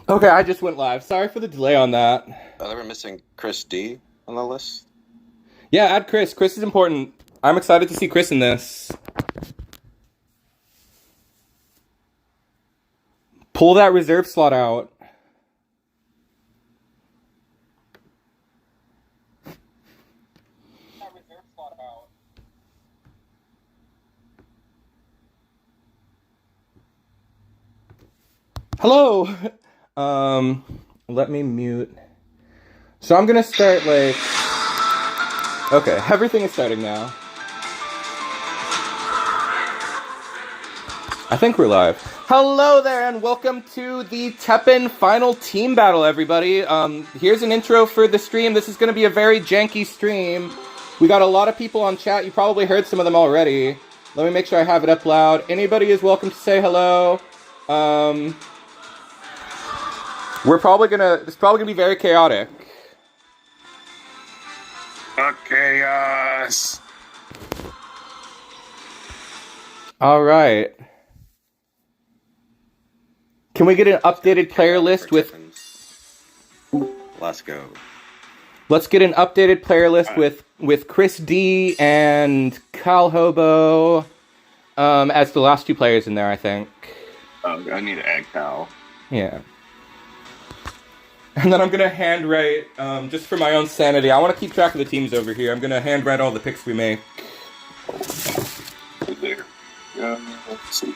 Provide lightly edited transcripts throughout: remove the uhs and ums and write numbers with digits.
Okay, I just went live. Sorry for the delay on that. They were missing Chris D on the list. Yeah, add Chris. Chris is important. I'm excited to see Chris in this. Pull that reserve slot out. Hello. Let me mute. So I'm gonna start like. Okay, everything is starting now. I think we're live. Hello there, and welcome to the TEPPEN final team battle, everybody. Here's an intro for the stream. This is going to be a very janky stream. We got a lot of people on chat. You probably heard some of them already. Let me make sure I have it up loud. Anybody is welcome to say hello. It's probably gonna be very chaotic. Chaos. All right. Can we get an updated player list with? Let's go. Let's get an updated player list with Chris D and Kyle Hobo as the last two players in there, I think. Oh, I need to add Cal. Yeah. And then I'm gonna handwrite, just for my own sanity. I want to keep track of the teams over here. I'm gonna handwrite all the picks we make. There. Let's see.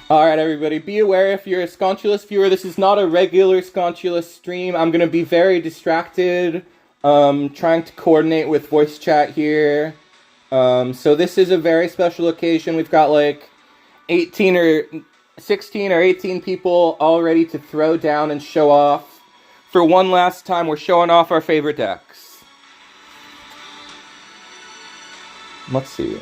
Alright, everybody, be aware if you're a Sconchulous viewer, this is not a regular Sconchulous stream. I'm gonna be very distracted, trying to coordinate with voice chat here. So this is a very special occasion. We've got like 16 or 18 people all ready to throw down and show off. For one last time, we're showing off our favorite decks. Let's see.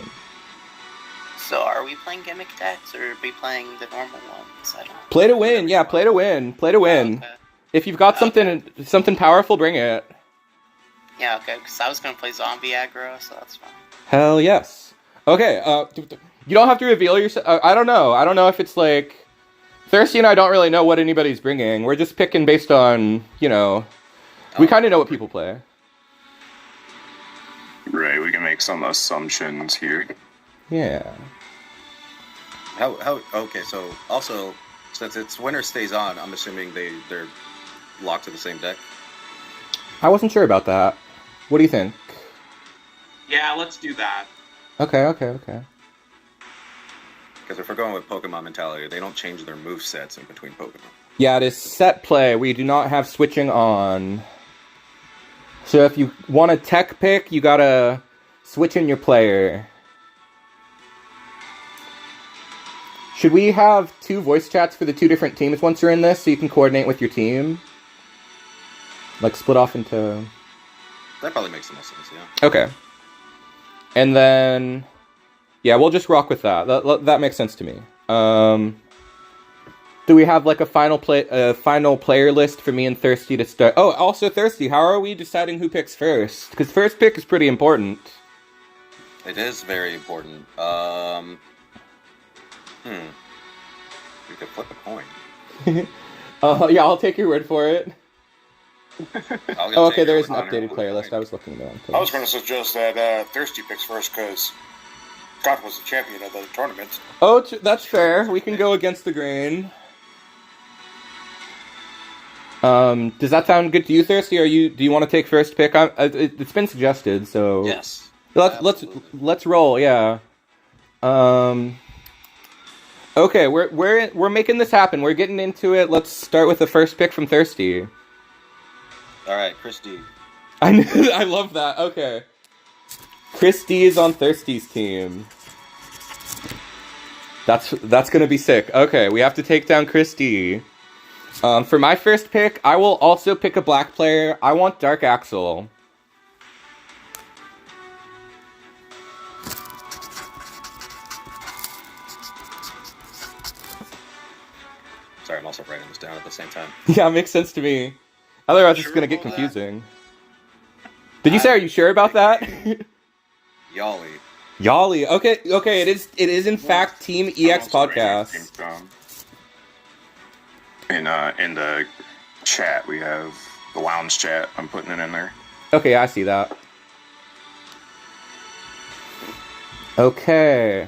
So are we playing gimmick decks, or are we playing the normal ones? I don't Play to win, yeah, play to win. Play to win. Okay. If you've got something powerful, bring it. Yeah, okay, because I was going to play zombie aggro, so that's fine. Hell yes. Okay, you don't have to reveal yourself. I don't know. I don't know if it's like... Thirsty and I don't really know what anybody's bringing. We're just picking based on, we kind of know what people play. Right, we can make some assumptions here. Yeah. Okay, so also, since it's winner stays on, I'm assuming they're locked to the same deck. I wasn't sure about that. What do you think? Yeah, let's do that. Okay. Because if we're going with Pokemon mentality, they don't change their move sets in between Pokemon. Yeah, it is set play. We do not have switching on. So if you want a tech pick, you gotta switch in your player. Should we have two voice chats for the two different teams once you're in this, so you can coordinate with your team? Like, split off into... That probably makes the most sense, yeah. Okay. And then... Yeah, we'll just rock with that. That makes sense to me. Do we have, like, a final player list for me and Thirsty to start? Oh, also, Thirsty, how are we deciding who picks first? Because first pick is pretty important. It is very important. We could flip a coin. Yeah, I'll take your word for it. Oh, okay, there is an Honor updated player list. I was looking at I was going to suggest that Thirsty picks first because Scott was the champion of the tournament. Oh, that's fair. We can go against the grain. Does that sound good to you, Thirsty? Do you want to take first pick? It's been suggested, so Yes. Let's roll. Yeah. Okay, we're making this happen. We're getting into it. Let's start with the first pick from Thirsty. All right, Chris D. I love that. Okay. Chris D is on Thirsty's team. That's gonna be sick. Okay, we have to take down Chris D. For my first pick, I will also pick a black player. I want Dark Axel. Sorry, I'm also writing this down at the same time. Yeah, it makes sense to me. Otherwise, it's gonna get confusing. Did you say, are you sure about that? Yali. Yali. Okay. It is in fact Team EX podcast. In the chat, we have the lounge chat. I'm putting it in there. Okay, I see that. Okay.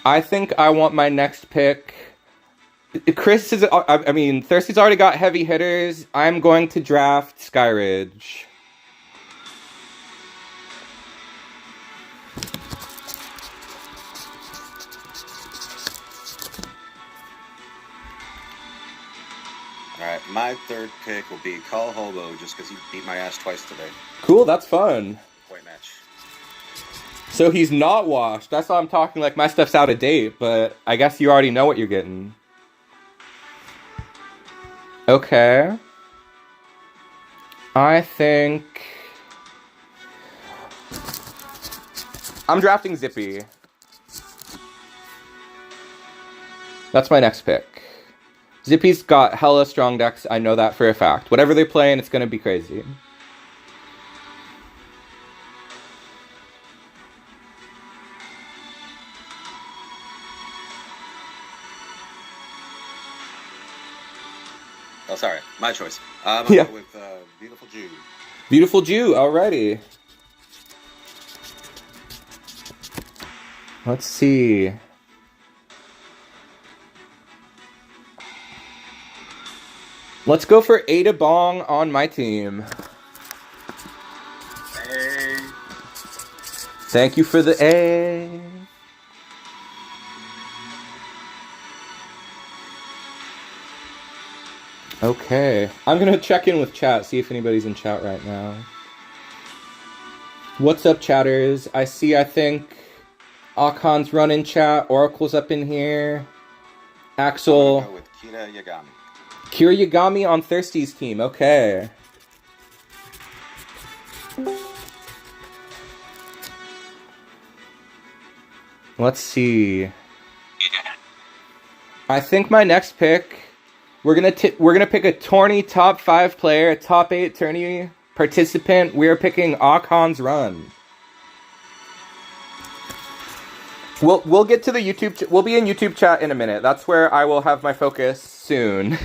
I think I want my next pick. Chris is. I mean, Thirsty's already got heavy hitters. I'm going to draft Skyridge. Alright, my third pick will be Call Hobo, just because he beat my ass twice today. Cool, that's fun. Point match. So he's not washed. That's why I'm talking like my stuff's out of date, but I guess you already know what you're getting. Okay. I think... I'm drafting Zippy. That's my next pick. Zippy's got hella strong decks, I know that for a fact. Whatever they're playing, it's gonna be crazy. Oh, sorry. My choice. I'm going to go with Beautiful Jew. Beautiful Jew, alrighty. Let's see. Let's go for Ada Bong on my team. Hey. Thank you for the A. Okay. I'm gonna check in with chat, see if anybody's in chat right now. What's up, chatters? I think Akon's running chat, Oracle's up in here. Axel. I'm going to go with Kira Yagami. Kira Yagami on Thirsty's team, okay. Let's see. I think my next pick, we're gonna pick a tourney top 5 player, a top 8 tourney participant. We're picking Akon's Run. We'll get to the YouTube. We'll be in YouTube chat in a minute. That's where I will have my focus soon.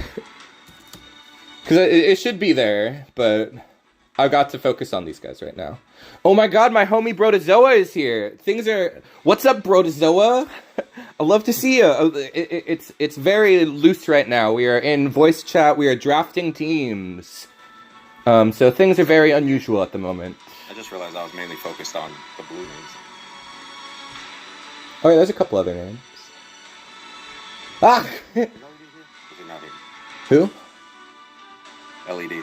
Because it should be there, but I've got to focus on these guys right now. Oh my god, my homie Brotozoa is here. Things are... What's up, Brotozoa? I love to see you. It's very loose right now. We are in voice chat. We are drafting teams. So things are very unusual at the moment. I just realized I was mainly focused on the blue names. Oh yeah, there's a couple other names. Ah! Is he not here? Who? LED.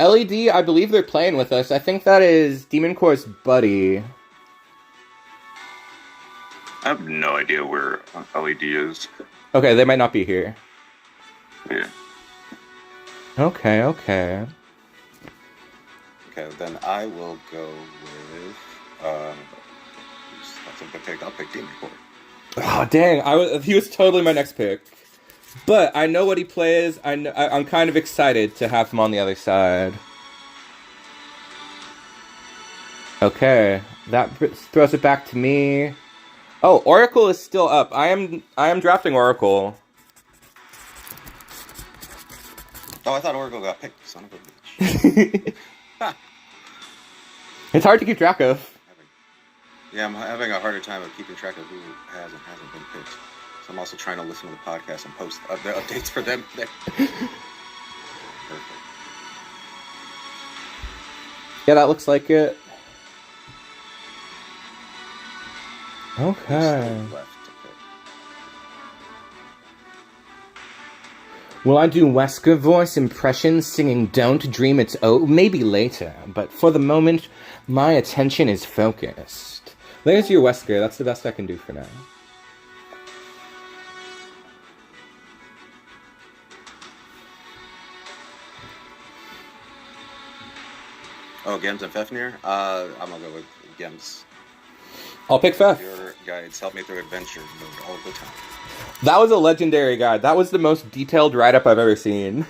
LED, I believe they're playing with us. I think that is Demon Core's buddy. I have no idea where LED is. Okay, they might not be here. Yeah. Okay, Okay. then I will go with... that's a good pick. I'll pick Demon Core. Oh dang! He was totally my next pick, but I know what he plays. I'm kind of excited to have him on the other side. Okay, that throws it back to me. Oh, Oracle is still up. I am drafting Oracle. Oh, I thought Oracle got picked. Son of a bitch. It's hard to keep track of. Yeah, I'm having a harder time of keeping track of who has and hasn't been picked. So I'm also trying to listen to the podcast and post the updates for them. Perfect. Yeah, that looks like it. Okay. Left to pick. Will I do Wesker voice impressions singing Don't Dream It's Oh? Maybe later, but for the moment, my attention is focused. There's your Wesker, that's the best I can do for now. Oh, Gems and Fefnir? I'm gonna go with Gems. I'll pick Fef. Your guides help me through adventure mode all the time. That was a legendary guide. That was the most detailed write-up I've ever seen.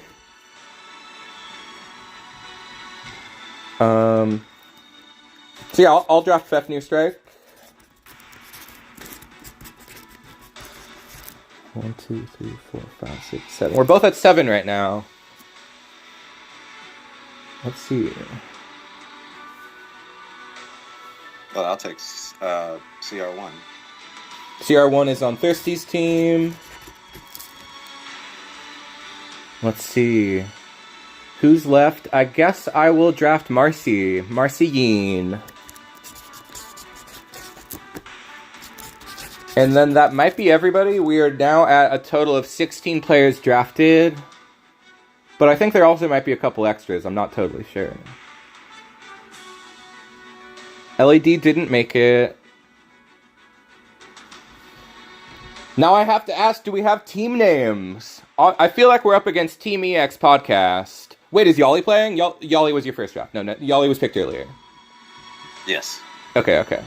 So yeah, I'll draft Fafnir Strike. 1, 2, 3, 4, 5, 6, 7. We're both at 7 right now. Let's see. Well, I'll take CR1. CR1 is on Thirsty's team. Let's see. Who's left? I guess I will draft Marcy. Marcy Yeen. And then that might be everybody. We are now at a total of 16 players drafted. But I think there also might be a couple extras. I'm not totally sure. LED didn't make it. Now I have to ask, do we have team names? I feel like we're up against Team EX podcast. Wait, is Yali playing? Yali was your first draft. No, Yali was picked earlier. Yes. Okay.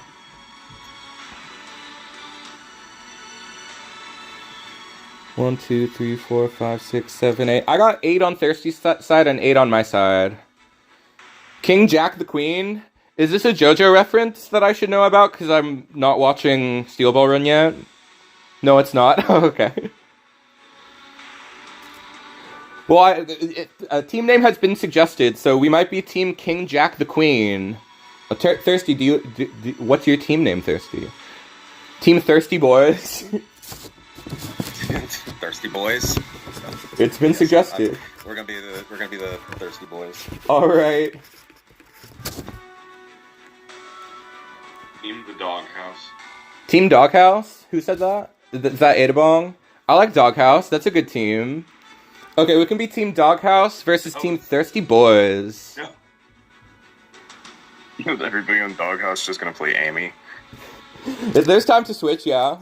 1, 2, 3, 4, 5, 6, 7, 8. I got 8 on Thirsty's side and 8 on my side. King Jack the Queen. Is this a JoJo reference that I should know about? Because I'm not watching Steel Ball Run yet. No, it's not. Okay. Well, a team name has been suggested, so we might be Team King Jack the Queen. Thirsty, what's your team name, Thirsty? Team Thirsty Boys. Thirsty Boys. It's been suggested. We're gonna be the Thirsty Boys. All right. Team the Doghouse. Team Doghouse? Who said that? Is that Adabong? I like Doghouse. That's a good team. Okay, we can be Team Doghouse versus Team Thirsty Boys. Yeah. Is everybody in Doghouse just gonna play Amy? If there's time to switch, yeah.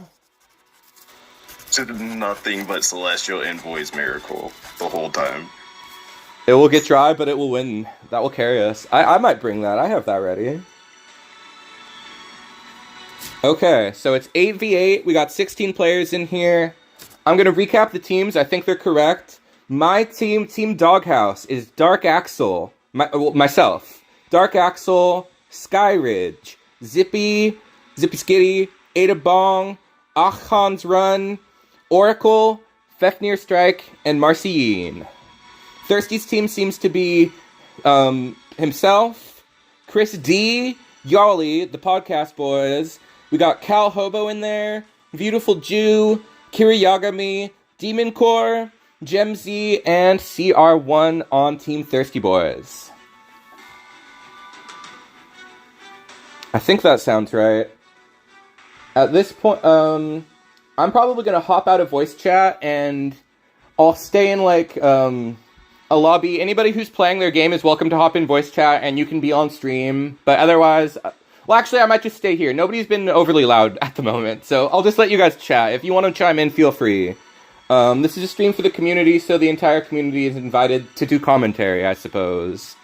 Just nothing but Celestial and Voice Miracle the whole time. It will get dry, but it will win. That will carry us. I might bring that. I have that ready. Okay, so it's 8v8. We got 16 players in here. I'm going to recap the teams. I think they're correct. My team, Team Doghouse, is Dark Axel. Myself. Dark Axel, Skyridge, Zippy Skitty, Ada Bong, Achan's Run, Oracle, Fafnir Strike, and Marcine. Thirsty's team seems to be himself, Chris D, Yali, the podcast boys. We got Cal Hobo in there, Beautiful Jew, Kiri Yagami, Demon Core, Gem Z, and CR1 on Team Thirsty Boys. I think that sounds right. At this point, I'm probably going to hop out of voice chat and I'll stay in like a lobby. Anybody who's playing their game is welcome to hop in voice chat and you can be on stream. But otherwise, well, actually, I might just stay here. Nobody's been overly loud at the moment, so I'll just let you guys chat. If you want to chime in, feel free. This is a stream for the community, so the entire community is invited to do commentary, I suppose.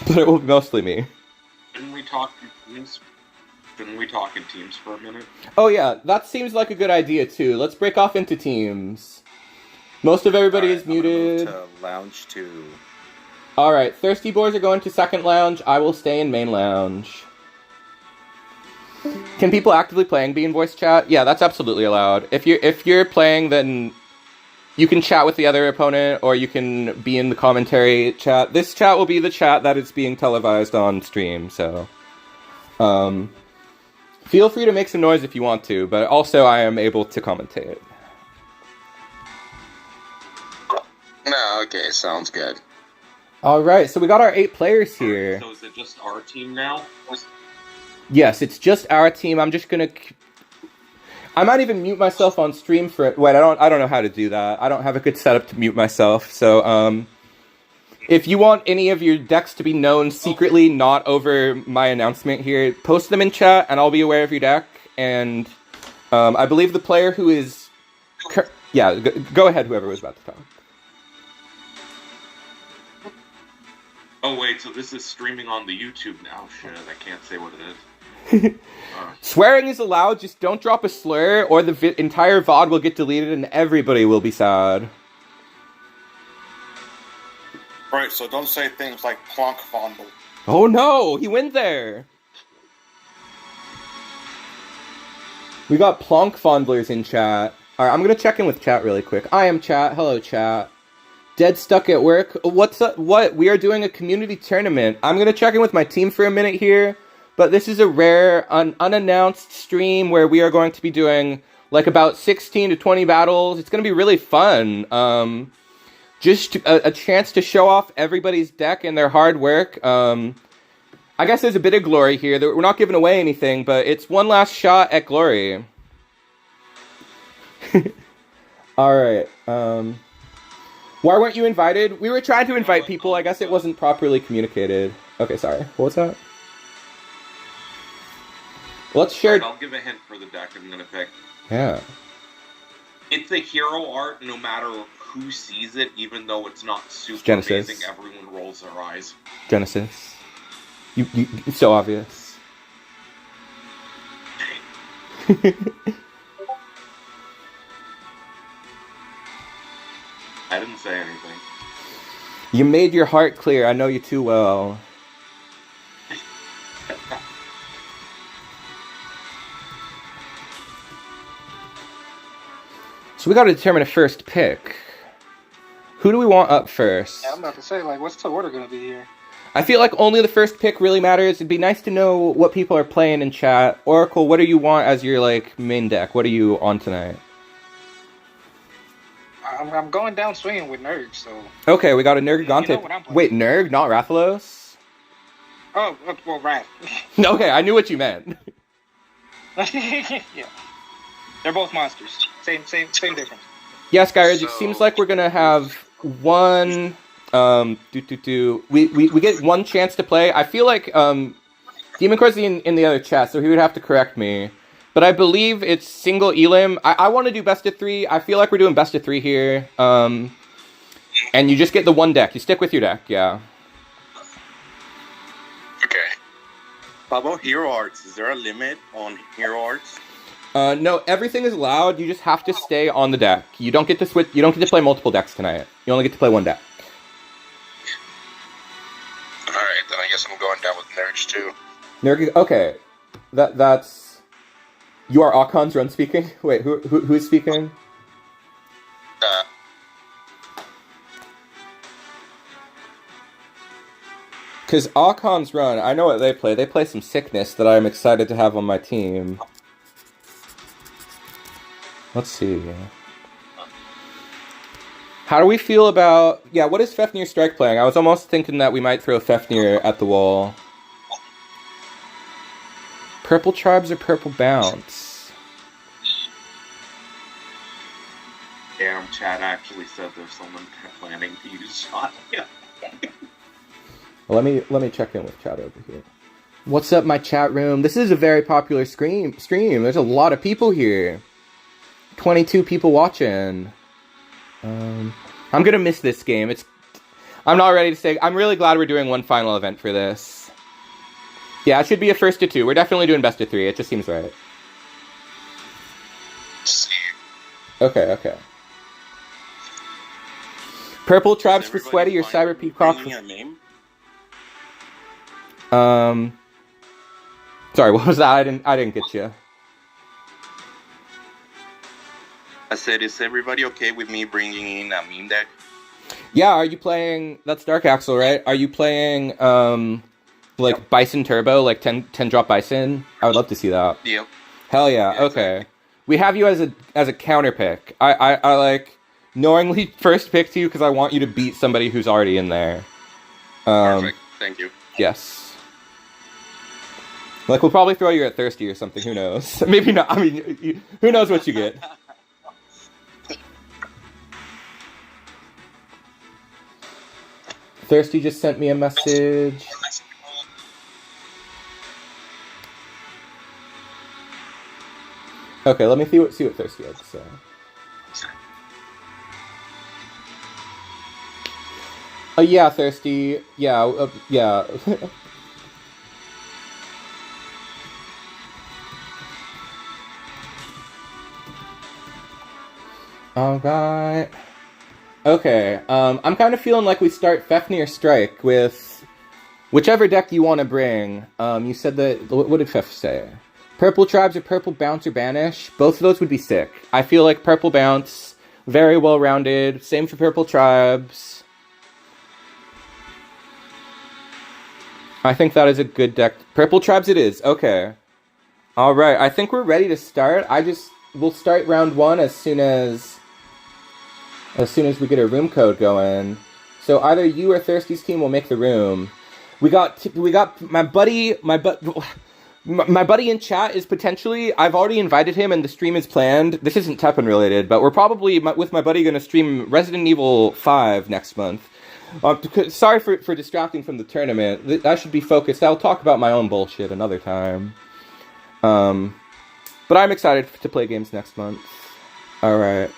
But it will be mostly me. Didn't we talk in teams? Didn't we talk in teams for a minute? Oh yeah, that seems like a good idea too. Let's break off into teams. Most of everybody is muted. I'm gonna move to Lounge 2. Alright, Thirsty Boys are going to second lounge. I will stay in main lounge. Can people actively playing be in voice chat? Yeah, that's absolutely allowed. If you're playing, then you can chat with the other opponent, or you can be in the commentary chat. This chat will be the chat that is being televised on stream, so feel free to make some noise if you want to, but also I am able to commentate. No, okay, sounds good. Alright, so we got our 8 players here. So is it just our team now? Yes, it's just our team. I'm just gonna... I might even mute myself on stream for it. Wait, I don't know how to do that. I don't have a good setup to mute myself, so, if you want any of your decks to be known secretly, not over my announcement here, post them in chat, and I'll be aware of your deck, and, I believe the player who is... Yeah, go ahead, whoever was about to talk. Oh wait, so this is streaming on the YouTube now. Shit, I can't say what it is. Swearing is allowed, just don't drop a slur, or the entire VOD will get deleted and everybody will be sad. Right, so don't say things like plonk fondle. Oh no, he went there. We got Plonk Fondlers in chat. Alright, I'm gonna check in with chat really quick. I am chat. Hello, chat. Dead stuck at work. What's up? What? We are doing a community tournament. I'm gonna check in with my team for a minute here, but this is a rare, unannounced stream where we are going to be doing like about 16 to 20 battles. It's gonna be really fun. Just a chance to show off everybody's deck and their hard work. I guess there's a bit of glory here. We're not giving away anything, but it's one last shot at glory. Alright, why weren't you invited? We were trying to invite people. I guess it wasn't properly communicated. Okay, sorry. What was that? Let's share... I'll give a hint for the deck I'm going to pick. Yeah. It's a hero art no matter who sees it, even though it's not super Genesis. amazing. Everyone rolls their eyes. Genesis. It's so obvious. I didn't say anything. You made your heart clear. I know you too well. So we got to determine a first pick. Who do we want up first? Yeah, I'm about to say, like, what's the order gonna be here? I feel like only the first pick really matters. It'd be nice to know what people are playing in chat. Oracle, what do you want as your, like, main deck? What are you on tonight? I'm going down swinging with Nerg, so... Okay, we got a Nergigante. You know what I'm playing. Wait, Nerg, not Rathalos? Oh, well, right. Okay, I knew what you meant. Yeah. They're both monsters. Same difference. Yeah, Skyridge, it So- seems like we're gonna have one... We get one chance to play. I feel like Demon Core's in the other chat, so he would have to correct me. But I believe it's single Elim. I want to do best of 3. I feel like we're doing best of 3 here. And you just get the one deck. You stick with your deck, yeah. Okay. How about hero arts? Is there a limit on hero arts? No, everything is allowed. You just have to stay on the deck. You don't get to switch. You don't get to play multiple decks tonight. You only get to play one deck. Alright, then I guess I'm going down with nerds too. Nerg. Okay, that's. You are Akon's run speaking. Wait, who's speaking? Because Akon's run, I know what they play. They play some sickness that I'm excited to have on my team. Let's see. How do we feel about... Yeah, what is Fafnir Strike playing? I was almost thinking that we might throw Fafnir at the wall. Purple Tribes or Purple Bounce? Damn, Chad actually said there's someone planning to use shot. Well, let me check in with chat over here. What's up, my chat room? This is a very popular stream. There's a lot of people here. 22 people watching. I'm gonna miss this game. I'm not ready to say. I'm really glad we're doing one final event for this. Yeah, it should be a first to 2. We're definitely doing best of 3. It just seems right. Okay. Purple Tribes for Sweaty or Cyber Peacock for... Sorry, what was that? I didn't get you. I said, is everybody okay with me bringing in a meme deck? Yeah, are you playing... That's Dark Axle, right? Are you playing, like, Bison Turbo, like 10 drop Bison? I would love to see that. Yep. Hell yeah, Yeah, okay. exactly. We have you as a counter pick. I like, knowingly first picked you because I want you to beat somebody who's already in there. Perfect. Thank you. Yes. Like, we'll probably throw you at Thirsty or something, who knows? Maybe not, I mean, who knows what you get. Thirsty just sent me a message. Okay, let me see what Thirsty had to say. Yeah, Thirsty. Yeah, yeah. Alright. Okay, I'm kind of feeling like we start Fafnir Strike with Whichever deck you want to bring. You said that... What did Fef say? Purple Tribes or Purple Bounce or Banish? Both of those would be sick. I feel like Purple Bounce, very well-rounded. Same for Purple Tribes. I think that is a good deck. Purple Tribes it is. Okay. Alright, I think we're ready to start. We'll start round 1 as soon as we get a room code going. So either you or Thirsty's team will make the room. We got my buddy in chat is potentially, I've already invited him and the stream is planned. This isn't Teppen related, but we're probably with my buddy going to stream Resident Evil 5 next month. Sorry for distracting from the tournament. I should be focused. I'll talk about my own bullshit another time. But I'm excited to play games next month. Alright.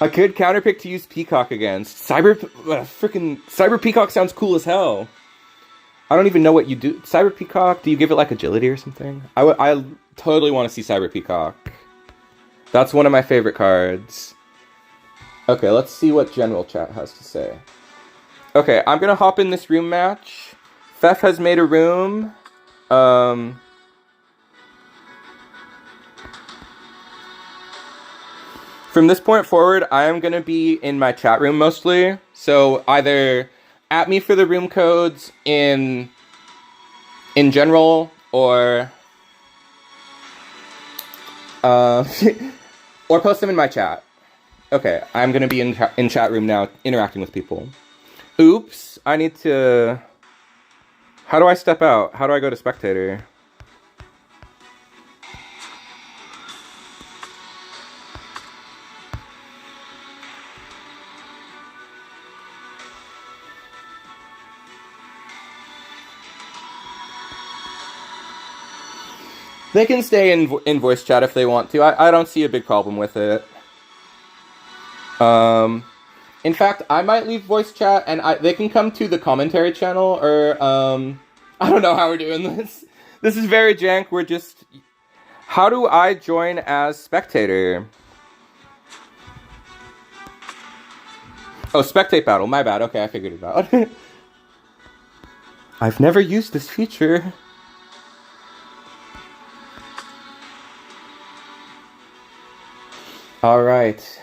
A good counterpick to use Peacock against. Cyber Peacock sounds cool as hell. I don't even know what you do. Cyber Peacock, do you give it like agility or something? I totally want to see Cyber Peacock. That's one of my favorite cards. Okay, let's see what general chat has to say. Okay, I'm gonna hop in this room match. Fef has made a room. From this point forward, I am gonna be in my chat room mostly. So either at me for the room codes in general, or or post them in my chat. Okay, I'm gonna be in chat room now, interacting with people. Oops, I need to... How do I step out? How do I go to spectator? They can stay in voice chat if they want to. I don't see a big problem with it. In fact, I might leave voice chat and they can come to the commentary channel, or I don't know how we're doing this. This is very jank. We're just... How do I join as spectator? Oh, spectate battle. My bad. Okay, I figured it out. I've never used this feature. Alright.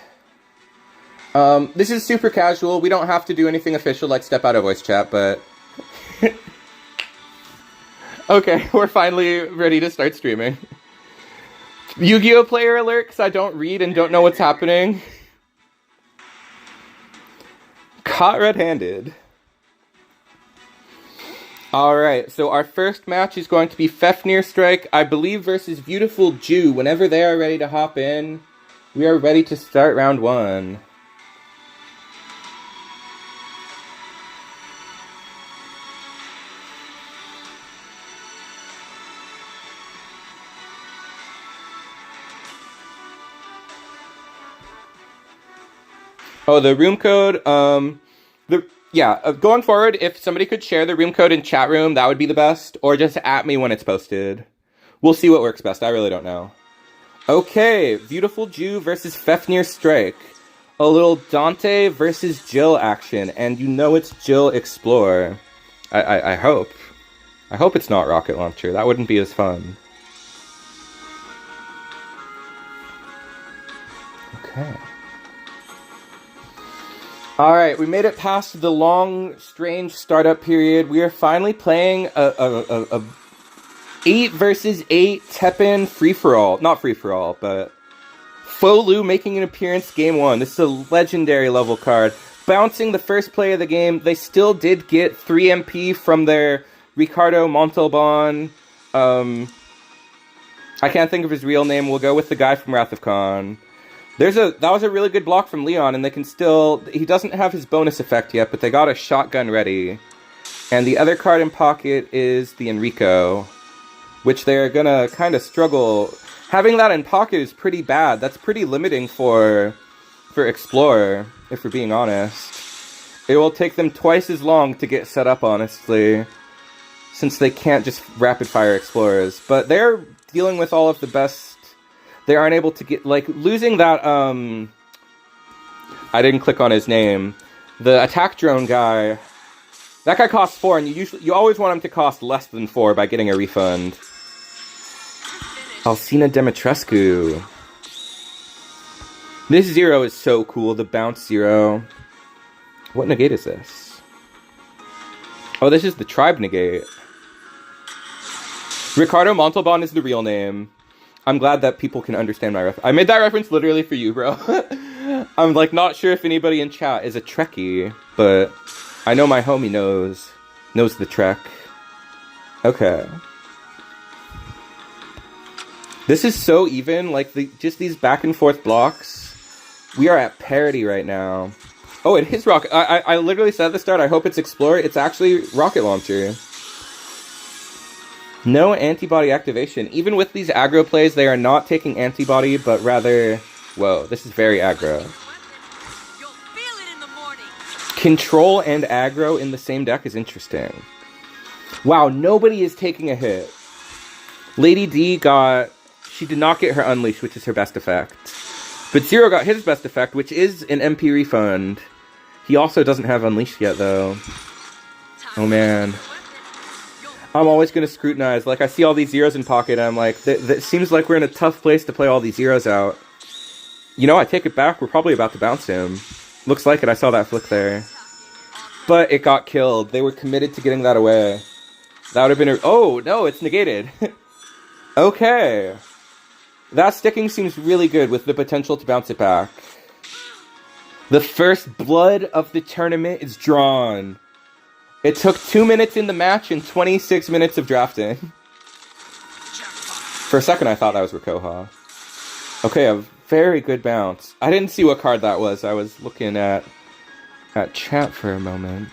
This is super casual. We don't have to do anything official like step out of voice chat, but... Okay, we're finally ready to start streaming. Yu-Gi-Oh! Player alert, because I don't read and don't know what's happening. Caught red-handed. Alright, so our first match is going to be Fefnir Strike, I believe, versus Beautiful Jew. Whenever they are ready to hop in, we are ready to start round 1. Oh, the room code, going forward, if somebody could share the room code in chat room, that would be the best, or just at me when it's posted. We'll see what works best, I really don't know. Okay, Beautiful Jew versus Fefnir Strike. A little Dante versus Jill action, and you know it's Jill Explore. I hope. I hope it's not Rocket Launcher, that wouldn't be as fun. Okay. Alright, we made it past the long, strange startup period. We are finally playing a 8 versus 8 TEPPEN free-for-all. Not free-for-all, but... Folu making an appearance game 1. This is a legendary level card. Bouncing the first play of the game, they still did get 3 MP from their Ricardo Montalban. I can't think of his real name. We'll go with the guy from Wrath of Khan. That was a really good block from Leon, and they can still... He doesn't have his bonus effect yet, but they got a shotgun ready. And the other card in pocket is the Enrico, which they're gonna kind of struggle. Having that in pocket is pretty bad. That's pretty limiting for Explorer, if we're being honest. It will take them twice as long to get set up, honestly, since they can't just rapid-fire Explorers. But they're dealing with all of the best... They aren't able to get, like, losing that, I didn't click on his name. The attack drone guy. That guy costs 4, and you always want him to cost less than 4 by getting a refund. Alcina Demetrescu. This 0 is so cool, the bounce 0. What negate is this? Oh, this is the tribe negate. Ricardo Montalban is the real name. I'm glad that people can understand my reference. I made that reference literally for you, bro. I'm like not sure if anybody in chat is a Trekkie, but I know my homie knows the Trek. Okay. This is so even, like just these back and forth blocks. We are at parity right now. Oh, it is rocket. I literally said at the start, I hope it's Explorer. It's actually rocket launcher. No antibody activation. Even with these aggro plays, they are not taking antibody, but rather... Whoa, this is very aggro. Control and aggro in the same deck is interesting. Wow, nobody is taking a hit. Lady D got... She did not get her Unleash, which is her best effect. But Zero got his best effect, which is an MP refund. He also doesn't have Unleashed yet, though. Oh, man. I'm always going to scrutinize. Like, I see all these zeros in pocket, and I'm like, that seems like we're in a tough place to play all these zeros out. You know, I take it back. We're probably about to bounce him. Looks like it. I saw that flick there. But it got killed. They were committed to getting that away. That would have been a... Oh, no, it's negated. Okay. That sticking seems really good with the potential to bounce it back. The first blood of the tournament is drawn. It took 2 minutes in the match and 26 minutes of drafting. For a second, I thought that was Rikoha. Okay, a very good bounce. I didn't see what card that was. I was looking at chat for a moment.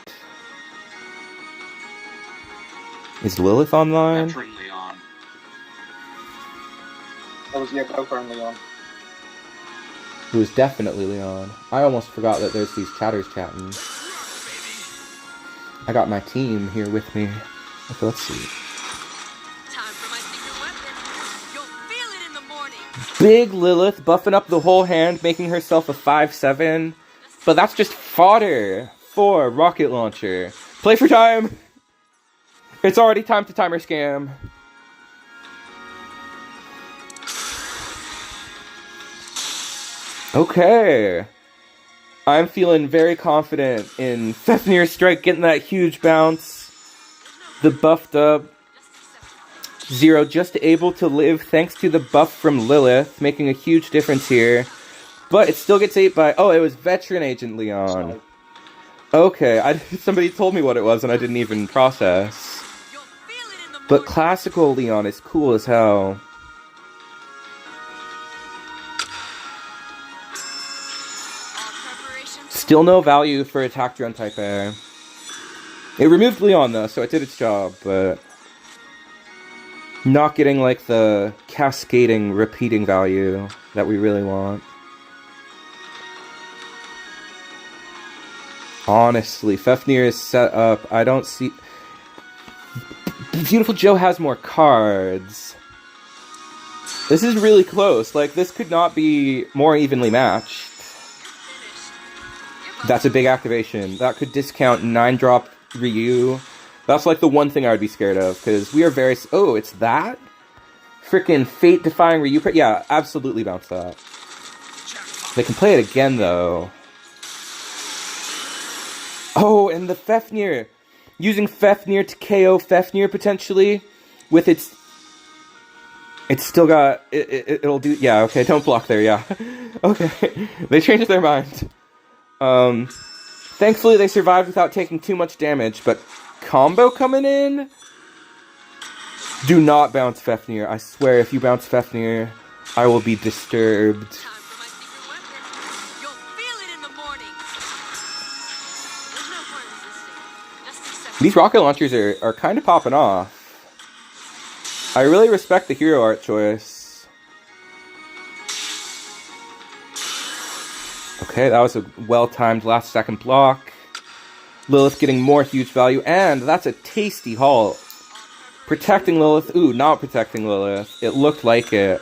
Is Lilith online? Veteran Leon. That was Yoko and Leon. It was definitely Leon. I almost forgot that there's these chatters chatting. I got my team here with me. Okay, let's see. Time for my secret weapon. You'll feel it in the morning. Big Lilith buffing up the whole hand, making herself a 5/7. But that's just fodder for rocket launcher. Play for time! It's already time to timer scam. Okay. I'm feeling very confident in Fafnir's strike getting that huge bounce. The buffed up Zero just able to live thanks to the buff from Lilith, making a huge difference here. But it still gets 8 by... Oh, it was Veteran Agent Leon. Okay, somebody told me what it was and I didn't even process. But Classical Leon is cool as hell. Still no value for attack drone type A. It removed Leon though, so it did its job, but... Not getting like the cascading, repeating value that we really want. Honestly, Fafnir is set up. I don't see... Beautiful Joe has more cards. This is really close. Like, this could not be more evenly matched. That's a big activation. That could discount 9-drop Ryu. That's like the one thing I would be scared of, because we are very... Oh, it's that? Freaking fate-defying Ryu... Yeah, absolutely bounce that. They can play it again, though. Oh, and the Fafnir. Using Fafnir to KO Fafnir, potentially. With its... It's still got... It'll do... Yeah, okay, don't block there, yeah. Okay, they changed their mind. Thankfully they survived without taking too much damage, but combo coming in? Do not bounce Fafnir. I swear, if you bounce Fafnir, I will be disturbed. These rocket launchers are kind of popping off. I really respect the hero art choice. Okay, that was a well-timed last second block. Lilith getting more huge value, and that's a tasty halt. Protecting Lilith. Ooh, not protecting Lilith. It looked like it.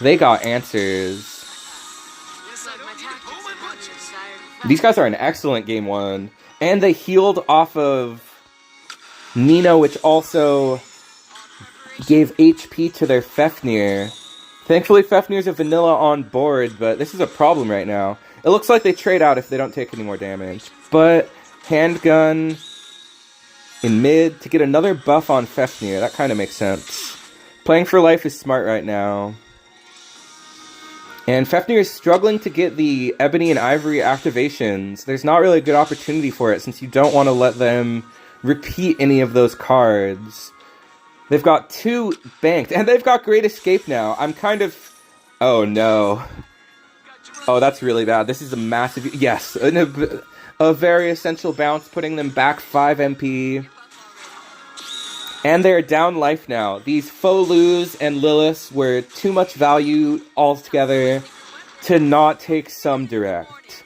They got answers. These guys are an excellent game one. And they healed off of Nino, which also gave HP to their Fafnir. Thankfully, Fafnir's a vanilla on board, but this is a problem right now. It looks like they trade out if they don't take any more damage. But handgun in mid to get another buff on Fafnir. That kind of makes sense. Playing for life is smart right now. And Fafnir is struggling to get the Ebony and Ivory activations. There's not really a good opportunity for it since you don't want to let them repeat any of those cards. They've got 2 banked, and they've got Great Escape now. I'm kind of... Oh, no. Oh, that's really bad. This is a massive... Yes, a very essential bounce, putting them back 5 MP. And they're down life now. These Folus and Liliths were too much value altogether to not take some direct.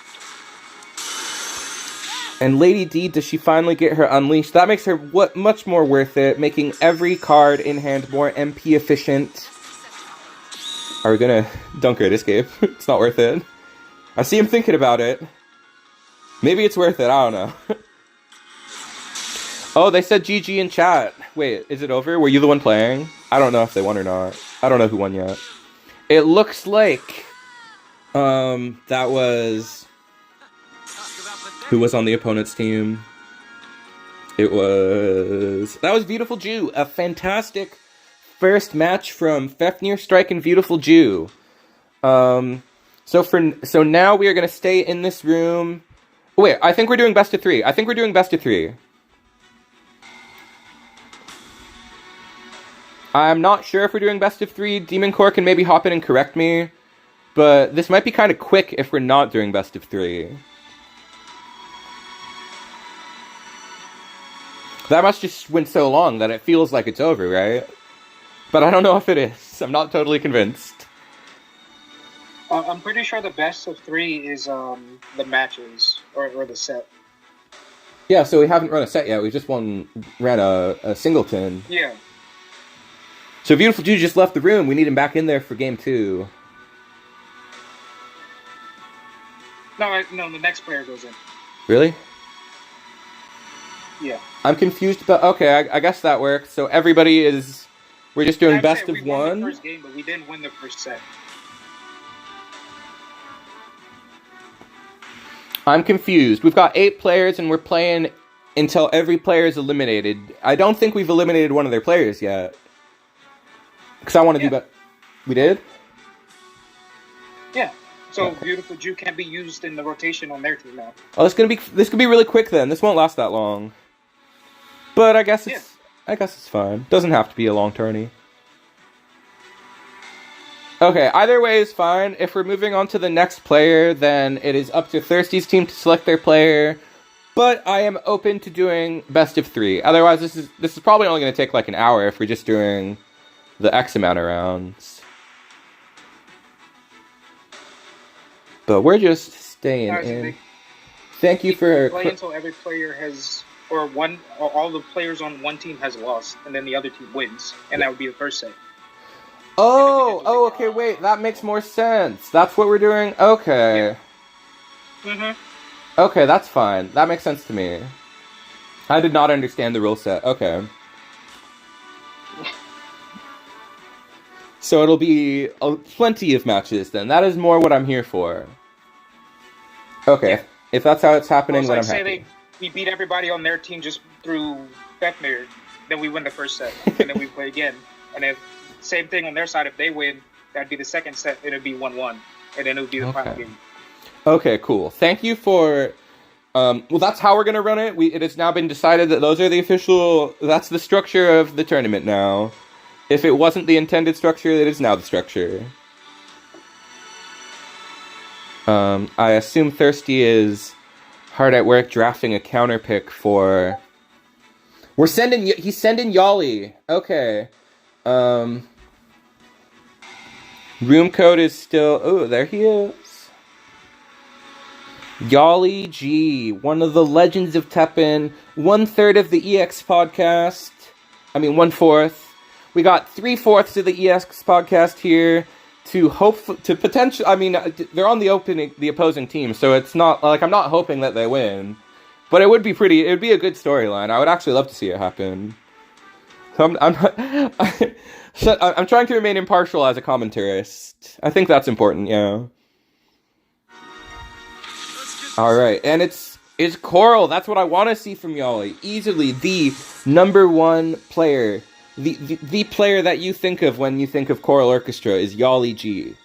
And Lady D, does she finally get her Unleashed? That makes her much more worth it, making every card in hand more MP efficient. Are we gonna dunk Great Escape? It's not worth it. I see him thinking about it. Maybe it's worth it, I don't know. Oh, they said GG in chat. Wait, is it over? Were you the one playing? I don't know if they won or not. I don't know who won yet. It looks like that was... Who was on the opponent's team? That was Beautiful Jew. A fantastic first match from Fafnir, Strike, and Beautiful Jew. So now we are going to stay in this room. Wait, I think we're doing best of 3. I'm not sure if we're doing best of 3. Demon Core can maybe hop in and correct me. But this might be kind of quick if we're not doing best of 3. That must just went so long that it feels like it's over, right? But I don't know if it is. I'm not totally convinced. I'm pretty sure the best of 3 is the matches or the set. Yeah, so we haven't run a set yet. We just ran a singleton. Yeah. So Beautiful Jew just left the room. We need him back in there for game 2. No, the next player goes in. Really? Yeah. I'm confused about... Okay, I guess that works. So everybody is... We're just doing best of 1? We won the first game, but we didn't win the first set. I'm confused. We've got 8 players, and we're playing until every player is eliminated. I don't think we've eliminated one of their players yet. Because I want to do that. We did? Yeah. So Beautiful Jew can be used in the rotation on their team now. Oh, this could be really quick then. This won't last that long. But I guess it's fine. Doesn't have to be a long tourney. Okay, either way is fine. If we're moving on to the next player, then it is up to Thirsty's team to select their player. But I am open to doing best of 3. Otherwise, this is probably only going to take like an hour if we're just doing the X amount of rounds. But we're just staying in. Thank you for... Play until every player has... Or all the players on one team has lost, and then the other team wins. And that would be the first set. Okay, wait, that makes more sense. That's what we're doing? Okay. Yeah. Mm-hmm. Okay, that's fine. That makes sense to me. I did not understand the rule set. Okay. So it'll be plenty of matches then. That is more what I'm here for. Okay, yeah. If that's how it's happening, then I'm happy. We beat everybody on their team just through Fafnir, then we win the first set, and then we play again. And if same thing on their side, if they win, that'd be the second set, and it'd be 1-1, and then it would be the final game. Okay, cool. Thank you for... well, that's how we're going to run it. It has now been decided that those are the official... That's the structure of the tournament now. If it wasn't the intended structure, it is now the structure. I assume Thirsty is hard at work drafting a counter pick for... He's sending Yali. Okay. Room code is still... Oh, there he is. Yali G, one of the legends of Teppen, 1/3 of the EX podcast. 1/4. We got 3/4 of the EX podcast here to potential. They're on the opposing team, so it's not like I'm not hoping that they win, But it would be pretty. It would be a good storyline. I would actually love to see it happen. So I'm not, I'm trying to remain impartial as a commentarist. I think that's important. Yeah. All right, and it's Coral. That's what I want to see from Yali. Easily the #1 player. The player that you think of when you think of Choral Orchestra is Yali G.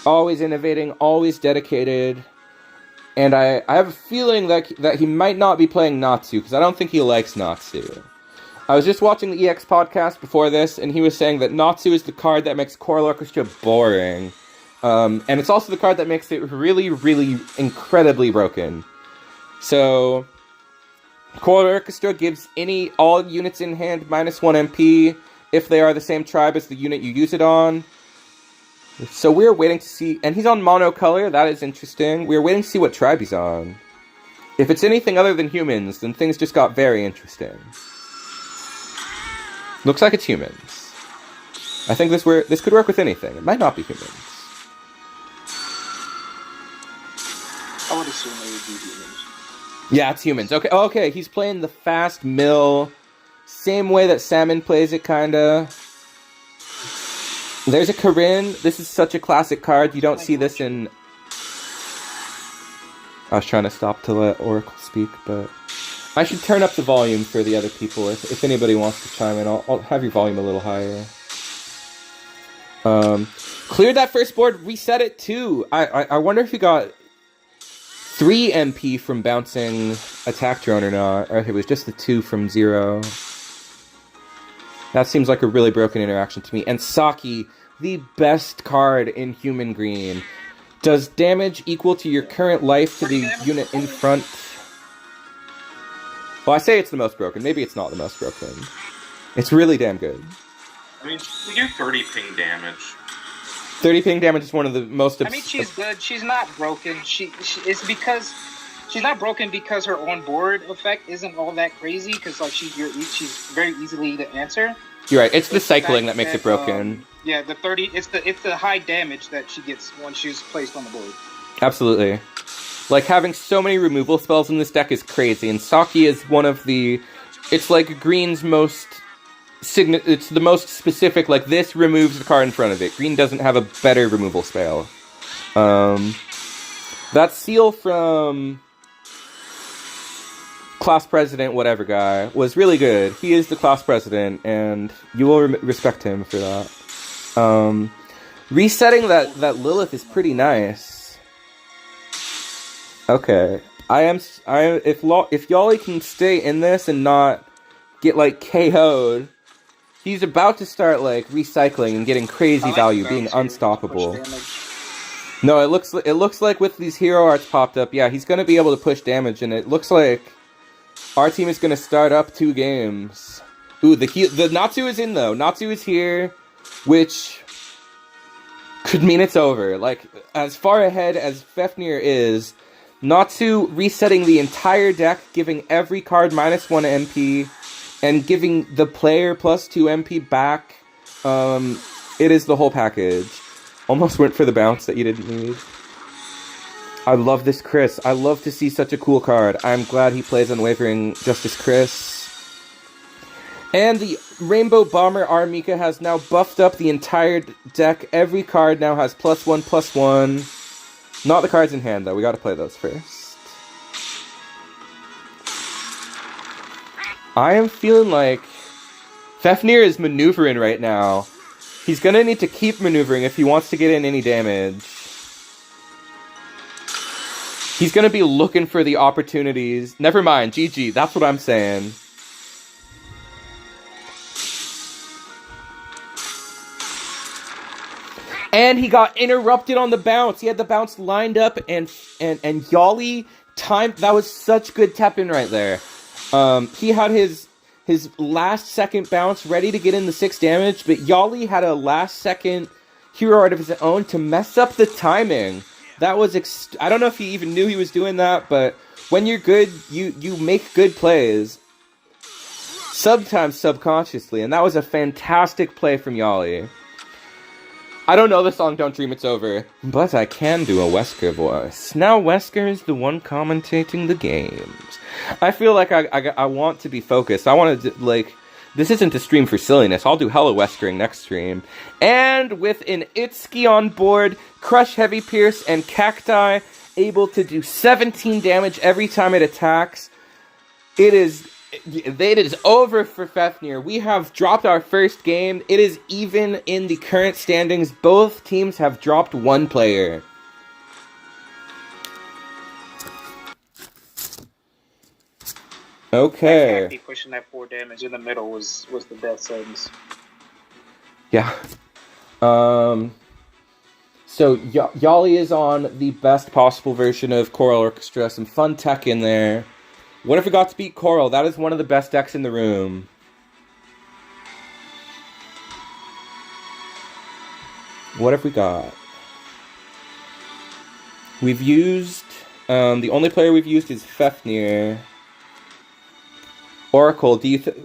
Always innovating, always dedicated, and I have a feeling that he might not be playing Natsu, because I don't think he likes Natsu. I was just watching the EX podcast before this, and he was saying that Natsu is the card that makes Choral Orchestra boring. And it's also the card that makes it really, really incredibly broken. So, Choral Orchestra gives all units in hand -1 MP if they are the same tribe as the unit you use it on. So we're waiting to see, and he's on monocolor, that is interesting. We're waiting to see what tribe he's on. If it's anything other than humans, then things just got very interesting. Looks like it's humans. I think this could work with anything. It might not be humans. I would assume it would be humans. Yeah, it's humans. Okay, he's playing the fast mill. Same way that Salmon plays it, kinda. There's a Corinne. This is such a classic card. You don't see this in... I was trying to stop to let Oracle speak, but... I should turn up the volume for the other people. If anybody wants to chime in, I'll have your volume a little higher. Cleared that first board, reset it too. I wonder if he got 3 MP from bouncing attack drone or not, or if it was just the 2 from 0. That seems like a really broken interaction to me. And Saki, the best card in Human Green. Does damage equal to your current life to the unit in front? Well, I say it's the most broken. Maybe it's not the most broken. It's really damn good. I mean, we do 30 ping damage. 30 ping damage is one of the most... I mean, she's good. She's not broken. It's because... She's not broken because her on-board effect isn't all that crazy, because like she's very easily to answer. You're right. It's the cycling that makes it broken. Yeah, the 30. It's the high damage that she gets when she's placed on the board. Absolutely. Like, having so many removal spells in this deck is crazy, and Saki is one of the... It's like Green's most... It's the most specific, like, this removes the card in front of it. Green doesn't have a better removal spell. That seal from... Class President whatever guy was really good. He is the class president, and you will respect him for that. Resetting that Lilith is pretty nice. Okay, if Yali can stay in this and not get like KO'd, he's about to start like recycling and getting crazy value, being unstoppable. No, it looks like with these hero arts popped up, yeah, he's gonna be able to push damage, and it looks like our team is gonna start up 2 games. Ooh, the Natsu is in though. Natsu is here, which could mean it's over. Like, as far ahead as Fafnir is, Natsu resetting the entire deck, giving every card -1 MP, and giving the player +2 MP back. It is the whole package. Almost went for the bounce that you didn't need. I love this Chris. I love to see such a cool card. I'm glad he plays Unwavering Justice Chris. And the Rainbow Bomber Armika has now buffed up the entire deck. Every card now has +1/+1. Not the cards in hand, though. We gotta play those first. I am feeling like Fafnir is maneuvering right now. He's gonna need to keep maneuvering if he wants to get in any damage. He's gonna be looking for the opportunities. Never mind, GG, that's what I'm saying. And he got interrupted on the bounce. He had the bounce lined up, and Yali timed. That was such good TEPPEN right there. He had his last second bounce ready to get in the 6 damage, but Yali had a last second hero art of his own to mess up the timing. That was I don't know if he even knew he was doing that, but when you're good, you make good plays. Sometimes subconsciously, and that was a fantastic play from Yali. I don't know the song Don't Dream It's Over, but I can do a Wesker voice. Now Wesker is the one commentating the games. I feel like I want to be focused. I want to, like, this isn't a stream for silliness. I'll do hella Weskering next stream. And with an Itsuki on board, Crush Heavy Pierce, and Cacti able to do 17 damage every time it attacks, it is over for Fafnir. We have dropped our first game. It is even in the current standings. Both teams have dropped one player. Okay. Be pushing that 4 damage in the middle was the death sentence. Yeah. So Yali is on the best possible version of Choral Orchestra. Some fun tech in there. What if we got to beat Coral? That is one of the best decks in the room. What have we got? We've used... the only player we've used is Fafnir. Oracle,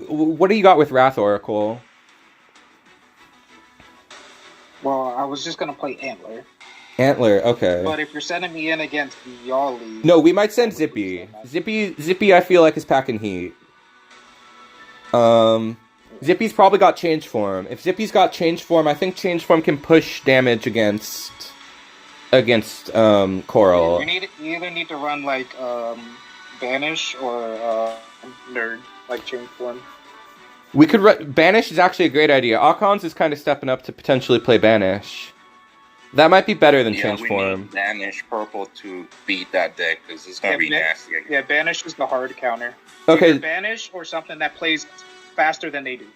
what do you got with Wrath Oracle? Well, I was just gonna play Antler. Antler, okay. But if you're sending me in against Yali... No, we might send Zippy. Zippy I feel like is packing heat. Zippy's probably got Change Form. If Zippy's got Change Form, I think Change Form can push damage against Coral. You either need to run like Banish or Nerd, like Change Form. We could Banish is actually a great idea. Akons is kind of stepping up to potentially play Banish. That might be better than Change Form. Need Banish purple to beat that deck because it's gonna be nasty again. Yeah, Banish is the hard counter. Okay. Either Banish or something that plays faster than they do.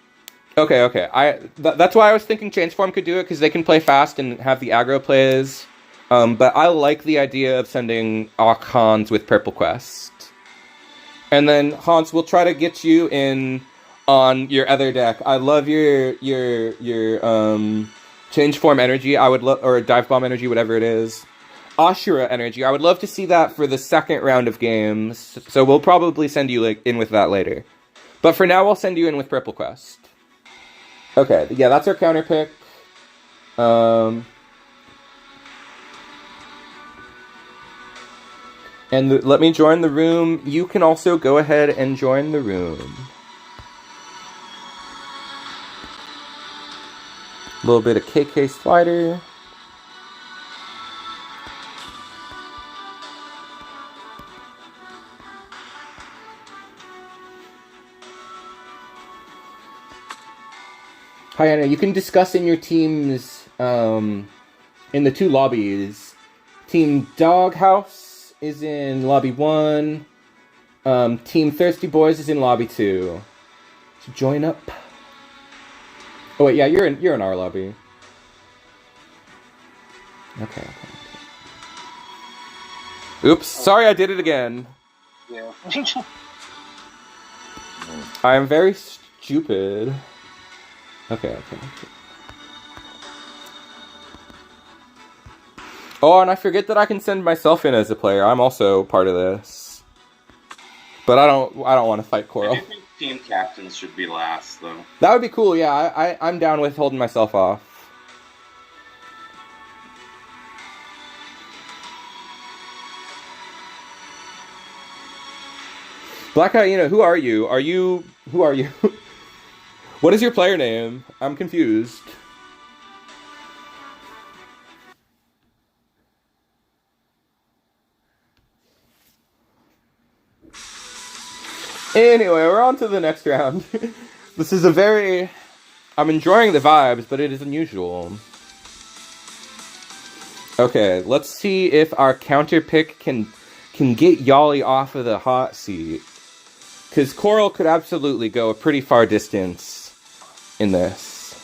Okay. That's why I was thinking Change Form could do it, because they can play fast and have the aggro plays. But I like the idea of sending Hans with Purple Quest. And then Hans, we'll try to get you in on your other deck. I love your Change Form energy. I would love, or Dive Bomb energy, whatever it is. Ashura energy. I would love to see that for the second round of games. So we'll probably send you in with that later. But for now, we'll send you in with Purple Quest. Okay, yeah, that's our counter pick. And let me join the room. You can also go ahead and join the room. A little bit of KK Slider. Hi, Anna. You can discuss in your teams, in the 2 lobbies. Team Doghouse is in lobby 1. Team Thirsty Boys is in lobby 2. So join up. Oh wait, yeah, you're in our lobby. Okay. Oops, sorry I did it again. Yeah. I am very stupid. Okay. Oh, and I forget that I can send myself in as a player. I'm also part of this. But I don't want to fight Coral. I do think team captains should be last, though. That would be cool, yeah. I'm down with holding myself off. Black Hyena, who are you? Who are you? What is your player name? I'm confused. Anyway, we're on to the next round. This is I'm enjoying the vibes, but it is unusual. Okay, let's see if our counter pick can get Yali off of the hot seat. Because Coral could absolutely go a pretty far distance in this.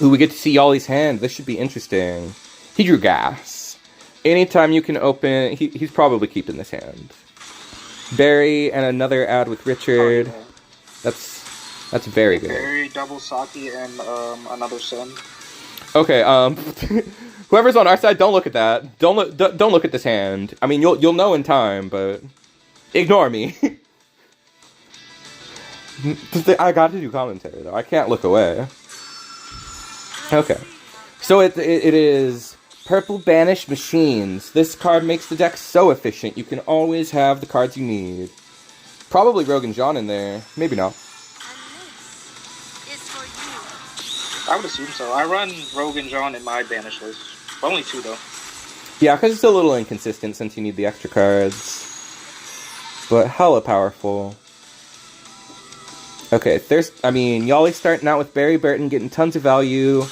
Ooh, we get to see Yali's hand. This should be interesting. He drew gas. Anytime you can open... He's probably keeping this hand. Barry and another ad with Richard. That's very good. Barry, double Saki, and another Sin. Okay, whoever's on our side, don't look at that. Don't look at this hand. I mean, you'll know in time, but ignore me. I got to do commentary though. I can't look away. Okay. So it is Purple Banished Machines. This card makes the deck so efficient. You can always have the cards you need. Probably Rogue and John in there. Maybe not. I would assume so. I run Rogue and John in my banish list. Only 2 though. Yeah, because it's a little inconsistent since you need the extra cards. But hella powerful. Okay, Yali's starting out with Barry Burton, getting tons of value.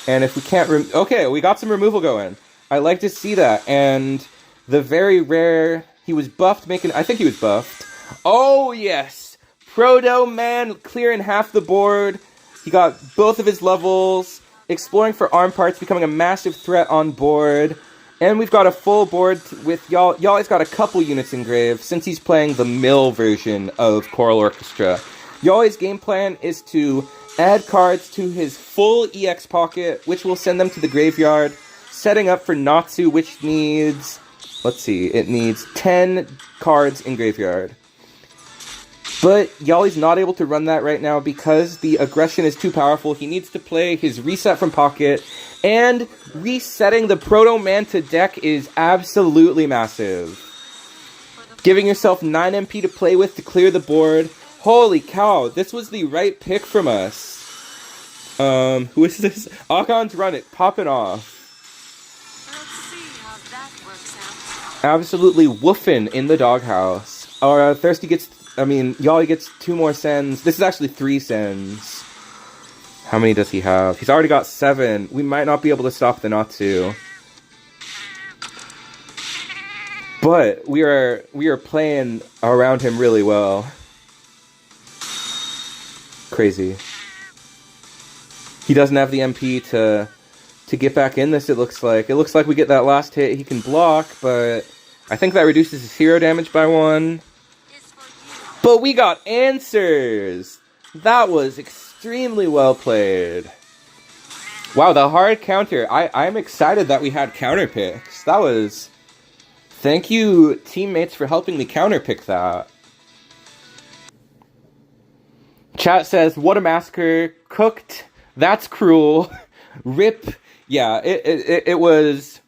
And if we can't... okay, we got some removal going. I like to see that. And the very rare... He was buffed, I think he was buffed. Oh, yes! Proto Man clearing half the board. He got both of his levels. Exploring for arm parts, becoming a massive threat on board. And we've got a full board with Yali's got a couple units engraved since he's playing the mill version of Choral Orchestra. Yali's game plan is to add cards to his full EX pocket, which will send them to the graveyard, setting up for Natsu, which needs... Let's see, it needs 10 cards in graveyard. But Yali's not able to run that right now because the aggression is too powerful. He needs to play his reset from pocket, and resetting the Proto Manta deck is absolutely massive. Giving yourself 9 MP to play with to clear the board. Holy cow, this was the right pick from us. Who is this? Akon's Run It, popping off. Let's see how that works out. Absolutely woofing in the doghouse. Thirsty gets... Yali gets 2 more sends. This is actually 3 sends. How many does he have? He's already got 7. We might not be able to stop the Natsu. But we are playing around him really well. Crazy. He doesn't have the MP to get back in this, it looks like. It looks like we get that last hit. He can block, but I think that reduces his hero damage by 1. But we got answers! That was extremely well played. Wow, the hard counter. I'm excited that we had counter picks. That was... Thank you, teammates, for helping me counter pick that. Chat says, what a massacre. Cooked. That's cruel. Rip. Yeah, it was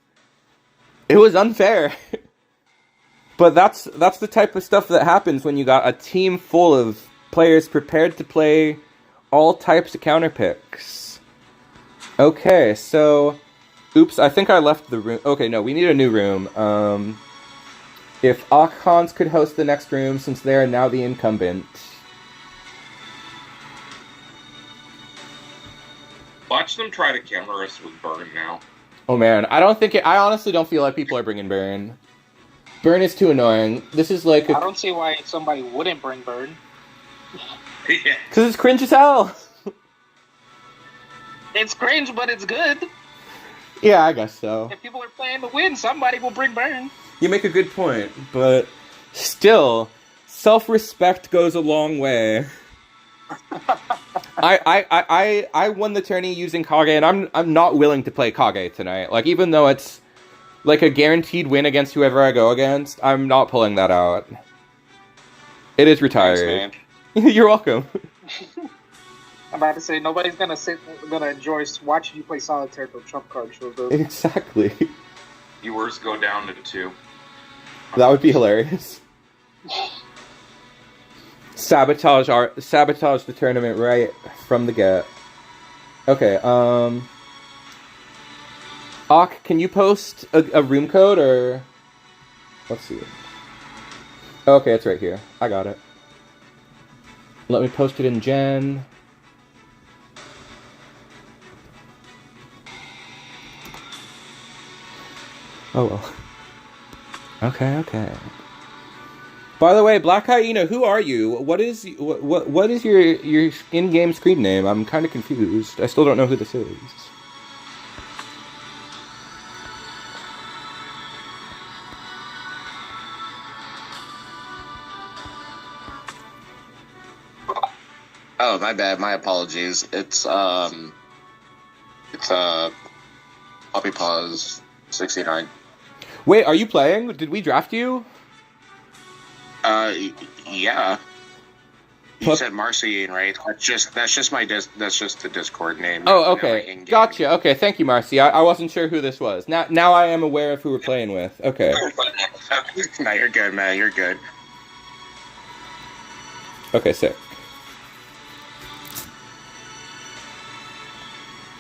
unfair. But that's the type of stuff that happens when you got a team full of players prepared to play all types of counter picks. Okay, so... Oops, I think I left the room. Okay, no, we need a new room. If Akhans could host the next room, since they are now the incumbent. Watch them try to counter us with Burn now. Oh man, I honestly don't feel like people are bringing Burn. Burn is too annoying. This is like I don't see why somebody wouldn't bring Burn. Yeah. Because it's cringe as hell. It's cringe, but it's good. Yeah, I guess so. If people are playing to win, somebody will bring Burn. You make a good point, but still, self-respect goes a long way. I won the tourney using Kage, and I'm not willing to play Kage tonight. Like, even though it's like a guaranteed win against whoever I go against, I'm not pulling that out. It is retired. Thanks, You're welcome. I'm about to say nobody's gonna enjoy watching you play solitaire until Trump card shows up. Exactly. Viewers go down to 2. That would be hilarious. Sabotage the tournament right from the get. Okay, Ak, can you post a room code, or... Let's see. Okay, it's right here. I got it. Let me post it in Gen. Oh well. Okay. By the way, Black Hyena, who are you? What is your in-game screen name? I'm kind of confused. I still don't know who this is. Oh, my bad. My apologies. It's Puppy Paws 69. Wait, are you playing? Did we draft you? Yeah. You said Marcian, right? That's just the Discord name. Oh, okay. Gotcha. Okay, thank you, Marcy. I wasn't sure who this was. Now I am aware of who we're playing with. Okay. No, you're good, man. You're good. Okay, sick.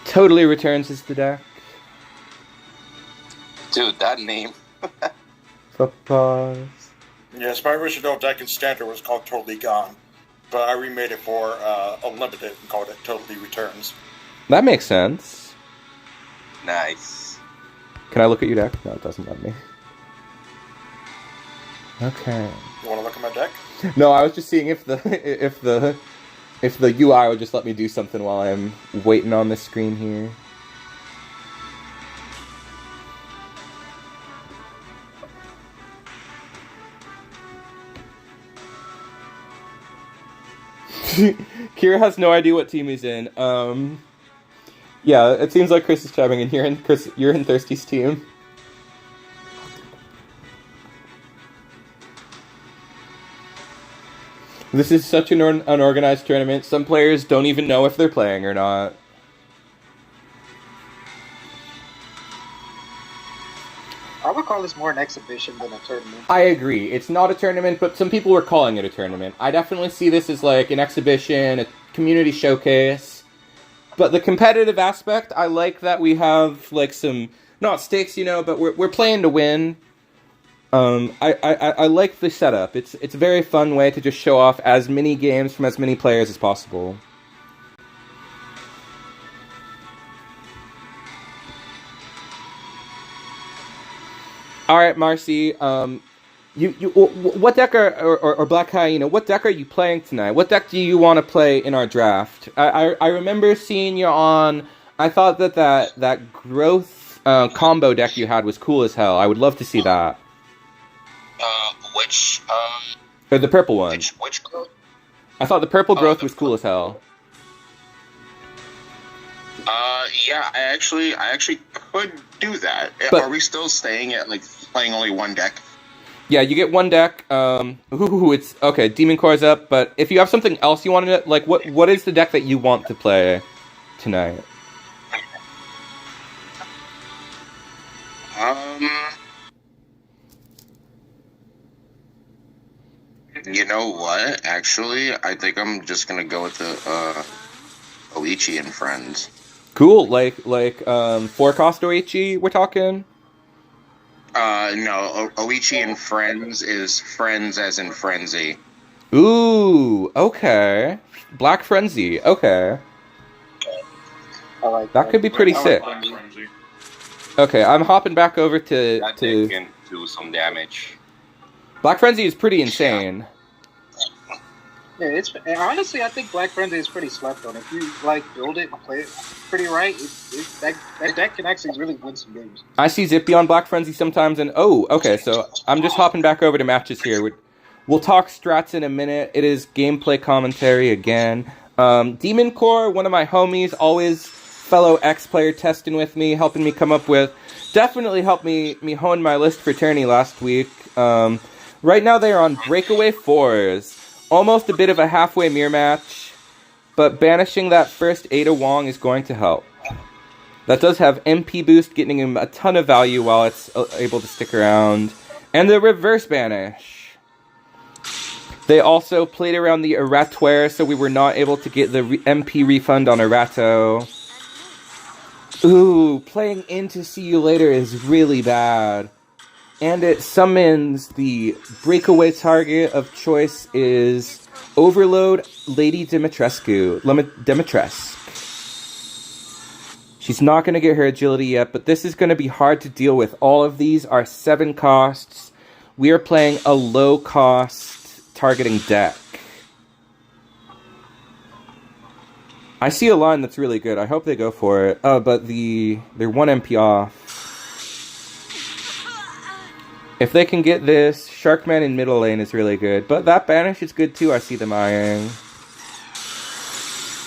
Totally Returns is the deck. Dude, that name. Pause. Yes, my original deck in Standard was called Totally Gone, but I remade it for Unlimited and called it Totally Returns. That makes sense. Nice. Can I look at your deck? No, it doesn't let me. Okay. You want to look at my deck? No, I was just seeing if the UI would just let me do something while I'm waiting on the screen here. Kira has no idea what team he's in. Yeah, it seems like Chris is chiming in. You're in Thirsty's team. This is such an unorganized tournament. Some players don't even know if they're playing or not. I would call this more an exhibition than a tournament. I agree. It's not a tournament, but some people were calling it a tournament. I definitely see this as like an exhibition, a community showcase. But the competitive aspect, I like that we have like some, not stakes, but we're playing to win. I like the setup. It's a very fun way to just show off as many games from as many players as possible. All right, Marcy. What deck or Black High? What deck are you playing tonight? What deck do you want to play in our draft? I remember seeing you on. I thought that growth combo deck you had was cool as hell. I would love to see that. Which Or the purple one. Which growth? I thought the purple growth was cool as hell. Yeah, I actually could do that. But, are we still staying at like playing only one deck? Yeah, you get one deck. It's okay. Demon Core's up, but if you have something else you want to like, what is the deck that you want to play tonight? You know what? Actually, I think I'm just gonna go with the Oichi and Friends. Cool, like 4-cost Oichi, we're talking? No, Oichi and Friends is Friends as in Frenzy. Ooh, okay. Black Frenzy, okay. I like that could be pretty sick. Okay, I'm hopping back over to... That deck can do some damage. Black Frenzy is pretty insane. Yeah, honestly, I think Black Frenzy is pretty slept on. If you build it and play it pretty right, that deck can actually really win some games. I see Zippy on Black Frenzy sometimes, and okay, so I'm just hopping back over to matches here. We'll talk strats in a minute. It is gameplay commentary again. Demon Core, one of my homies, always fellow X-player testing with me, helping me come up with... Definitely helped me hone my list for tourney last week. Right now they are on Breakaway 4s. Almost a bit of a halfway mirror match, but banishing that first Ada Wong is going to help. That does have MP boost, getting him a ton of value while it's able to stick around. And the reverse banish. They also played around the Eratoire, so we were not able to get the MP refund on Erato. Ooh, playing into See You Later is really bad. And it summons the breakaway target of choice is Overload Lady Dimitrescu. She's not going to get her agility yet, but this is going to be hard to deal with. All of these are 7 costs. We are playing a low-cost targeting deck. I see a line that's really good. I hope they go for it. But they're 1 MP off. If they can get this, Sharkman in middle lane is really good. But that banish is good too, I see them eyeing.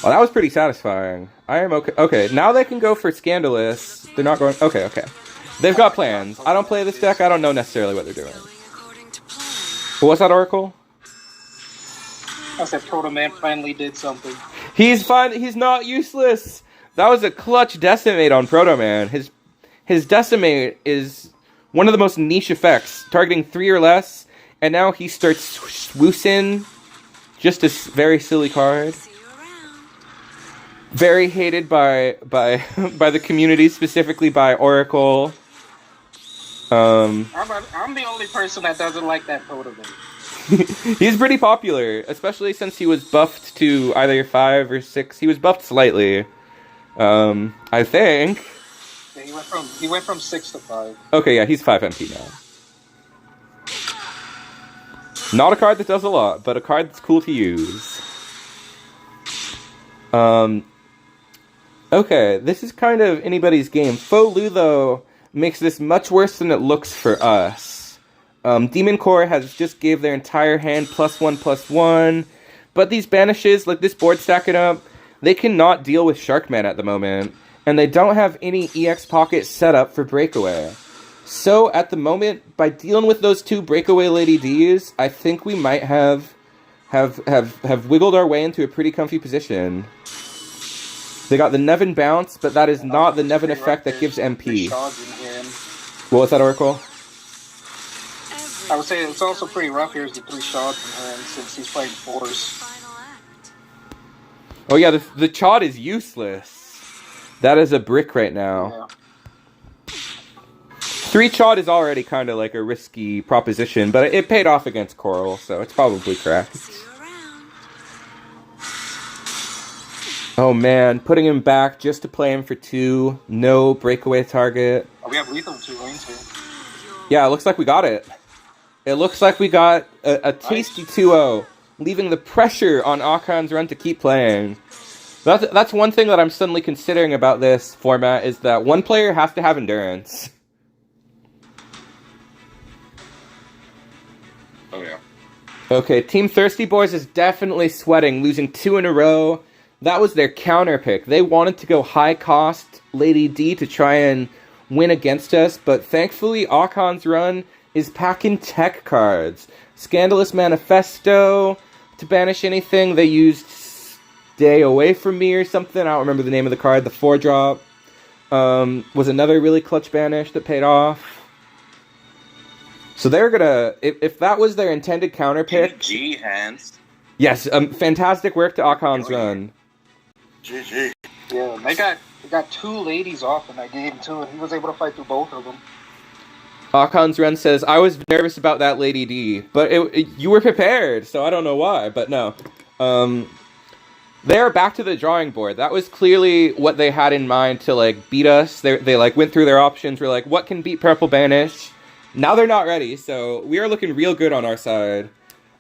Well, that was pretty satisfying. I am okay. Okay, now they can go for Scandalous. They're not going... Okay. They've got plans. I don't play this deck. I don't know necessarily what they're doing. What's that, Oracle? I said Proto Man finally did something. He's fine. He's not useless. That was a clutch decimate on Proto Man. His decimate is one of the most niche effects, targeting 3 or less, and now he starts swoosing. Just a very silly card. Very hated by the community, specifically by Oracle. I'm the only person that doesn't like that Proto Man. He's pretty popular, especially since he was buffed to either 5 or 6. He was buffed slightly, I think. Yeah, he went from 6 to 5. Okay, yeah, he's 5 MP now. Not a card that does a lot, but a card that's cool to use. Okay, this is kind of anybody's game. Faux Lu, though, makes this much worse than it looks for us. Demon Core has just gave their entire hand +1/+1, but these banishes, like this board stacking up, they cannot deal with Sharkman at the moment, and they don't have any EX pocket set up for Breakaway. So at the moment, by dealing with those 2 Breakaway Lady Ds, I think we might have wiggled our way into a pretty comfy position. They got the Nevin bounce, but that is not the Nevin effect that gives MP. What was that, Oracle? I would say it's also pretty rough here as the 3 shots in hand since he's playing 4s. Oh yeah, the Chod is useless. That is a brick right now. Yeah. 3 Chod is already kind of like a risky proposition, but it paid off against Coral, so it's probably correct. Oh man, putting him back just to play him for 2, no breakaway target. Oh, we have lethal 2 lanes here. Yeah, it looks like we got it. It looks like we got a tasty 2-0, leaving the pressure on Akan's run to keep playing. That's one thing that I'm suddenly considering about this format, is that one player has to have endurance. Oh yeah. Okay, Team Thirsty Boys is definitely sweating, losing 2 in a row. That was their counter pick. They wanted to go high cost Lady D to try and win against us, but thankfully Akan's run is packing tech cards. Scandalous Manifesto. To banish anything, they used Stay Away From Me or something. I don't remember the name of the card. The 4-drop was another really clutch banish that paid off. So they're gonna, if that was their intended counter pick. GG, hands. Yes, fantastic work to Akan's run. GG. Yeah, they got 2 ladies off in that game too, and he was able to fight through both of them. Akan's run says, I was nervous about that Lady D, but you were prepared, so I don't know why, but no. They're back to the drawing board. That was clearly what they had in mind to, like, beat us. They like, went through their options, were like, what can beat Purple Banish? Now they're not ready, so we are looking real good on our side.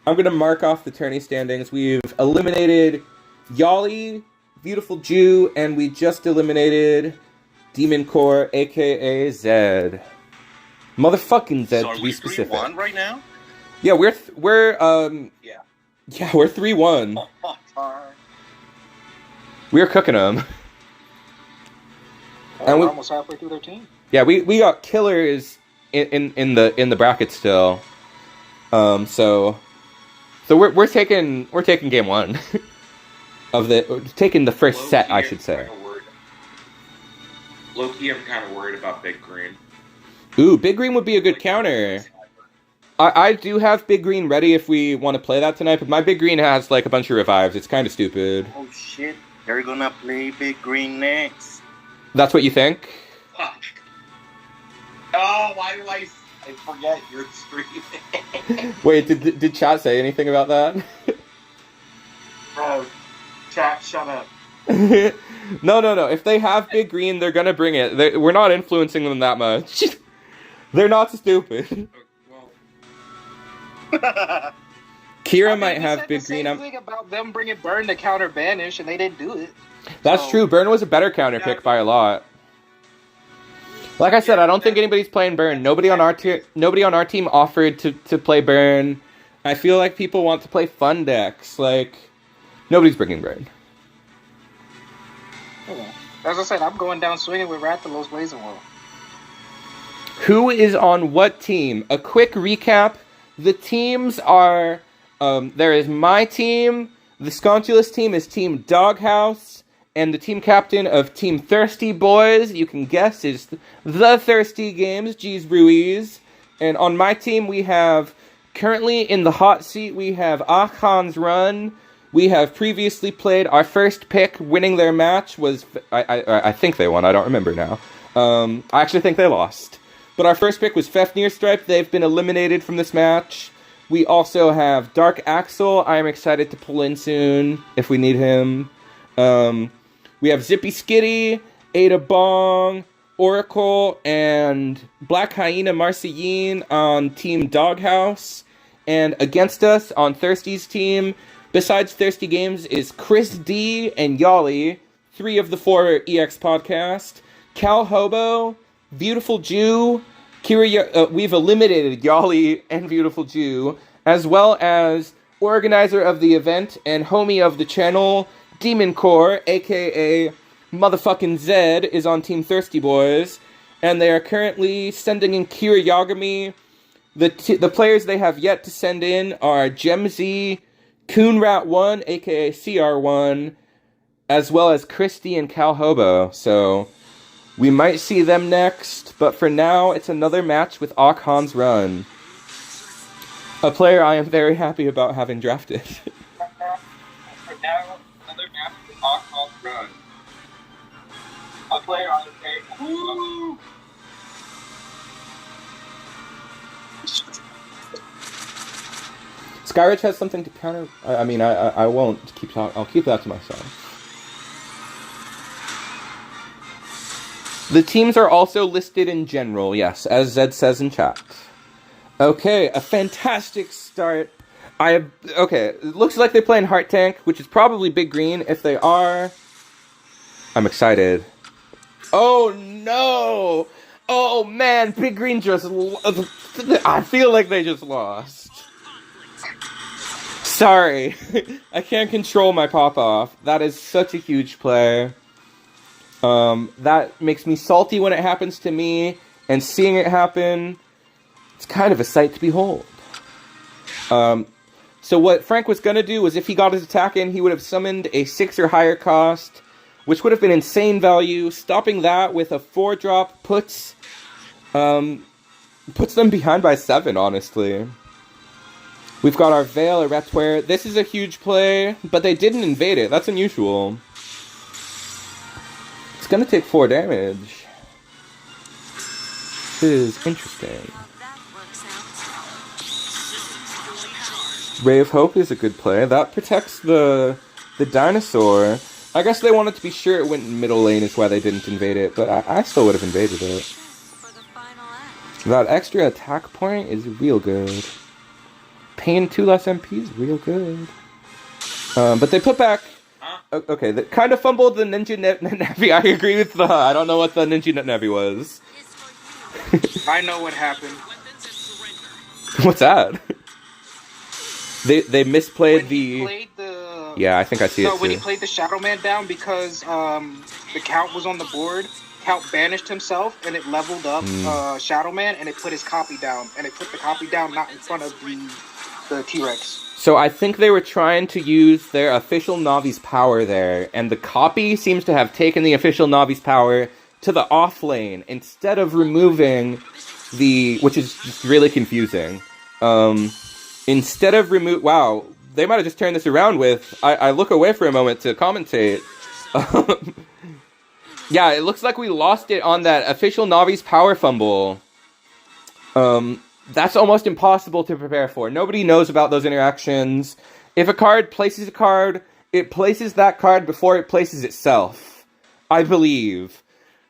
I'm going to mark off the tourney standings. We've eliminated Yali, Beautiful Jew, and we just eliminated Demon Core, a.k.a. Zed. Motherfucking Zed, So to be specific. are we 3-1 right now? Yeah, we're 3-1. We're cooking them. And we're almost halfway through their team. Yeah, we got killers in the bracket still. So we're taking game 1 of taking the first Low-key, set, I should say. Low-key, I'm kind of worried about Big Green. Ooh, Big Green would be a good counter. I do have Big Green ready if we want to play that tonight, but my Big Green has like a bunch of revives. It's kind of stupid. Oh shit, they're gonna play Big Green next. That's what you think? Fuck. Oh, why do I forget you're streaming? Wait, did chat say anything about that? Bro, chat, shut up. No. If they have Big Green, they're gonna bring it. We're not influencing them that much. They're not stupid. Kira might have Big Green. The thing about them bringing Burn to counter Banish, and they didn't do it. That's true. Burn was a better counter pick by a lot. Like I said, I don't think anybody's playing Burn. Nobody on our team offered to play Burn. I feel like people want to play fun decks. Like, nobody's bringing Burn. As I said, I'm going down swinging with Rathalos Blazing Wall. Who is on what team? A quick recap. The teams are There is my team. The Sconchulous team is Team Doghouse. And the team captain of Team Thirsty Boys, you can guess, is The Thirsty Games, G's Brewies. And on my team, we have, currently in the hot seat, we have Akhan's Run. We have previously played our first pick. Winning their match was, I think they won, I don't remember now. I actually think they lost. But our first pick was Fefnir Stripe. They've been eliminated from this match. We also have Dark Axel. I am excited to pull in soon if we need him. We have Zippy Skitty, Ada Bong, Oracle, and Black Hyena Marceline on Team Doghouse. And against us on Thirsty's team, besides Thirsty Games, is Chris D and Yali, 3 of the 4 EX podcast, Cal Hobo, Beautiful Jew, we've eliminated Yali and Beautiful Jew, as well as organizer of the event and homie of the channel, Demon Core, aka motherfucking Zed, is on Team Thirsty Boys, and they are currently sending in Kira Yagami. The players they have yet to send in are Gemzy, Coonrat1, aka CR1, as well as Christy and Cal Hobo, so we might see them next, but for now, it's another match with Akhan's Run. A player I am very happy about having drafted. For now, another match with Akhan's Run. A player on the table. Woo! Skyridge has something to counter. I won't keep talking. I'll keep that to myself. The teams are also listed in general, yes, as Zed says in chat. Okay, a fantastic start. Okay, it looks like they're playing Heart Tank, which is probably Big Green. If they are, I'm excited. Oh no! Oh man, Big Green just I feel like they just lost. Sorry. I can't control my pop-off. That is such a huge play. That makes me salty when it happens to me, and seeing it happen, it's kind of a sight to behold. So what Frank was going to do was if he got his attack in, he would have summoned a 6 or higher cost, which would have been insane value. Stopping that with a 4-drop puts them behind by 7, honestly. We've got our Veil, a Retwear. This is a huge play, but they didn't invade it. That's unusual. It's going to take 4 damage. This is interesting. Ray of Hope is a good play. That protects the dinosaur. I guess they wanted to be sure it went in middle lane is why they didn't invade it, but I still would have invaded it. That extra attack point is real good. Paying 2 less MP is real good. But they put back... Okay, they kind of fumbled the Ninja Navi. I agree with the... I don't know what the Ninja Navi was. I know what happened. What's that? They misplayed He played the... Yeah, I think I see it too. when he played the Shadow Man down, because the Count was on the board, Count banished himself, and it leveled up Shadow Man, and it put his copy down. And it put the copy down not in front of the T-Rex. So I think they were trying to use their official Navi's power there, and the copy seems to have taken the official Navi's power to the off lane, instead of removing which is just really confusing. Instead of wow, they might have just turned this around with, I look away for a moment to commentate. Yeah, it looks like we lost it on that official Navi's power fumble. That's almost impossible to prepare for. Nobody knows about those interactions. If a card places a card, it places that card before it places itself, I believe.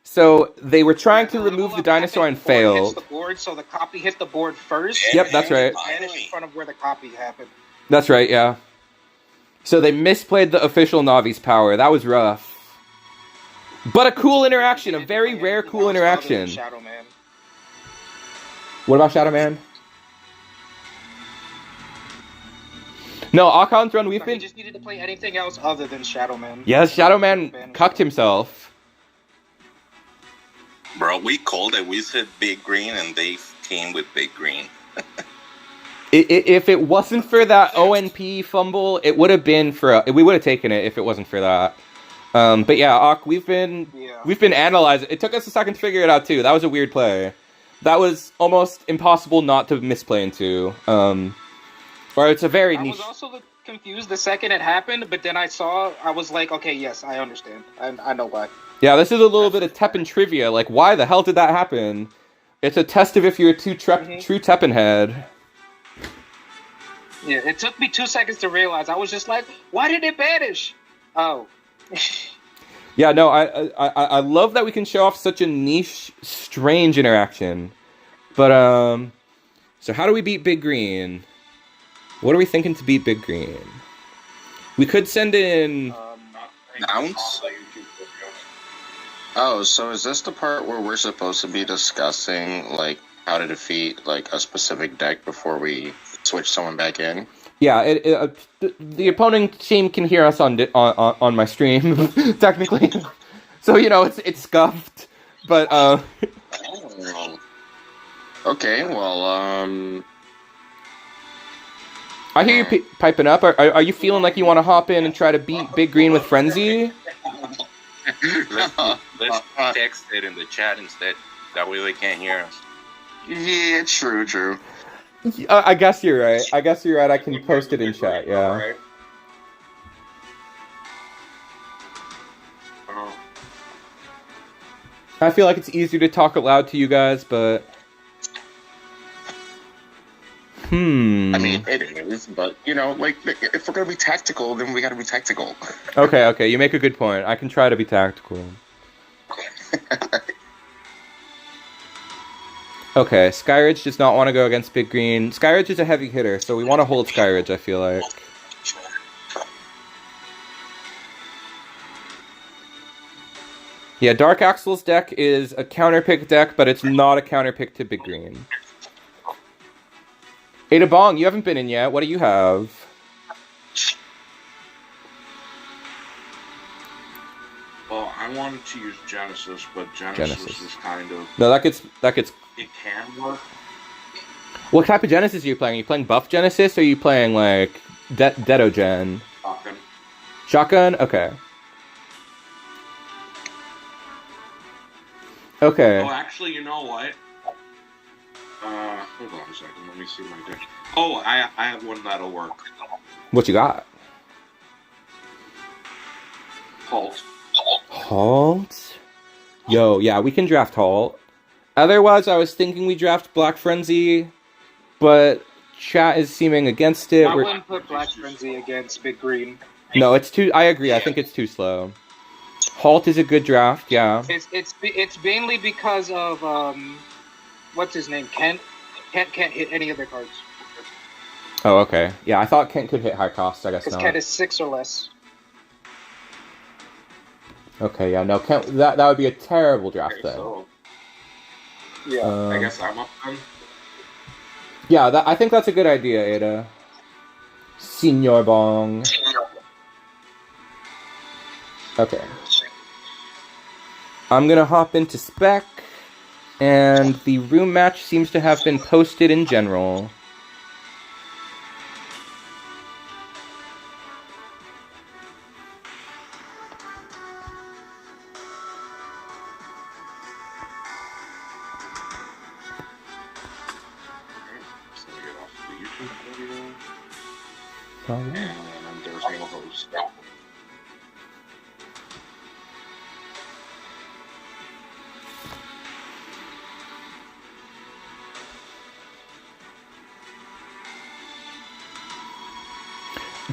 So they were trying to remove the dinosaur and failed. The board, so the copy hit the board first. Yep, that's right. And in front of where the copy happened. That's right, yeah. So they misplayed the official Navi's power. That was rough. But a cool interaction, a very rare cool interaction. Shadow Man. What about Shadow Man? No, Akhan's Run, we've been... He just needed to play anything else other than Shadow Man. Yes, Shadow Man cucked himself. Bro, we called it. We said Big Green, and they came with Big Green. If it wasn't for that ONP fumble, it would have been we would have taken it if it wasn't for that. But yeah, Ak, we've been analyzing. It took us a second to figure it out too. That was a weird play. That was almost impossible not to misplay into. Or it's a very niche. I was also confused the second it happened, but then I was like, okay, yes, I understand. I know why. Yeah, this is a little bit of TEPPEN trivia. Like, why the hell did that happen? It's a test of if you're a true TEPPEN head. Yeah, it took me 2 seconds to realize. I was just like, why did it vanish? Oh. Yeah, no, I love that we can show off such a niche, strange interaction. But, so how do we beat Big Green? What are we thinking to beat Big Green? We could send in... Mounts? Oh, so is this the part where we're supposed to be discussing, like, how to defeat, like, a specific deck before we switch someone back in? Yeah, the opponent team can hear us on my stream, technically. So, you know, it's scuffed, but, Okay, well, I hear you piping up. Are you feeling like you want to hop in and try to beat Big Green with Frenzy? Let's text it in the chat instead. That way they can't hear us. Yeah, true. I guess you're right. I can post it in chat, yeah. I feel like it's easier to talk aloud to you guys, but... I mean, it is, but, you know, like, if we're gonna be tactical, then we gotta be tactical. Okay, you make a good point. I can try to be tactical. Okay, Skyridge does not want to go against Big Green. Skyridge is a heavy hitter, so we want to hold Skyridge, I feel like. Yeah, Dark Axel's deck is a counterpick deck, but it's not a counterpick to Big Green. Ada Bong, you haven't been in yet. What do you have? Well, I wanted to use Genesis, but Genesis is kind of... No, that gets... It can work. What type of Genesis are you playing? Are you playing buff Genesis, or are you playing, like, Dedo-Gen? Shotgun. Shotgun? Okay. Okay. Oh, actually, you know what? Hold on a second. Let me see my deck. Oh, I have one that'll work. What you got? Halt. Halt? Yo, yeah, we can draft Halt. Otherwise, I was thinking we draft Black Frenzy, but chat is seeming against it. I wouldn't put Black Frenzy against Big Green. No, it's too... I agree. I think it's too slow. Halt is a good draft, yeah. It's mainly because of, what's his name? Kent? Kent can't hit any of their cards. Oh, okay. Yeah, I thought Kent could hit high cost. I guess not. Because Kent is 6 or less. Okay, yeah, no, Kent, that would be a terrible draft, though. So, yeah, I guess I'm up then. Yeah, I think that's a good idea, Ada. Senior Bong. Okay. I'm gonna hop into spec, and the room match seems to have been posted in general. And there's no host.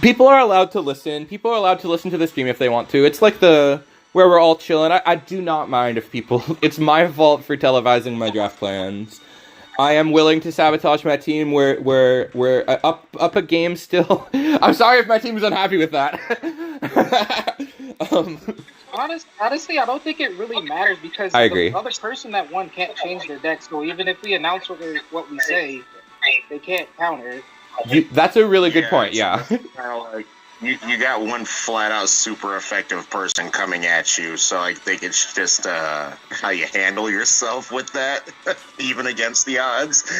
People are allowed to listen. People are allowed to listen to the stream if they want to. It's like where we're all chilling. I do not mind if people... It's my fault for televising my draft plans. I am willing to sabotage my team. We're up a game still. I'm sorry if my team is unhappy with that. Honestly, I don't think it really matters because I agree. The other person that won can't change their deck. So even if we announce what we say, they can't counter it. That's a really good point, yeah. Kind of like, you got one flat-out super effective person coming at you, so I think it's just how you handle yourself with that, even against the odds.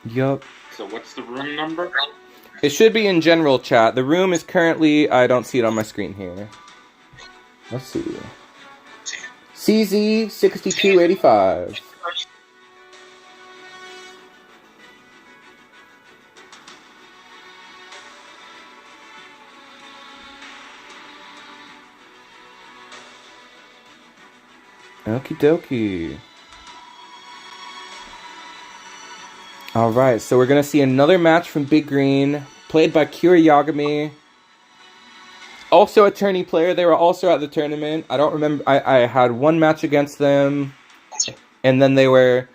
Yup. So what's the room number? It should be in general chat. The room is currently... I don't see it on my screen here. Let's see. CZ6285. Okie dokie. Alright, so we're gonna see another match from Big Green, played by Kira Yagami. Also a tourney player, they were also at the tournament. I don't remember, I had one match against them, and then they were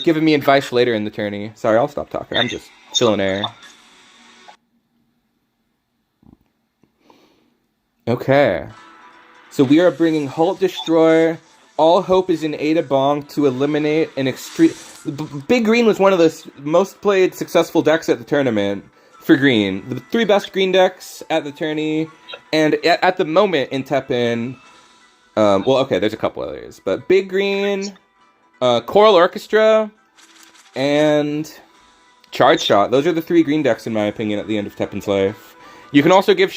giving me advice later in the tourney. Sorry, I'll stop talking, I'm just chilling air. Okay. So we are bringing Halt Destroy. All hope is in Ada Bong to eliminate an extreme... Big Green was one of the most played successful decks at the tournament for Green. The 3 best Green decks at the tourney, and at the moment in TEPPEN... well, okay, there's a couple others, but Big Green, Choral Orchestra, and Charge Shot. Those are the 3 Green decks, in my opinion, at the end of TEPPEN's life. You can also give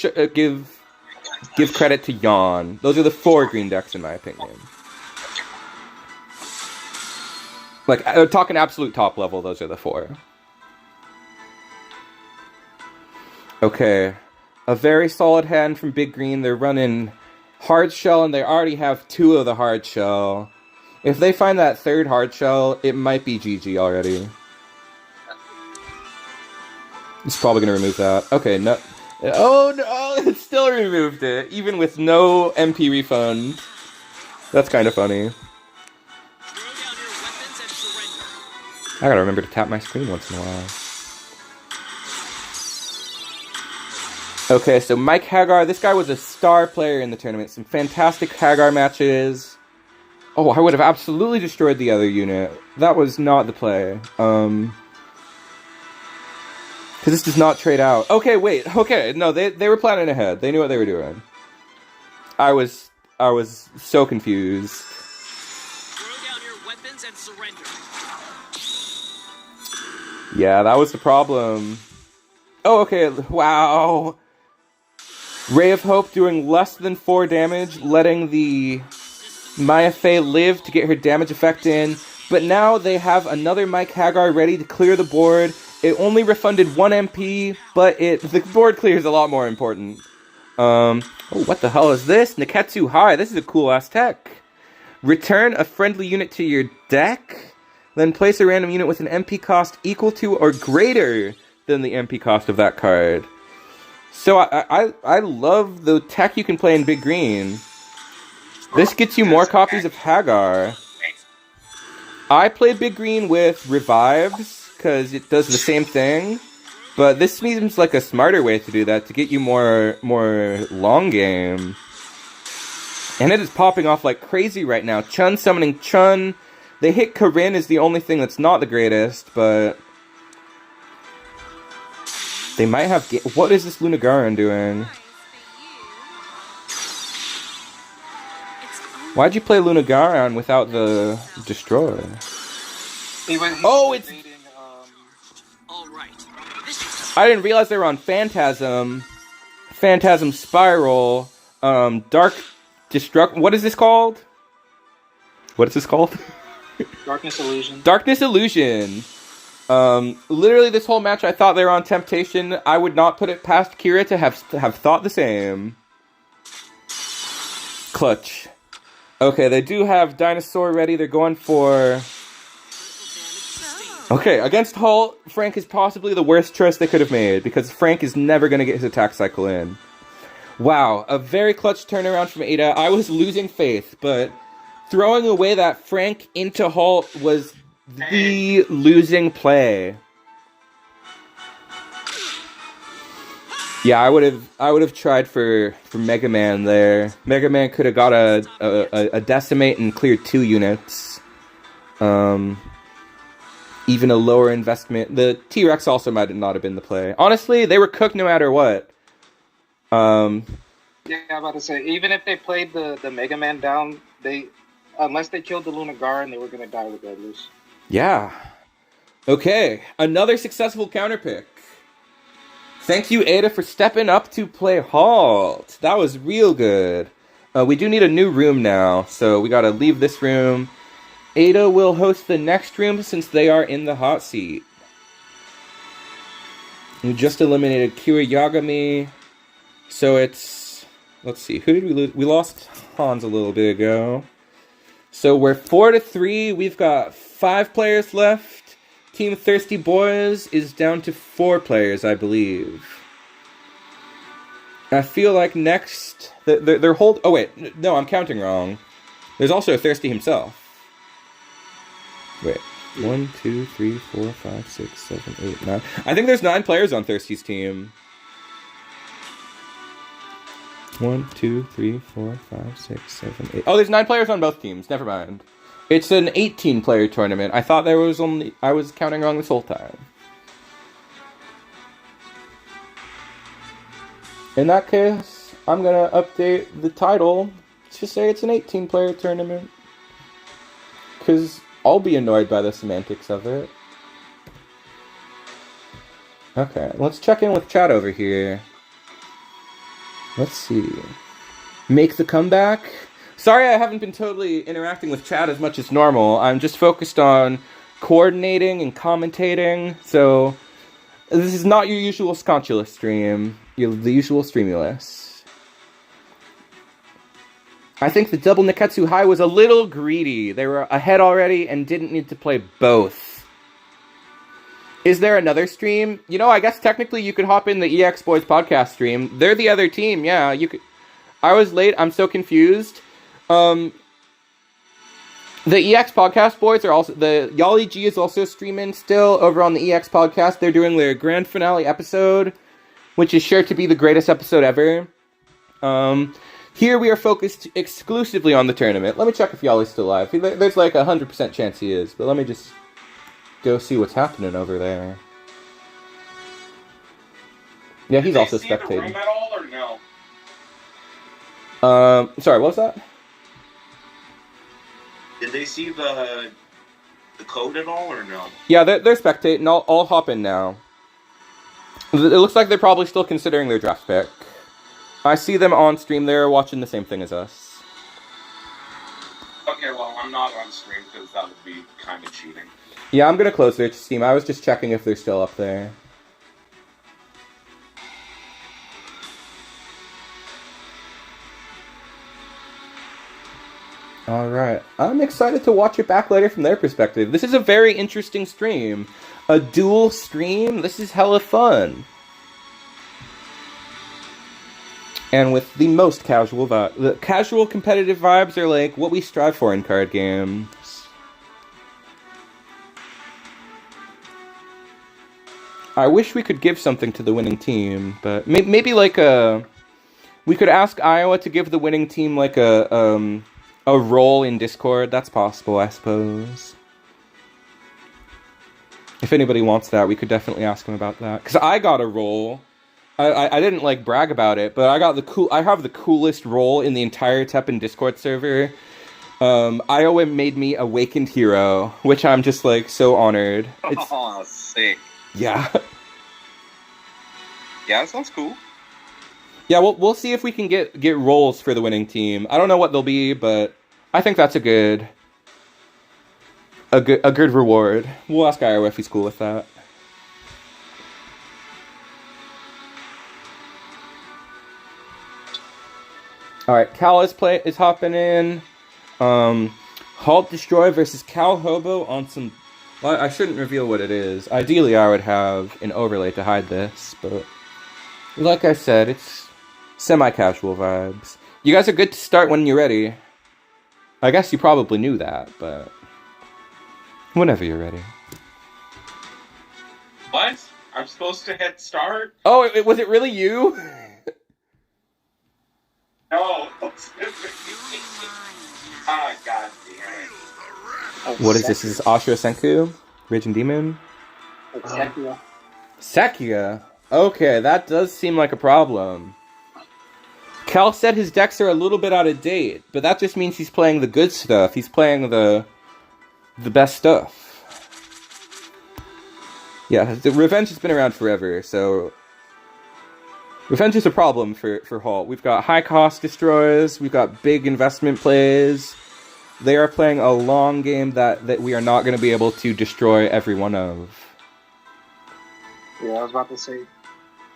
credit to Yawn. Those are the 4 Green decks, in my opinion. Like, talking absolute top level, those are the 4. Okay. A very solid hand from Big Green. They're running Hard Shell, and they already have 2 of the Hard Shell. If they find that 3rd Hard Shell, it might be GG already. It's probably going to remove that. Okay, no... Oh, no! It still removed it, even with no MP refund. That's kind of funny. I gotta remember to tap my screen once in a while. Okay, so Mike Hagar, this guy was a star player in the tournament. Some fantastic Hagar matches. Oh, I would have absolutely destroyed the other unit. That was not the play. Because this does not trade out. Okay, wait. Okay, no, they were planning ahead. They knew what they were doing. I was so confused. Throw down your weapons and surrender. Yeah, that was the problem. Oh, okay, wow. Ray of Hope doing less than 4 damage, letting the Maya Fey live to get her damage effect in. But now they have another Mike Hagar ready to clear the board. It only refunded 1 MP, but the board clear is a lot more important. Oh, what the hell is this? Neketsu High, this is a cool-ass tech. Return a friendly unit to your deck, then place a random unit with an MP cost equal to or greater than the MP cost of that card. So I love the tech you can play in Big Green. This gets you more copies of Hagar. I played Big Green with Revives, because it does the same thing. But this seems like a smarter way to do that, to get you more long game. And it is popping off like crazy right now. Chun summoning Chun. They hit Corinne is the only thing that's not the greatest, but... They might have... What is this Lunagaran doing? Why'd you play Lunagaran without the Destroy? Oh, it's... I didn't realize they were on Phantasm. Phantasm Spiral. Dark Destruct... What is this called? What is this called? Darkness Illusion. Darkness Illusion. Literally this whole match I thought they were on Temptation. I would not put it past Kira to have thought the same. Clutch. Okay, they do have Dinosaur ready. They're going for... Okay, against Halt, Frank is possibly the worst choice they could have made, because Frank is never going to get his attack cycle in. Wow, a very clutch turnaround from Ada. I was losing faith, but throwing away that Frank into Halt was the losing play. Yeah, I would have tried for Mega Man there. Mega Man could have got a Decimate and cleared 2 units. Even a lower investment. The T-Rex also might not have been the play. Honestly, they were cooked no matter what. Yeah, I'm about to say, even if they played the Mega Man down, unless they killed the Lunagaran, they were going to die regardless. Yeah. Okay, another successful counterpick. Thank you, Ada, for stepping up to play Halt. That was real good. We do need a new room now, so we gotta leave this room. Ada will host the next room since they are in the hot seat. We just eliminated Kira Yagami. So it's... Let's see, who did we lose? We lost Hans a little bit ago. So we're 4-3. We've got 5 players left. Team Thirsty Boys is down to 4 players, I believe. I feel like next... They're hold... Oh, wait. No, I'm counting wrong. There's also Thirsty himself. Wait. 1, 2, 3, 4, 5, 6, 7, 8, 9. I think there's 9 players on Thirsty's team. 1, 2, 3, 4, 5, 6, 7, 8. Oh, there's 9 players on both teams. Never mind. It's an 18-player tournament. I thought there was only... I was counting wrong this whole time. In that case, I'm gonna update the title to say it's an 18-player tournament. Because I'll be annoyed by the semantics of it. Okay, let's check in with chat over here. Let's see. Make the comeback. Sorry I haven't been totally interacting with chat as much as normal. I'm just focused on coordinating and commentating. So, this is not your usual Sconchula stream. The usual Streamulus. I think the double Neketsu High was a little greedy. They were ahead already and didn't need to play both. Is there another stream? You know, I guess technically you could hop in the EX Boys podcast stream. They're the other team, yeah. You could. I was late, I'm so confused. The EX Podcast Boys are also... The Yali G is also streaming still over on the EX Podcast. They're doing their grand finale episode, which is sure to be the greatest episode ever. Here we are focused exclusively on the tournament. Let me check if Yali's still alive. There's like 100% chance he is, but let me just go see what's happening over there. Yeah, he's also spectating. Did they see the room at all, or no? Sorry, what was that? Did they see the code at all, or no? Yeah, they're spectating. I'll hop in now. It looks like they're probably still considering their draft pick. I see them on stream. They're watching the same thing as us. Okay, well, I'm not on stream because that would be kind of cheating. Yeah, I'm gonna close their Steam. I was just checking if they're still up there. Alright, I'm excited to watch it back later from their perspective. This is a very interesting stream. A dual stream? This is hella fun. And with the most casual vibe. The casual competitive vibes are like what we strive for in card games. I wish we could give something to the winning team, but maybe like a... We could ask Iowa to give the winning team like a role in Discord. That's possible, I suppose. If anybody wants that, we could definitely ask him about that. Because I got a role. I didn't like brag about it, but I have the coolest role in the entire TEPPEN Discord server. Iowa made me Awakened Hero, which I'm just like so honored. Oh, sick. Yeah. Yeah, that sounds cool. Yeah, we'll see if we can get roles for the winning team. I don't know what they'll be, but I think that's a good reward. We'll ask Iowa if he's cool with that. Alright, Cal is hopping in. Halt Destroy versus Cal Hobo on some... Well, I shouldn't reveal what it is. Ideally, I would have an overlay to hide this, but... Like I said, it's semi-casual vibes. You guys are good to start when you're ready. I guess you probably knew that, but... Whenever you're ready. What? I'm supposed to hit start? Oh, was it really you? No. Ah, god damn it. What is this? Is this Ashura Senku? Raging Demon? Sekia. Sekia? Okay, that does seem like a problem. Cal said his decks are a little bit out of date, but that just means he's playing the good stuff. He's playing the best stuff. Yeah, the Revenge has been around forever, so Revenge is a problem for Halt. We've got high cost destroys, we've got big investment plays. They are playing a long game that we are not going to be able to destroy every one of. Yeah, I was about to say,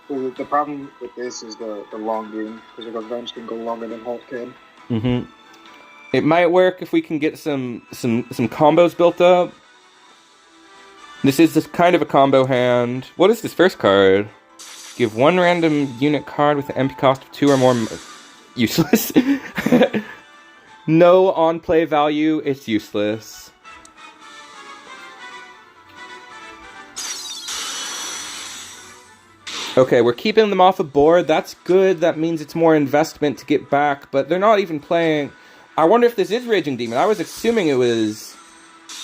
the problem with this is the long game, because the Revenge can go longer than Halt can. Mm-hmm. It might work if we can get some combos built up. This is kind of a combo hand. What is this first card? Give one random unit card with an MP cost of 2 or more. Useless. No on-play value, it's useless. Okay, we're keeping them off the board. That's good. That means it's more investment to get back, but they're not even playing. I wonder if this is Raging Demon. I was assuming it was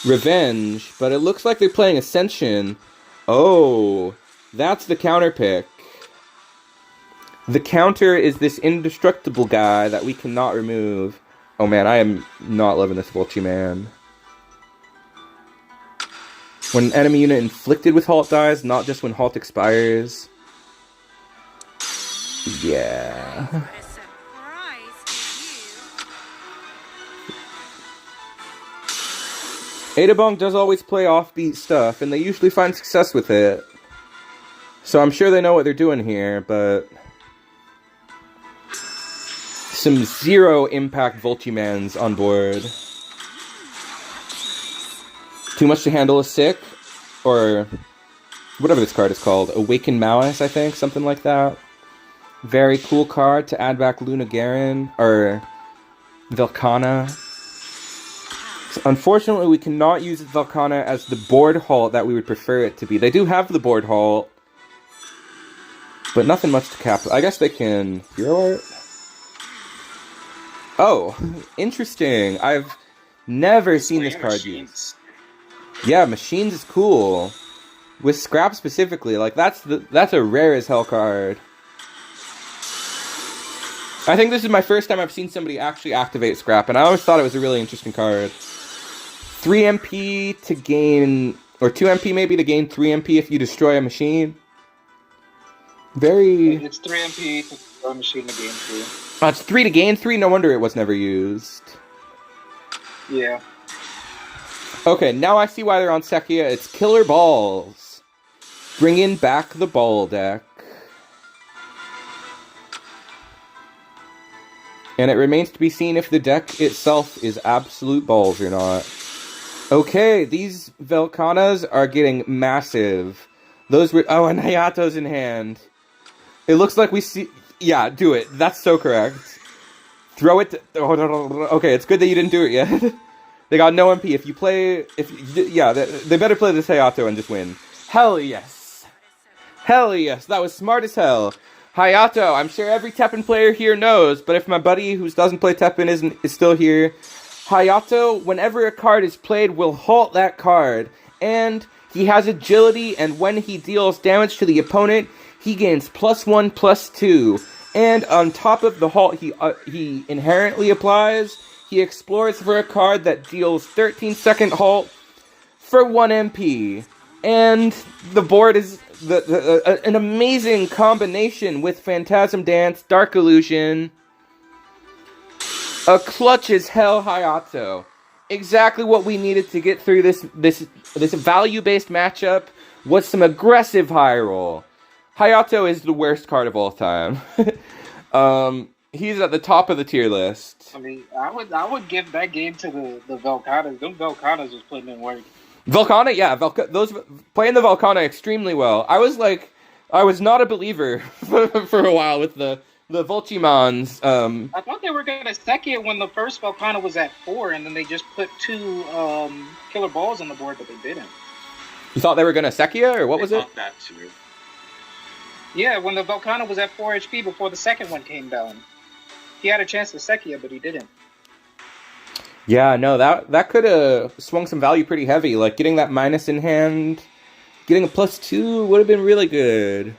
Revenge, but it looks like they're playing Ascension. Oh, that's the counter pick. The counter is this indestructible guy that we cannot remove. Oh man, I am not loving this Vulture Man. When an enemy unit inflicted with Halt dies, not just when Halt expires. Yeah. Adabong does always play offbeat stuff, and they usually find success with it. So I'm sure they know what they're doing here, but some zero impact Vulture-Mans on board. Too much to handle a sick, or whatever this card is called. Awakened Malice, I think, something like that. Very cool card to add back Luna Garen, or Velkhana. So unfortunately, we cannot use Velkhana as the board halt that we would prefer it to be. They do have the board halt, but nothing much to cap. I guess they can Hero Art? Oh, interesting. I've never seen this card used. Yeah, Machines is cool. With Scrap specifically, like that's a rare as hell card. I think this is my first time I've seen somebody actually activate Scrap, and I always thought it was a really interesting card. 3 MP to gain, or 2 MP maybe to gain 3 MP if you destroy a machine. Very... It's 3 MP to destroy a machine to gain 3. Oh, it's 3 to gain 3? No wonder it was never used. Yeah. Okay, now I see why they're on Sekia. It's Killer Balls. Bringing back the ball deck. And it remains to be seen if the deck itself is absolute balls or not. Okay, these Velkhanas are getting massive. Those were... Oh, and Hayato's in hand. It looks like we see... Yeah, do it. That's so correct. Throw it... Okay, it's good that you didn't do it yet. They got no MP. If you play... Yeah, they better play this Hayato and just win. Hell yes. Hell yes. That was smart as hell. Hayato, I'm sure every Teppen player here knows, but if my buddy who doesn't play Teppen is still here, Hayato, whenever a card is played, will halt that card, and he has agility, and when he deals damage to the opponent, he gains +1/+2, and on top of the halt he inherently applies, he explores for a card that deals 13-second halt for 1 MP, and the board is an amazing combination with Phantasm Dance, Dark Illusion, a clutch as hell Hayato. Exactly what we needed to get through this value-based matchup was some aggressive high roll. Hayato is the worst card of all time. He's at the top of the tier list. I mean, I would give that game to the Velkhanas. Them Velkhanas was putting in work. Velkhana, yeah, those playing the Velkhana extremely well. I was not a believer for a while with the Vulture-Mans. I thought they were gonna sec it when the first Velkhana was at 4, and then they just put 2 killer balls on the board, but they didn't. You thought they were gonna Sekia, or what was it? That too. Yeah, when the Velkhana was at 4 HP before the second one came down. He had a chance to Sekia, but he didn't. Yeah, no, that could have swung some value pretty heavy. Like, getting that minus in hand, getting a +2 would have been really good.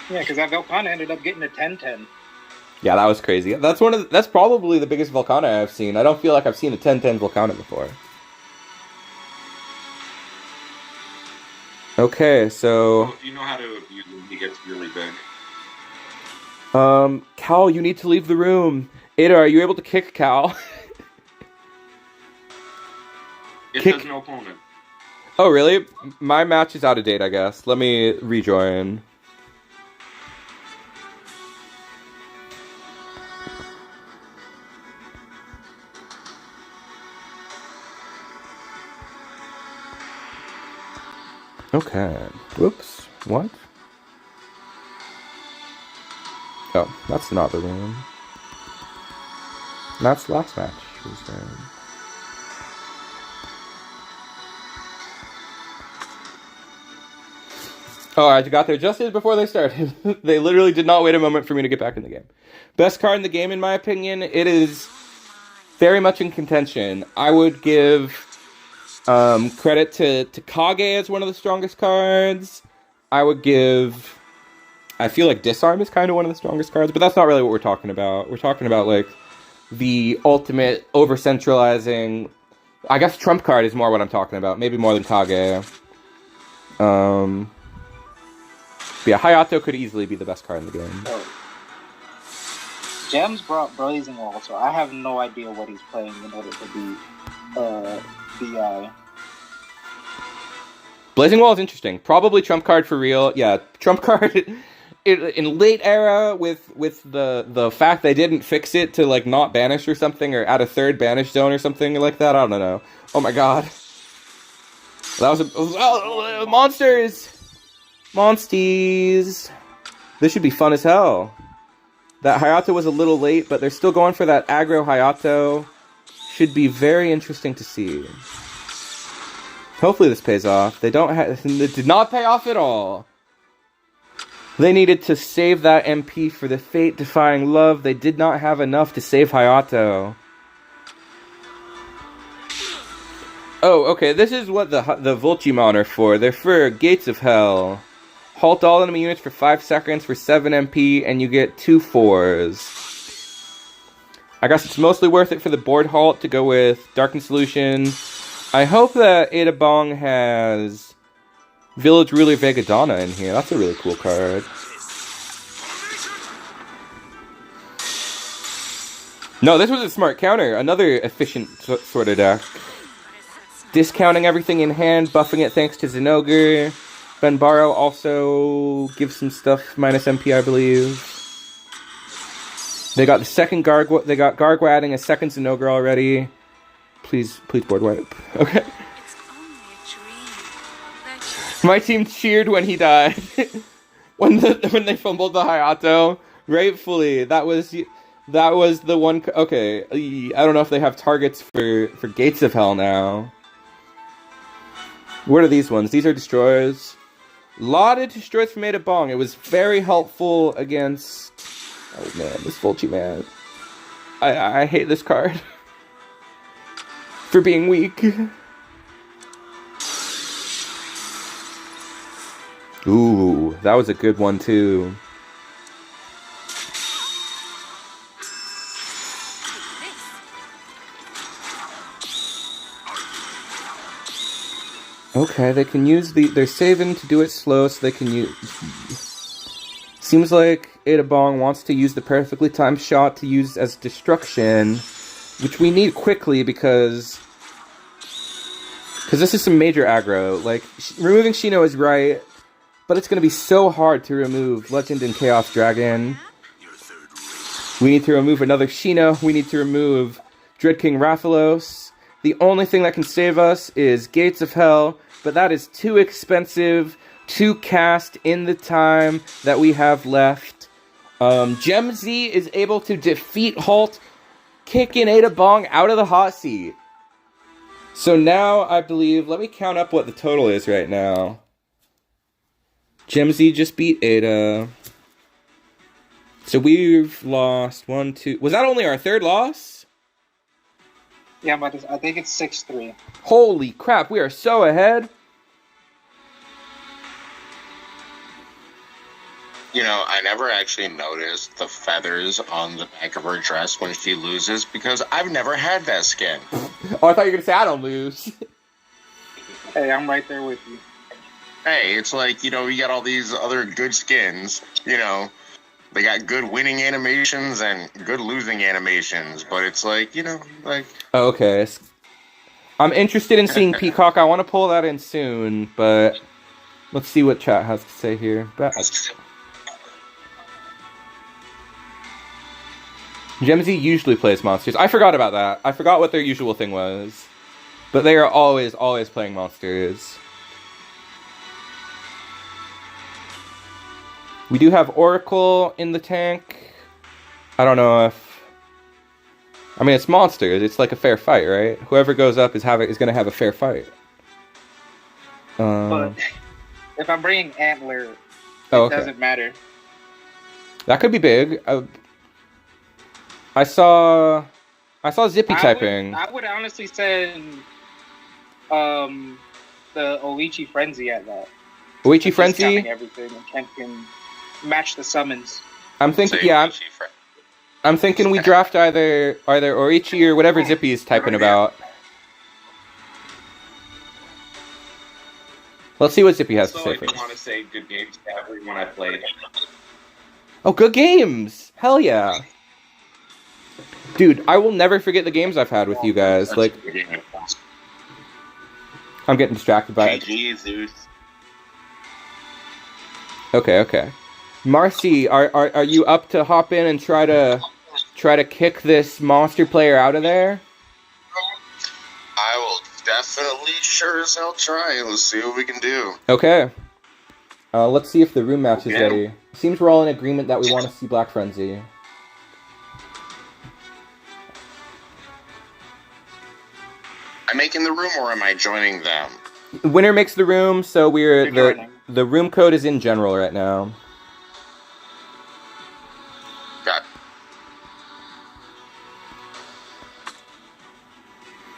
Yeah, because that Velkhana ended up getting a 10-10. Yeah, that was crazy. That's probably the biggest Velkhana I've seen. I don't feel like I've seen a 10-10 Velkhana before. Okay, so If you know how to abuse him, he gets really big. Cal, you need to leave the room. Ada, are you able to kick Cal? It Kick- says no opponent. Oh, really? My match is out of date, I guess. Let me rejoin. Okay. Whoops. What? Oh, that's not the room. That's the last match. Oh, I got there just before they started. They literally did not wait a moment for me to get back in the game. Best card in the game, in my opinion. It is very much in contention. I would give credit to Kage as one of the strongest cards. I would give... I feel like Disarm is kind of one of the strongest cards, but that's not really what we're talking about. We're talking about, like, the ultimate over-centralizing... I guess Trump card is more what I'm talking about. Maybe more than Kage. But yeah, Hayato could easily be the best card in the game. Oh. Gems brought Blazing Wall, so I have no idea what he's playing in order to be BI. Blazing Wall is interesting. Probably Trump card for real. Yeah, Trump card in late era with the fact they didn't fix it to like not banish or something, or add a third banish zone or something like that. I don't know. Oh my god. That was monsters! Monsties! This should be fun as hell. That Hayato was a little late, but they're still going for that aggro Hayato. Should be very interesting to see. Hopefully this pays off. It did not pay off at all. They needed to save that MP for the fate-defying love. They did not have enough to save Hayato. Oh, okay, this is what the Volchimon are for. They're for Gates of Hell. Halt all enemy units for 5 seconds for 7 MP, and you get 2 4s. I guess it's mostly worth it for the board halt to go with Darkened Solution. I hope that Ada Bong has Village Ruler Vegadana in here. That's a really cool card. No, this was a smart counter. Another efficient sort of deck. Discounting everything in hand, buffing it thanks to Zenogre. Benbaro also gives some stuff, minus MP, I believe. They got the second Gargwa. They got Gargwa adding a second Zenogre already. Please board wipe. Okay. My team cheered when he died. when they fumbled the Hayato. Rightfully, that was the one. Okay, I don't know if they have targets for Gates of Hell now. What are these ones? These are destroyers. A lot of destroyers from Ada Bong. It was very helpful against... Oh man, this Volchi man. I hate this card. For being weak. Ooh, that was a good one too. Okay, they can use they're saving to do it slow so they can use... Seems like Ada Bong wants to use the perfectly timed shot to use as destruction, which we need quickly because this is some major aggro. Like, removing Shino is right, but it's going to be so hard to remove Legend and Chaos Dragon. We need to remove another Shino. We need to remove Dread King Rathalos. The only thing that can save us is Gates of Hell, but that is too expensive to cast in the time that we have left. Gem Z is able to defeat Halt, kicking Ada Bong out of the hot seat. So now, I believe, let me count up what the total is right now. Gem Z just beat Ada. So we've lost 1, 2... Was that only our third loss? Yeah, but I think it's 6-3. Holy crap, we are so ahead. You know, I never actually noticed the feathers on the back of her dress when she loses because I've never had that skin. Oh, I thought you were going to say I don't lose. Hey, I'm right there with you. hey, it's like, you know, you got all these other good skins, you know, they got good winning animations and good losing animations, but it's like, you know, like... Okay. I'm interested in seeing Peacock. I want to pull that in soon, but let's see what chat has to say here. Gemzy usually plays monsters. I forgot about that. I forgot what their usual thing was. But they are always playing monsters. We do have Oracle in the tank. I don't know if... I mean, it's monsters. It's like a fair fight, right? Whoever goes up is going to have a fair fight. But if I'm bringing Antler, it doesn't matter. That could be big. I saw Zippy typing. I would honestly send the Oichi Frenzy at that. Oichi Frenzy? Everything, and Kent can match the summons. I'm thinking, I'm thinking we draft either Oichi or whatever Zippy is typing about. Let's see what Zippy has to say I first. want to say good games to everyone I played. Oh, good games! Hell yeah! Dude, I will never forget the games I've had with you guys. Like, I'm getting distracted by it. GG, Zeus. Okay. Marcy, are you up to hop in and try to kick this monster player out of there? I will definitely sure as hell try. Let's see what we can do. Okay. Let's see if the room match is ready. Seems we're all in agreement that we want to see Black Frenzy. Am I making the room or am I joining them? Winner makes the room, so the room code is in general right now. Got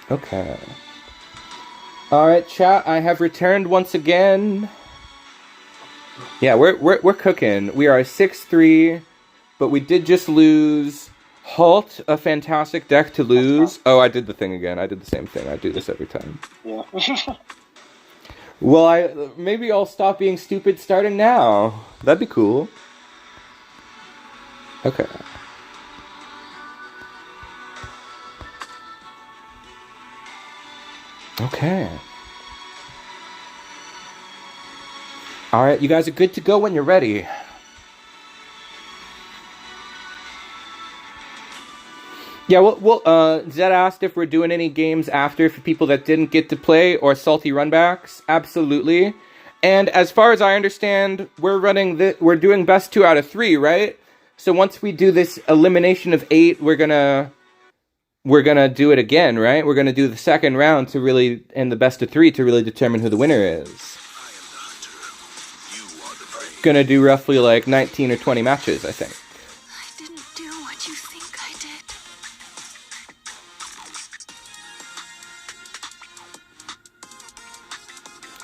it. Okay. Alright, chat, I have returned once again. Yeah, we're cooking. We are 6-3, but we did just lose. Halt, a fantastic deck to lose. Oh, I did the thing again. I did the same thing. I do this every time. Yeah. Well, maybe I'll stop being stupid starting now. That'd be cool. Okay. Okay. Alright, you guys are good to go when you're ready. Yeah, well, Zed asked if we're doing any games after for people that didn't get to play or salty runbacks. Absolutely. And as far as I understand, we're doing best 2 out of 3, right? So once we do this elimination of 8, we're gonna do it again, right? We're gonna do the second round to really, and the best of 3 to really determine who the winner is. Gonna do roughly like 19 or 20 matches, I think. I didn't do what you think I did.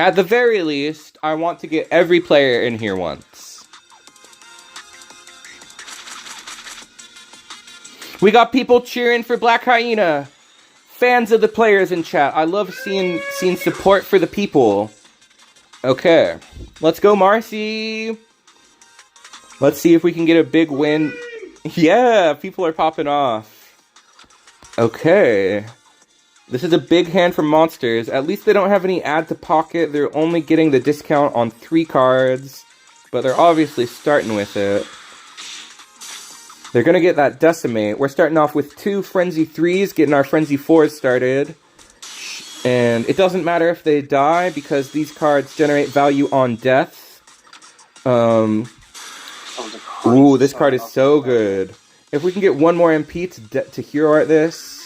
At the very least, I want to get every player in here once. We got people cheering for Black Hyena. Fans of the players in chat. I love seeing support for the people. Okay. Let's go, Marcy. Let's see if we can get a big win. Yeah, people are popping off. Okay. This is a big hand from Monsters. At least they don't have any add to pocket. They're only getting the discount on 3 cards. But they're obviously starting with it. They're going to get that Decimate. We're starting off with 2 Frenzy 3s, getting our Frenzy 4s started. And it doesn't matter if they die, because these cards generate value on death. Ooh, this card is so good. If we can get 1 more MP to hero art this.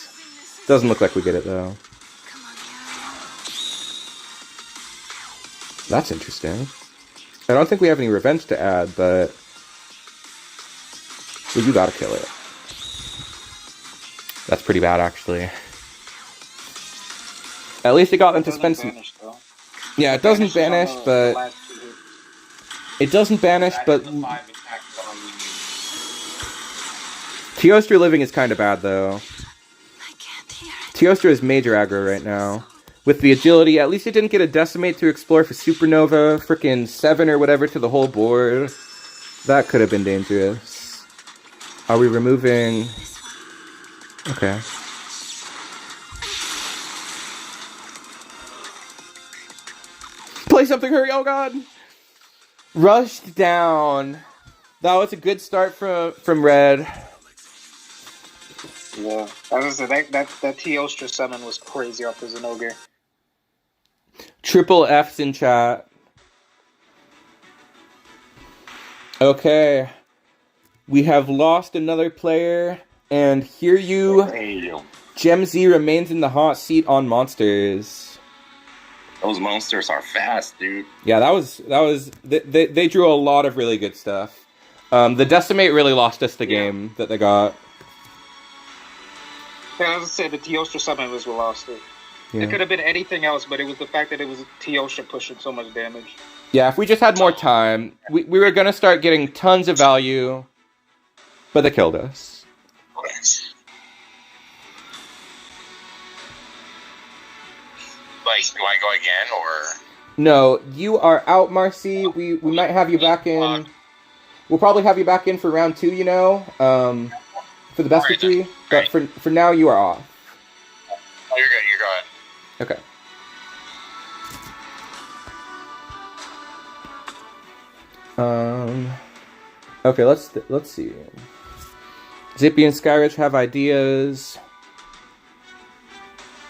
Doesn't look like we get it, though. That's interesting. I don't think we have any revenge to add, but... Well, you gotta kill it. That's pretty bad, actually. At least it got them to spend some... Yeah, it doesn't banish, but... It doesn't banish, but... Teostra living is kind of bad, though. Teostra is major aggro right now. with the agility. At least it didn't get a Decimate to explore for Supernova, frickin' 7 or whatever to the whole board. That could have been dangerous. Are we removing... Okay. Play something, hurry, oh god! Rushed down. That was a good start from Red. Yeah, I was gonna say, that Teostra summon was crazy off the Zenogre. Triple F's in chat. Okay. We have lost another player, and here you... Gem Z remains in the hot seat on monsters. Those monsters are fast, dude. Yeah, that was they drew a lot of really good stuff. The Decimate really lost us the game that they got. Yeah, I was gonna say the Teostra summon was what lost it. Yeah. It could have been anything else, but it was the fact that it was Teostra pushing so much damage. Yeah, if we just had more time, we were gonna start getting tons of value, but they killed us. Like, do I go again, or...? No, you are out, Marcy. We might have you back in... We'll probably have you back in for round 2, you know, for the best of 3. But for now, you are off. Oh, you're good, you're good. Okay. Okay, let's see. Zippy and Skyridge have ideas.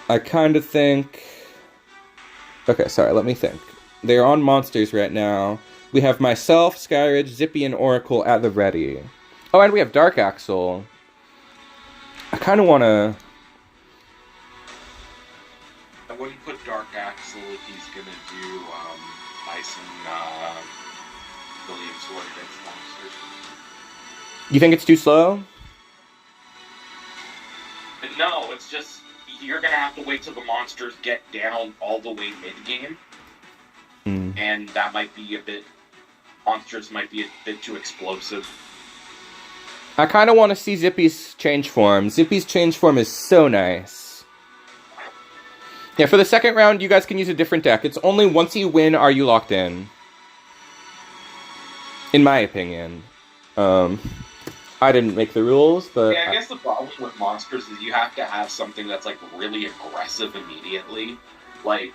I kind of think... Okay, sorry, let me think. They're on monsters right now. We have myself, Skyridge, Zippy, and Oracle at the ready. Oh, and we have Dark Axel. I kind of want to... I wouldn't put Dark Axel if he's gonna do Bison Billion Sword against monsters. You think it's too slow? No, it's just you're gonna have to wait till the monsters get down all the way mid-game. And that might be a bit... Monsters might be a bit too explosive. I kind of want to see Zippy's change form. Zippy's change form is so nice. Yeah, for the second round, you guys can use a different deck. It's only once you win are you locked in. In my opinion. I didn't make the rules, but... Yeah, I guess the problem with monsters is you have to have something that's, like, really aggressive immediately. Like,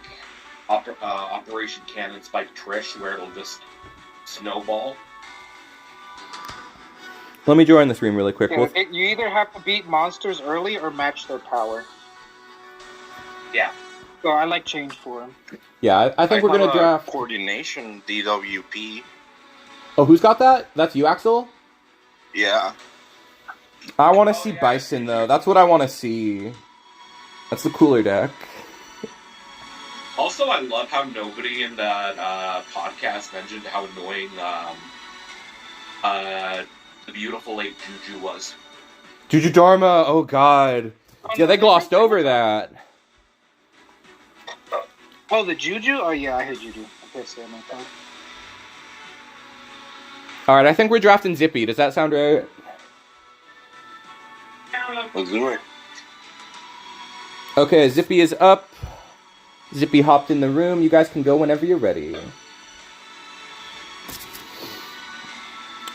Operation Cannon Spike Trish, where it'll just snowball. Let me join this room really quick. Yeah, you either have to beat monsters early or match their power. Yeah. So I like change for him. Yeah, I think we're going to draft... Coordination, DWP. Oh, who's got that? That's you, Axel? Yeah. I want to see Bison, though. That's what I want to see. That's the cooler deck. Also, I love how nobody in that podcast mentioned how annoying the Beautiful 8 Juju was. Juju Dharma, oh god. Yeah, they glossed over that. Oh, the Juju? Oh yeah, I hate Juju. I can't say my phone. Alright, I think we're drafting Zippy. Does that sound right? Let's do it. Okay, Zippy is up. Zippy hopped in the room. You guys can go whenever you're ready.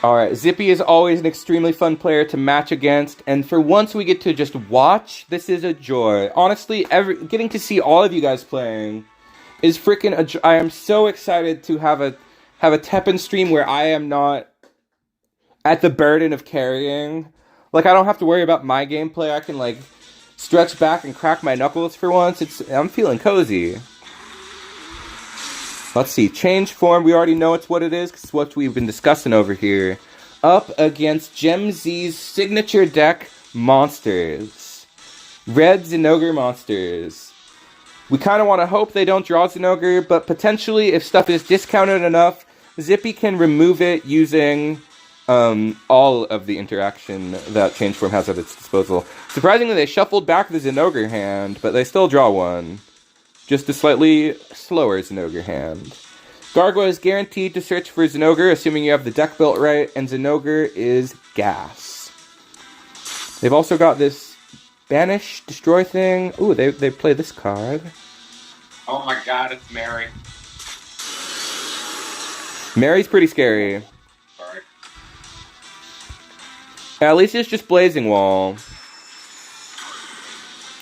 Alright, Zippy is always an extremely fun player to match against, and for once we get to just watch, this is a joy. Honestly, getting to see all of you guys playing is freaking a joy. I am so excited to have a TEPPEN stream where I am not at the burden of carrying. Like, I don't have to worry about my gameplay. I can, like, stretch back and crack my knuckles for once. I'm feeling cozy. Let's see. Change form. We already know it's what it is, because it's what we've been discussing over here. Up against Gem Z's signature deck, Monsters. Red Zenogre Monsters. We kind of want to hope they don't draw Zenogre, but potentially, if stuff is discounted enough, Zippy can remove it using all of the interaction that Change Form has at its disposal. Surprisingly, they shuffled back the Zenogre hand, but they still draw one. Just a slightly slower Zenogre hand. Gargoyle is guaranteed to search for Zenogre, assuming you have the deck built right, and Zenogre is gas. They've also got this Banish, Destroy thing. Ooh, they play this card. Oh my god, it's Mary. Mary's pretty scary. Sorry. At least it's just Blazing Wall.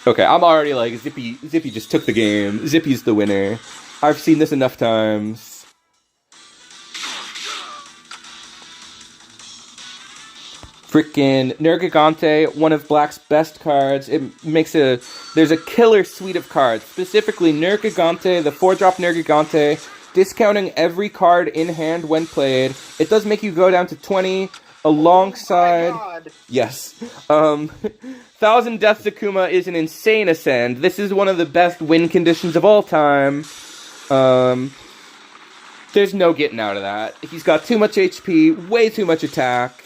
Okay, I'm already like, Zippy just took the game. Zippy's the winner. I've seen this enough times. Freaking Nergigante, one of Black's best cards. There's a killer suite of cards. Specifically, Nergigante, the 4-drop Nergigante, discounting every card in hand when played. It does make you go down to 20 alongside... Oh my God. Yes. 1,000 Death Zakuma is an insane ascend. This is one of the best win conditions of all time. There's no getting out of that. He's got too much HP, way too much attack.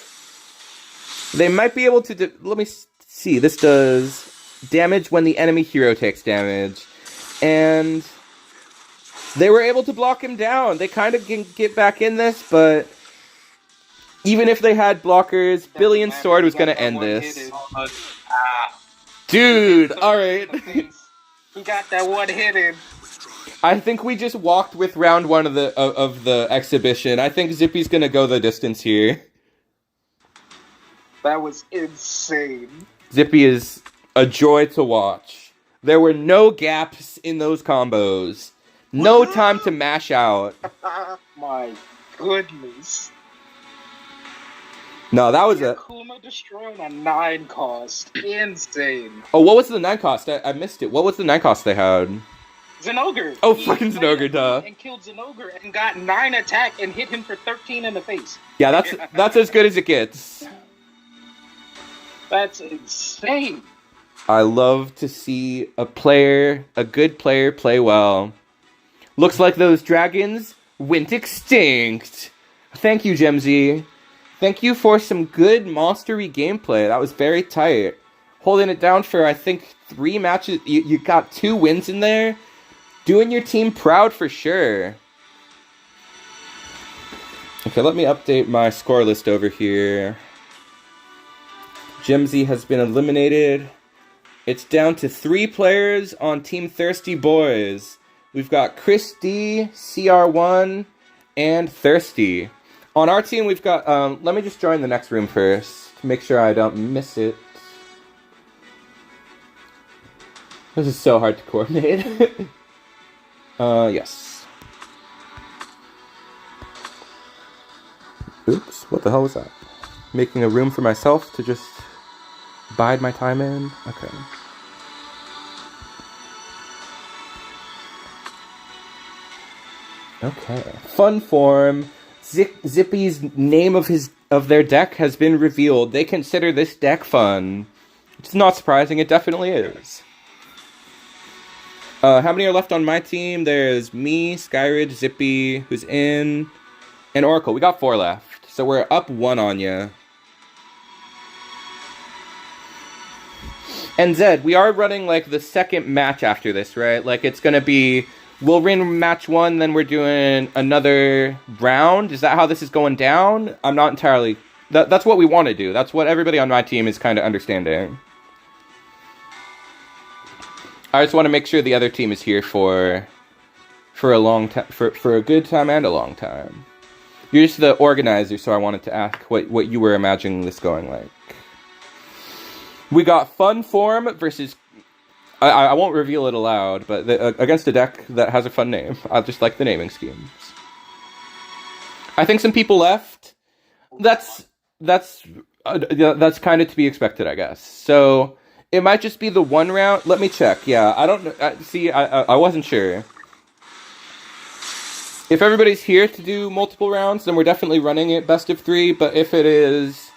They might be able to... let me see. This does damage when the enemy hero takes damage. And they were able to block him down. They kind of can get back in this, but even if they had blockers, Billion's Sword was going to end this. Dude, alright. He got that one hidden. I think we just walked with round one of the exhibition. I think Zippy's going to go the distance here. That was insane. Zippy is a joy to watch. There were no gaps in those combos. No time to mash out. My goodness. No, that was Kuma destroying a 9 cost. Insane. Oh, what was the 9 cost? I missed it. What was the 9 cost they had? Zenogre. Oh, fucking Zenogre, duh. And killed Zenogre and got 9 attack and hit him for 13 in the face. Yeah, that's as good as it gets. That's insane. I love to see a good player play well. Looks like those dragons went extinct. Thank you, Gemzy. Thank you for some good monstery gameplay. That was very tight. Holding it down for, I think, 3 matches. You got 2 wins in there. Doing your team proud for sure. Okay, let me update my score list over here. Gemzy has been eliminated. It's down to 3 players on Team Thirsty Boys. We've got Chris D, CR1, and Thirsty. On our team, we've got... let me just join the next room first to make sure I don't miss it. This is so hard to coordinate. Yes. Oops, what the hell was that? Making a room for myself to just bide my time in? Okay. Okay. Fun form. Zippy's name of their deck has been revealed. They consider this deck fun. It's not surprising, it definitely is. How many are left on my team? There's me, Skyridge, Zippy, who's in, and Oracle. We got 4 left. So we're up 1 on ya. And Zed, we are running like the second match after this, right? Like it's gonna be, we'll win match 1, then we're doing another round. Is that how this is going down? I'm not entirely, that's what we want to do. That's what everybody on my team is kind of understanding. I just want to make sure the other team is here for a long time, for a good time and a long time. You're just the organizer, so I wanted to ask what you were imagining this going like. We got Fun Form versus... I won't reveal it aloud, but against a deck that has a fun name. I just like the naming schemes. I think some people left. That's kind of to be expected, I guess. So it might just be the 1 round. Let me check. Yeah, I don't know. See, I wasn't sure. If everybody's here to do multiple rounds, then we're definitely running it best of 3. But if it is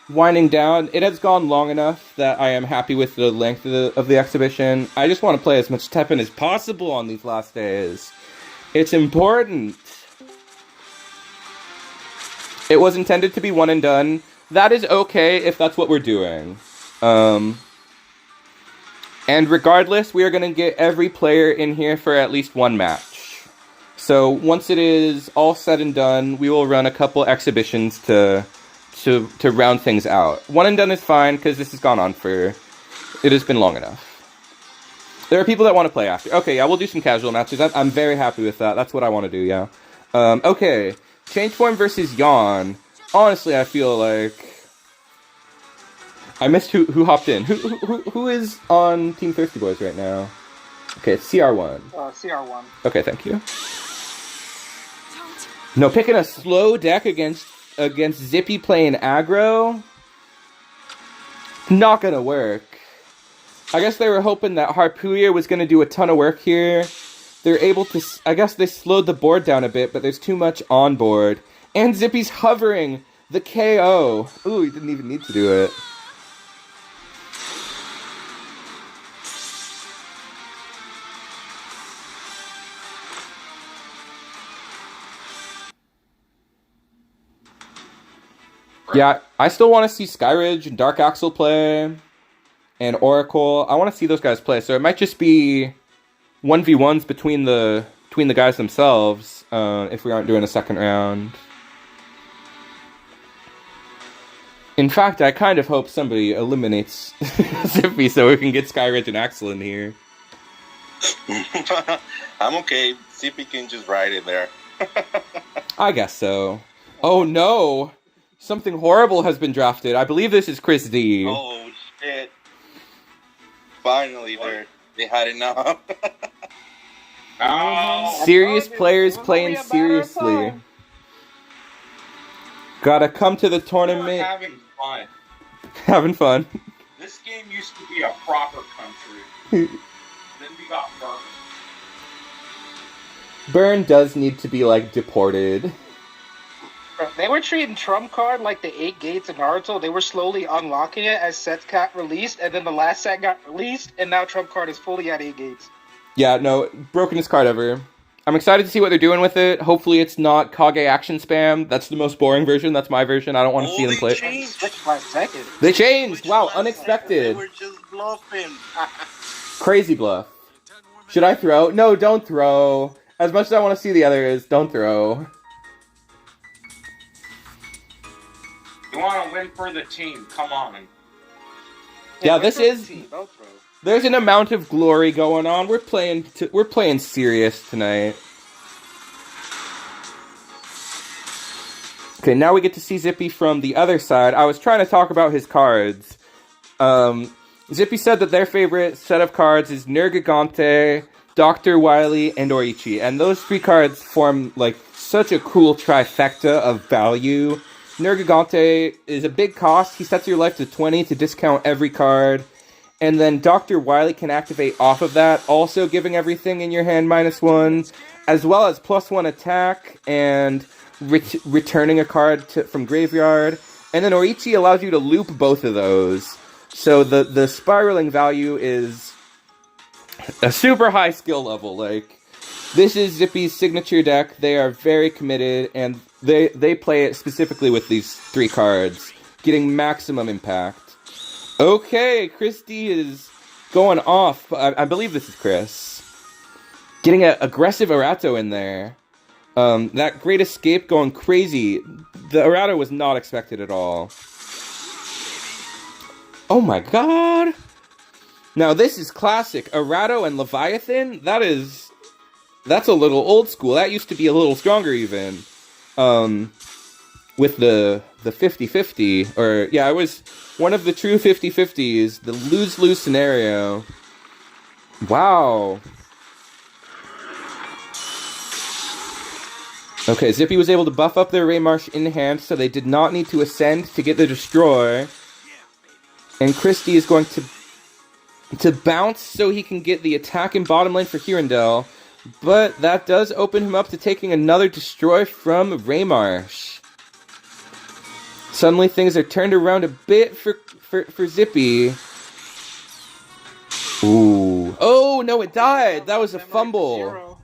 winding down, it has gone long enough that I am happy with the length of the exhibition. I just want to play as much TEPPEN as possible on these last days. It's important. It was intended to be one and done. That is okay if that's what we're doing. And regardless, we are going to get every player in here for at least 1 match. So once it is all said and done, we will run a couple exhibitions to round things out. 1 and done is fine, because this has gone on it has been long enough. There are people that want to play after. Okay, yeah, we'll do some casual matches. I'm very happy with that. That's what I want to do, yeah. Okay, Change Form versus Yawn. Honestly, I feel like... I missed who hopped in. Who is on Team Thirsty Boys right now? Okay, it's CR1. CR1. Okay, thank you. No, picking a slow deck against Zippy playing aggro? Not gonna work. I guess they were hoping that Harpooya was gonna do a ton of work here. They're able to... I guess they slowed the board down a bit, but there's too much on board. And Zippy's hovering the KO. Ooh, he didn't even need to do it. Yeah, I still want to see Skyridge and Dark Axel play, and Oracle. I want to see those guys play, so it might just be 1v1s between the guys themselves, if we aren't doing a second round. In fact, I kind of hope somebody eliminates Zippy so we can get Skyridge and Axel in here. I'm okay. Zippy can just ride it there. I guess so. Oh no! Something horrible has been drafted. I believe this is Chris D. Oh shit! Finally, they had enough. Serious players playing seriously. Gotta come to the tournament. Having fun. Having fun. This game used to be a proper country. Then we got burned. Burn does need to be, like, deported. They were treating Trump Card like the 8 gates in Naruto. They were slowly unlocking it as sets got released, and then the last set got released, and now Trump Card is fully at 8 gates. Yeah, no, brokenest card ever. I'm excited to see what they're doing with it. Hopefully it's not Kage action spam. That's the most boring version. That's my version. I don't want to see them play. They changed! Wow, unexpected. They were just bluffing. Crazy bluff. Should I throw? No, don't throw. As much as I want to see the others, don't throw. You want to win for the team? Come on. Yeah, this is... There's an amount of glory going on. We're playing serious tonight. Okay, now we get to see Zippy from the other side. I was trying to talk about his cards. Zippy said that their favorite set of cards is Nergigante, Dr. Wily, and Orichi. And those 3 cards form, like, such a cool trifecta of value. Nergigante is a big cost. He sets your life to 20 to discount every card. And then Dr. Wily can activate off of that, also giving everything in your hand -1, as well as +1 attack and returning a card from graveyard. And then Orichi allows you to loop both of those. So the spiraling value is a super high skill level. Like, this is Zippy's signature deck. They are very committed, and they play it specifically with these 3 cards, getting maximum impact. Okay, Christy is going off. I believe this is Chris. Getting an aggressive Erato in there. That Great Escape going crazy. The Erato was not expected at all. Oh my god! Now this is classic. Erato and Leviathan? That's a little old school. That used to be a little stronger even. With the 50-50, or yeah, it was one of the true 50-50s, the lose-lose scenario. Wow. Okay, Zippy was able to buff up their Raymarsh in hand, so they did not need to ascend to get the Destroy. And Christy is going to bounce so he can get the attack in bottom lane for Hirondell, but that does open him up to taking another Destroy from Raymarsh. Suddenly things are turned around a bit for Zippy. Ooh. Oh, no, it died. That was a fumble.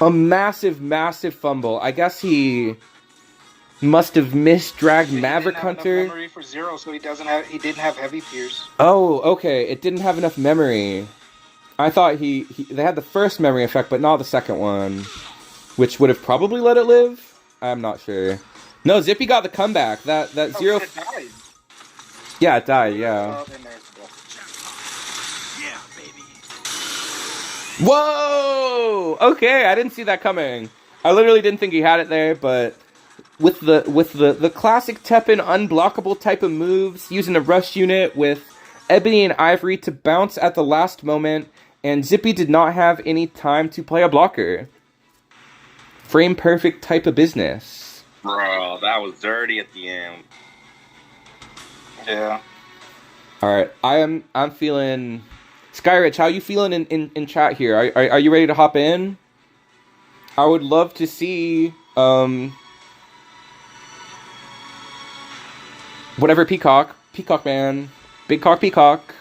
A massive, massive fumble. I guess he must have misdragged Maverick Hunter. Memory for 0, so he didn't have heavy pierce. Oh, okay. It didn't have enough memory. I thought they had the first memory effect, but not the second one, which would have probably let it live. I'm not sure. No, Zippy got the comeback. That 0. It died. Yeah, it died. Yeah. Yeah, baby. Whoa! Okay, I didn't see that coming. I literally didn't think he had it there, but with the classic TEPPEN unblockable type of moves, using a rush unit with Ebony and Ivory to bounce at the last moment, and Zippy did not have any time to play a blocker. Frame perfect type of business. Bro, that was dirty at the end. Yeah. Alright, I'm feeling... Skyrich, how you feeling in chat here? Are you ready to hop in? I would love to see whatever Peacock man, Big Cock Peacock.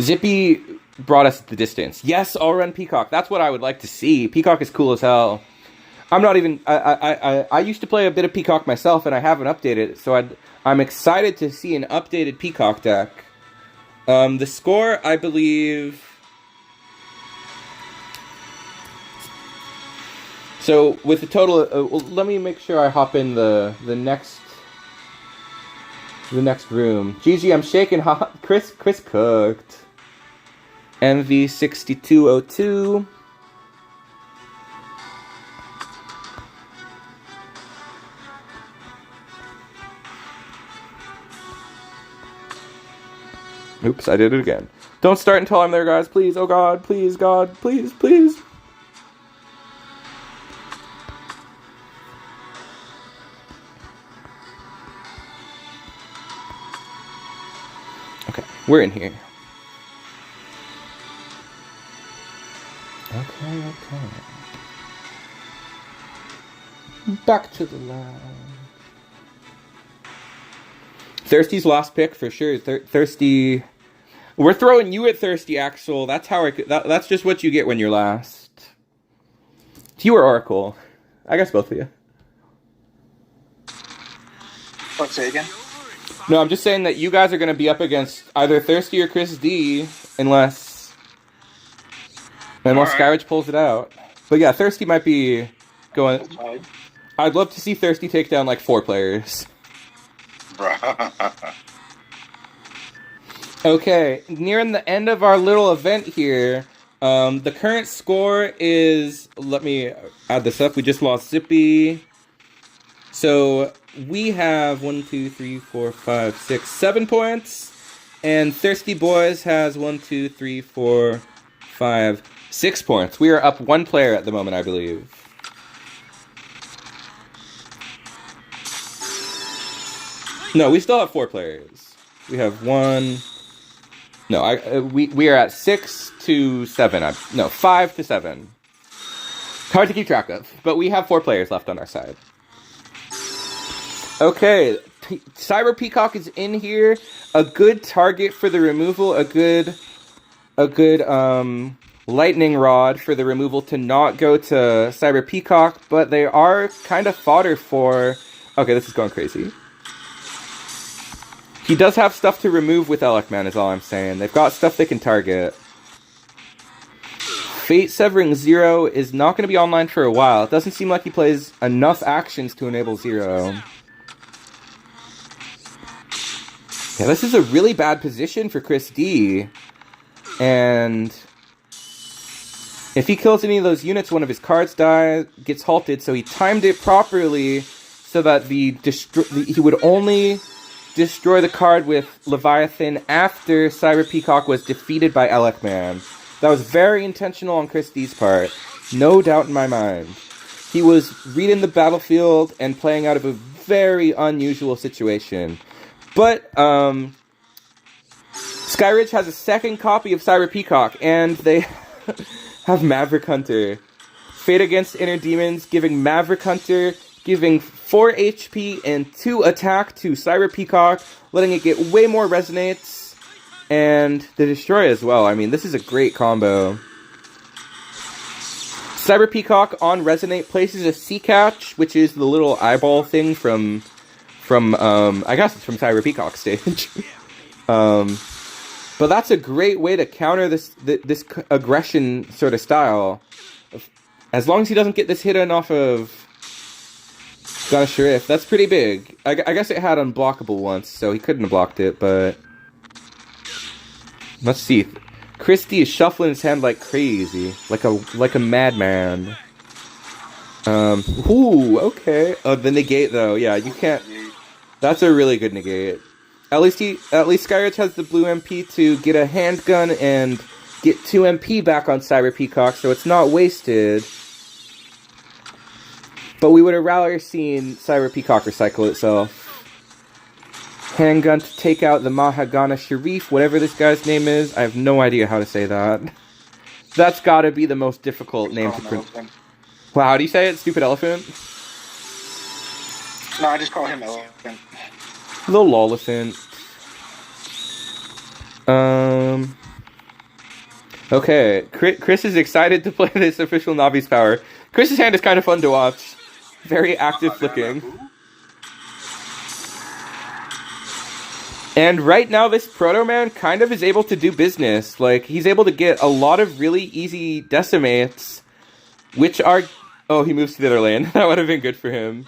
Zippy brought us the distance. Yes, I'll run Peacock. That's what I would like to see. Peacock is cool as hell. I'm not even... I used to play a bit of Peacock myself, and I haven't updated it, so I'm excited to see an updated Peacock deck. The score, I believe... So, with the total... well, let me make sure I hop in the next room. GG, I'm shaking hot. Chris cooked. MV6202... Oops, I did it again. Don't start until I'm there, guys. Please, oh God, please, God, please, please. Okay, we're in here. Okay. Back to the lab. Thirsty's last pick for sure. Thirsty. We're throwing you at Thirsty, Axel. That's how that's just what you get when you're last. You or Oracle. I guess both of you. What, say again? No, I'm just saying that you guys are going to be up against either Thirsty or Chris D, unless Skyrich pulls it out. But yeah, Thirsty might be going... I'd love to see Thirsty take down like 4 players. Okay, nearing the end of our little event here. The current score is... Let me add this up. We just lost Zippy. So we have 1, 2, 3, 4, 5, 6, 7 points. And Thirsty Boys has 1, 2, 3, 4, 5, 6 points. We are up 1 player at the moment, I believe. No, we still have 4 players. We have 1... No, we are at 6 to 7. No, 5 to 7. Hard to keep track of, but we have 4 players left on our side. Okay, Cyber Peacock is in here. A good target for the removal. A good lightning rod for the removal to not go to Cyber Peacock, but they are kind of fodder for... Okay, this is going crazy. He does have stuff to remove with Elekman, is all I'm saying. They've got stuff they can target. Fate Severing Zero is not going to be online for a while. It doesn't seem like he plays enough actions to enable Zero. Yeah, this is a really bad position for Chris D. And if he kills any of those units, one of his cards gets halted, so he timed it properly so that he would only... destroy the card with Leviathan after Cyber Peacock was defeated by Elekman. That was very intentional on Chris D's part. No doubt in my mind. He was reading the battlefield and playing out of a very unusual situation. But, Skyridge has a second copy of Cyber Peacock, and they have Maverick Hunter. Fate against Inner Demons, giving Maverick Hunter... giving 4 HP and 2 attack to Cyber Peacock, letting it get way more resonates, and the Destroy as well. I mean, this is a great combo. Cyber Peacock on Resonate places a Sea Catch, which is the little eyeball thing from I guess it's from Cyber Peacock stage. But that's a great way to counter this aggression sort of style. As long as he doesn't get this hit in off of Got a Sheriff. That's pretty big. I guess it had unblockable once, so he couldn't have blocked it, but... Let's see. Christie is shuffling his hand like crazy. Like a madman. Ooh, okay. Oh, the negate, though. Yeah, you can't... That's a really good negate. At least Skyridge has the blue MP to get a handgun and get 2 MP back on Cyber Peacock, so it's not wasted. But we would have rather seen Cyber Peacock recycle itself. Handgun to take out the Mahagana Sharif, whatever this guy's name is. I have no idea how to say that. That's gotta be the most difficult name to pronounce. Wow, how do you say it? Stupid elephant? No, I just call him Elephant. Little Lolifant. Okay, Chris is excited to play this official Navi's power. Chris's hand is kind of fun to watch. Very active flicking. And right now, this Proto Man kind of is able to do business. Like, he's able to get a lot of really easy decimates, which are... Oh, he moves to the other lane. That would have been good for him.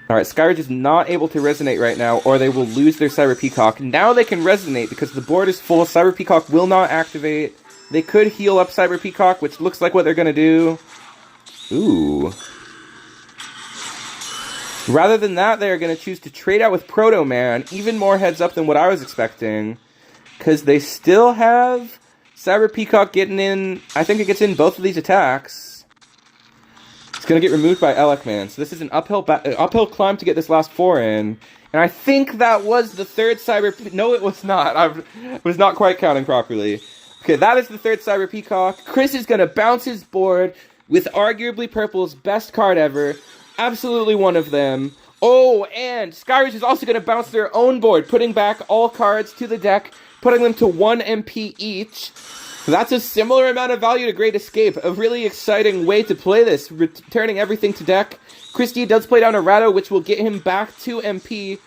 Alright, Skyridge is not able to resonate right now, or they will lose their Cyber Peacock. Now they can resonate, because the board is full. Cyber Peacock will not activate. They could heal up Cyber Peacock, which looks like what they're going to do. Ooh. Rather than that, they're going to choose to trade out with Proto Man. Even more heads up than what I was expecting. Because they still have Cyber Peacock getting in... I think it gets in both of these attacks. It's going to get removed by Elekman. So this is an uphill climb to get this last 4 in. And I think that was the 3rd Cyber... No, it was not. I was not quite counting properly. Okay, that is the 3rd Cyber Peacock. Chris is going to bounce his board with arguably Purple's best card ever. Absolutely one of them. Oh, and Skyridge is also going to bounce their own board, putting back all cards to the deck, putting them to 1 MP each. So that's a similar amount of value to Great Escape. A really exciting way to play this, returning everything to deck. Christie does play down a Ratto, which will get him back to MP,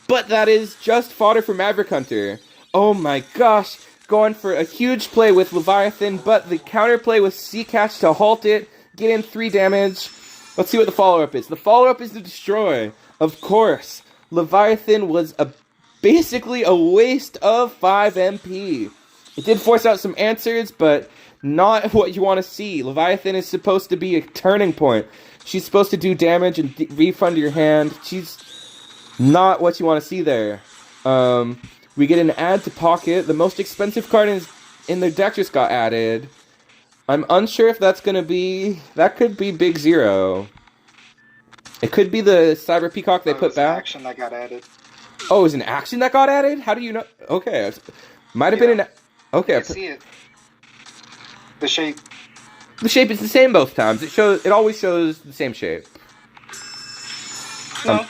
but that is just fodder for Maverick Hunter. Oh my gosh, going for a huge play with Leviathan, but the counterplay with Sea Catch to halt it, get in 3 damage. Let's see what the follow-up is. The follow-up is to Destroy. Of course, Leviathan was basically a waste of 5 MP. It did force out some answers, but not what you want to see. Leviathan is supposed to be a turning point. She's supposed to do damage and refund your hand. She's not what you want to see there. We get an add to Pocket. The most expensive card in their deck just got added. I'm unsure if that's going to be... That could be Big Zero. It could be the Cyber Peacock they put back. Action that got added. Oh, it was an action that got added? How do you know? Okay. Might have been an... Okay. I see it. The shape. The shape is the same both times. It always shows the same shape. No.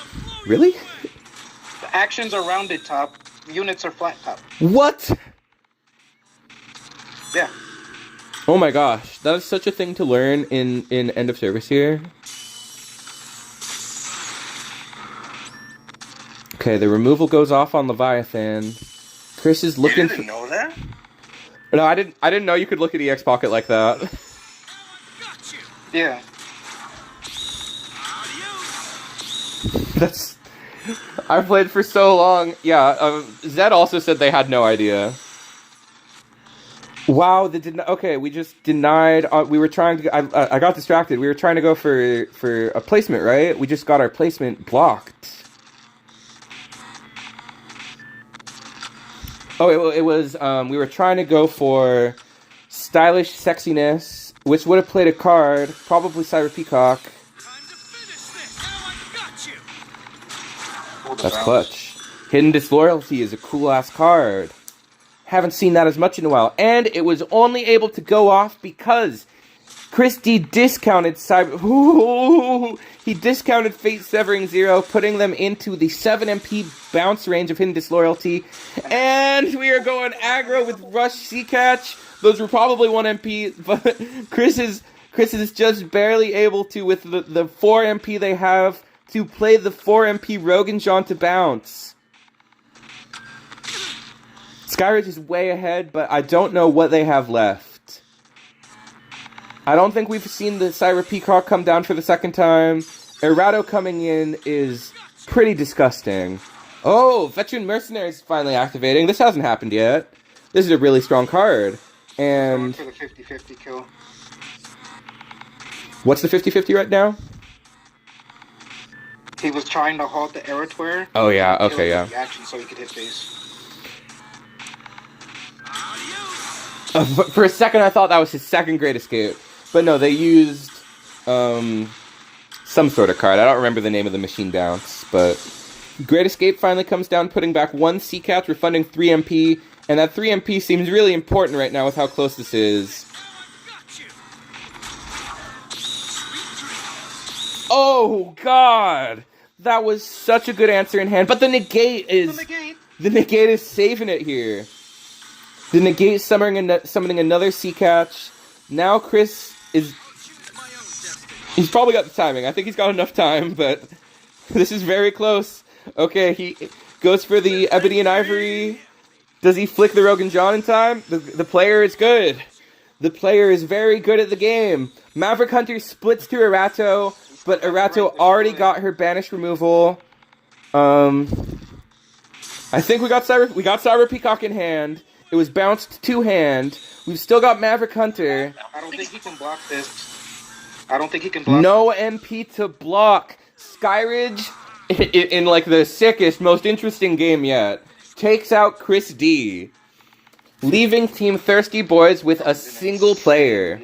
Really? The actions are rounded top. Units are flat top. What? Yeah. Oh my gosh. That is such a thing to learn in End of Service here. Okay, the removal goes off on Leviathan. Chris is looking You didn't know that? No, I didn't know you could look at EX Pocket like that. Yeah. That's... I've played for so long. Yeah, Zed also said they had no idea. Wow, okay, we just denied... we were trying to... I got distracted. We were trying to go for a placement, right? We just got our placement blocked. Oh, it was, we were trying to go for Stylish Sexiness, which would have played a card, probably Cyber Peacock. That's clutch. Hidden Disloyalty is a cool-ass card. Haven't seen that as much in a while. And it was only able to go off because Christie discounted Cyber... Ooh, he discounted Fate Severing Zero, putting them into the 7 MP bounce range of Hidden Disloyalty. And we are going aggro with Rush Sea Catch. Those were probably 1 MP, but Chris is just barely able to, with the 4 MP they have, to play the 4 MP Rogan John to bounce. Skyridge is way ahead, but I don't know what they have left. I don't think we've seen the Cyber Peacock come down for the second time. Errato coming in is pretty disgusting. Oh, Veteran Mercenaries finally activating. This hasn't happened yet. This is a really strong card. Going And for the 50-50 kill. what's the 50-50 right now? He was trying to halt the Eritware. Oh, yeah. Okay, yeah. The action so he could hit base. For a second, I thought that was his second Great Escape. But no, they used some sort of card. I don't remember the name of the machine bounce, but Great Escape finally comes down, putting back 1 C-Catch, refunding 3 MP, and that 3 MP seems really important right now with how close this is. Oh, God! That was such a good answer in hand, but the negate is... The negate is saving it here. The negate summoning another C-Catch. Now Chris is... He's probably got the timing. I think he's got enough time, but this is very close. Okay, he goes for the Ebony and Ivory. Does he flick the Rogan John in time? The player is good. The player is very good at the game. Maverick Hunter splits to Erato, but Erato already got her banish removal. I think we got Cyber Peacock in hand. It was bounced to hand. We've still got Maverick Hunter. I don't think he can block this. I don't think he can block. No MP to block. Skyridge, in like the sickest, most interesting game yet, takes out Chris D, leaving Team Thirsty Boys with a single player.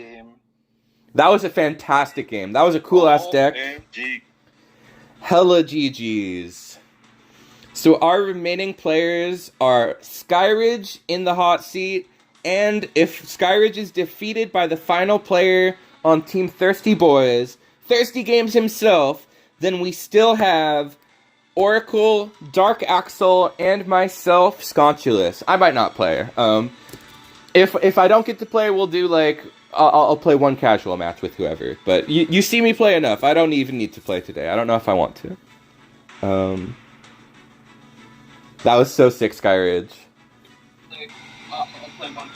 That was a fantastic game. That was a cool-ass deck. Hella GG's. So our remaining players are Skyridge in the hot seat, and if Skyridge is defeated by the final player on Team Thirsty Boys, Thirsty Games himself, then we still have Oracle, Dark Axel, and myself, Sconchulus. I might not play. If I don't get to play, we'll do like I'll play one casual match with whoever. But you see me play enough. I don't even need to play today. I don't know if I want to. That was so sick, Skyridge. I'll play one.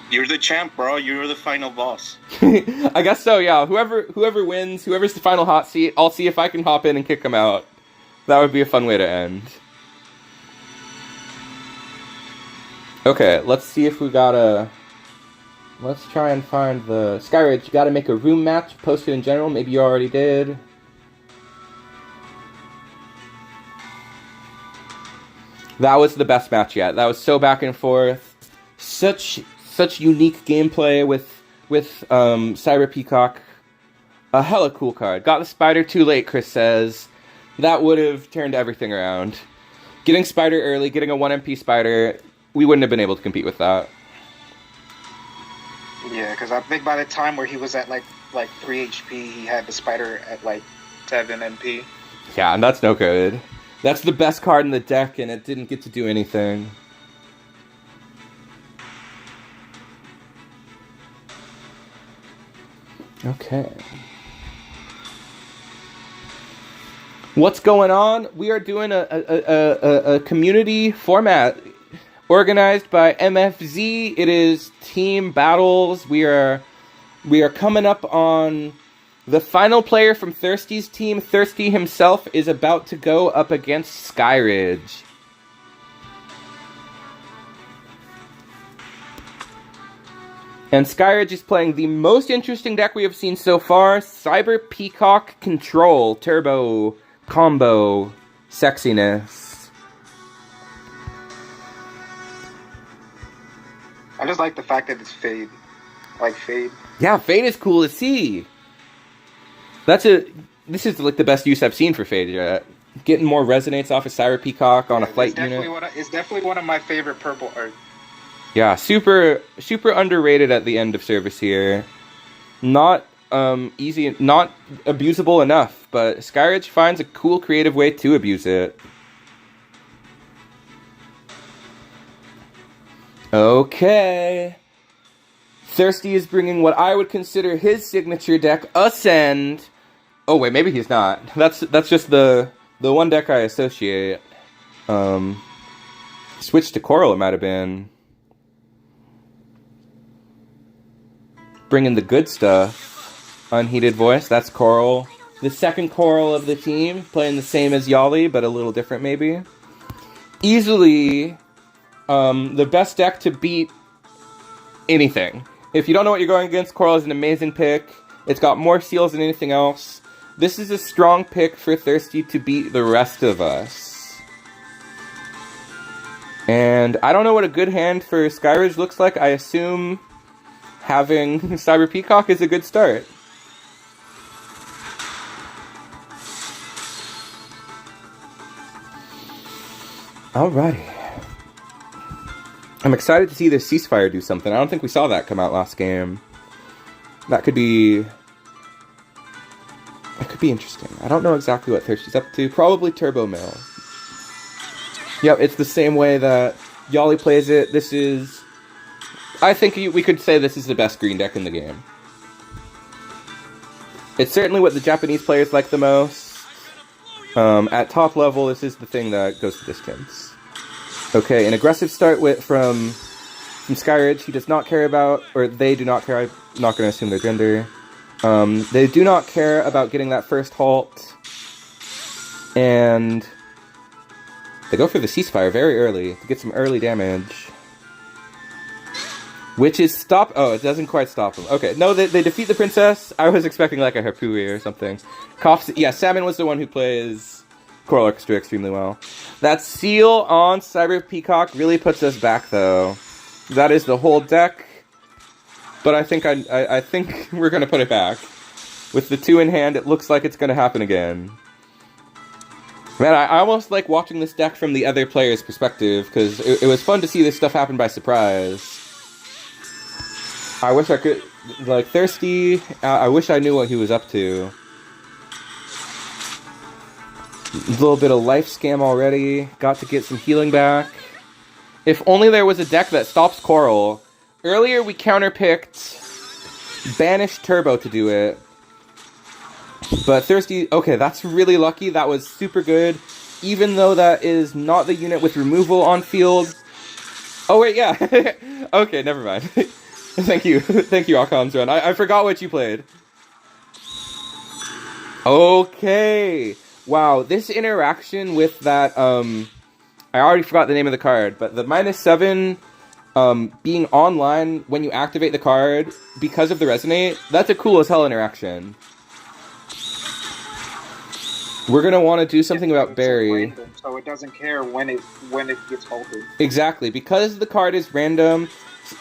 You're the champ, bro. You're the final boss. I guess so, yeah. Whoever wins, whoever's the final hot seat, I'll see if I can hop in and kick them out. That would be a fun way to end. Okay, let's see if we got a... Let's try and find the... Skyridge, you gotta make a room match, post it in general. Maybe you already did. That was the best match yet. That was so back and forth. Such unique gameplay with Cyber Peacock. A hella cool card. Got the Spider too late, Chris says. That would have turned everything around. Getting Spider early, getting a 1 MP Spider, we wouldn't have been able to compete with that. Yeah, because I think by the time where he was at like 3 HP, he had the Spider at like 7 MP. Yeah, and that's no good. That's the best card in the deck, and it didn't get to do anything. Okay. What's going on? We are doing a community format organized by MFZ. It is team battles. We are coming up on the final player from Thirsty's team. Thirsty himself is about to go up against Skyridge. And Skyridge is playing the most interesting deck we have seen so far, Cyber Peacock Control, Turbo, Combo, Sexiness. I just like the fact that it's Fade. Like Fade. Yeah, Fade is cool to see. This is like the best use I've seen for Fade yet. Getting more resonates off of Cyber Peacock on a flight unit. It's definitely one of my favorite purple art. Yeah, super underrated at the end of service here. Not easy, not abusable enough, but Skyridge finds a cool creative way to abuse it. Okay. Thirsty is bringing what I would consider his signature deck, Ascend. Oh wait, maybe he's not. That's just the one deck I associate. Switch to Coral, it might have been. bringing the good stuff. Unheated voice, that's Coral. The second Coral of the team, playing the same as Yali, but a little different maybe. Easily the best deck to beat anything. If you don't know what you're going against, Coral is an amazing pick. It's got more seals than anything else. This is a strong pick for Thirsty to beat the rest of us. And I don't know what a good hand for Skyridge looks like. I assume having Cyber Peacock is a good start. Alrighty. I'm excited to see this Ceasefire do something. I don't think we saw that come out last game. That could be interesting. I don't know exactly what Thirsty's up to. Probably Turbo Mill. Yep, it's the same way that Yali plays it. This is... I think we could say this is the best green deck in the game. It's certainly what the Japanese players like the most. At top level, this is the thing that goes the distance. Okay, an aggressive start from Skyridge. He does not care about, or they do not care, I'm not going to assume their gender. They do not care about getting that first halt. And they go for the Ceasefire very early to get some early damage. Which is stop... Oh, it doesn't quite stop them. Okay, no, they defeat the Princess. I was expecting like a Harpui or something. Yeah, Salmon was the one who plays Coral Orchestra extremely well. That seal on Cyber Peacock really puts us back, though. That is the whole deck. But I think I think we're going to put it back. With the 2 in hand, it looks like it's going to happen again. Man, I almost like watching this deck from the other player's perspective, because it was fun to see this stuff happen by surprise. I wish I could... Like, Thirsty, I wish I knew what he was up to. A little bit of life scam already. Got to get some healing back. If only there was a deck that stops Coral. Earlier we counterpicked Banish Turbo to do it. But Thirsty... Okay, that's really lucky. That was super good. Even though that is not the unit with removal on field. Oh, wait, yeah. Okay, never mind. Thank you. Thank you, Akon's run. I forgot what you played. Okay. Wow, this interaction with that, I already forgot the name of the card, but the -7 being online when you activate the card because of the Resonate, that's a cool as hell interaction. We're going to want to do something about Barry. Random, so it doesn't care when it gets halted. Exactly, because the card is random,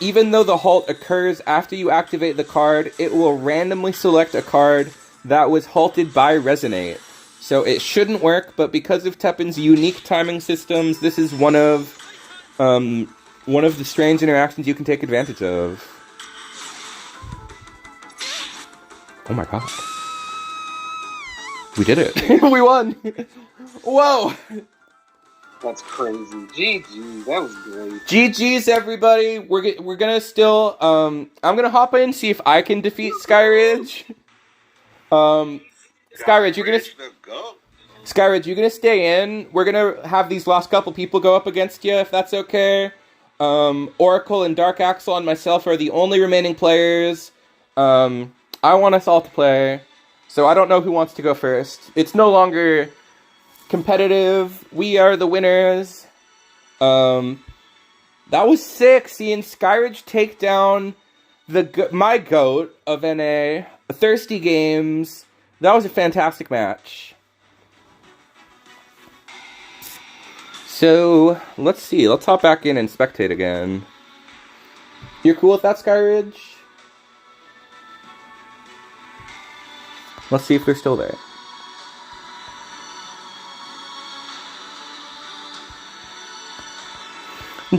even though the halt occurs after you activate the card, it will randomly select a card that was halted by Resonate. So it shouldn't work, but because of TEPPEN's unique timing systems, this is one of the strange interactions you can take advantage of. Oh my god. We did it. We won! Whoa! That's crazy. GG, that was great. GG's, everybody. We're gonna still, I'm gonna hop in, see if I can defeat Skyridge. Skyridge, you're gonna stay in. We're gonna have these last couple people go up against you, if that's okay. Oracle and Dark Axel and myself are the only remaining players. I want us all to play, so I don't know who wants to go first. It's no longer competitive. We are the winners. That was sick, seeing Skyridge take down my GOAT of NA, Thirsty Games. That was a fantastic match. So, let's see. Let's hop back in and spectate again. You're cool with that, Skyridge? Let's see if they're still there.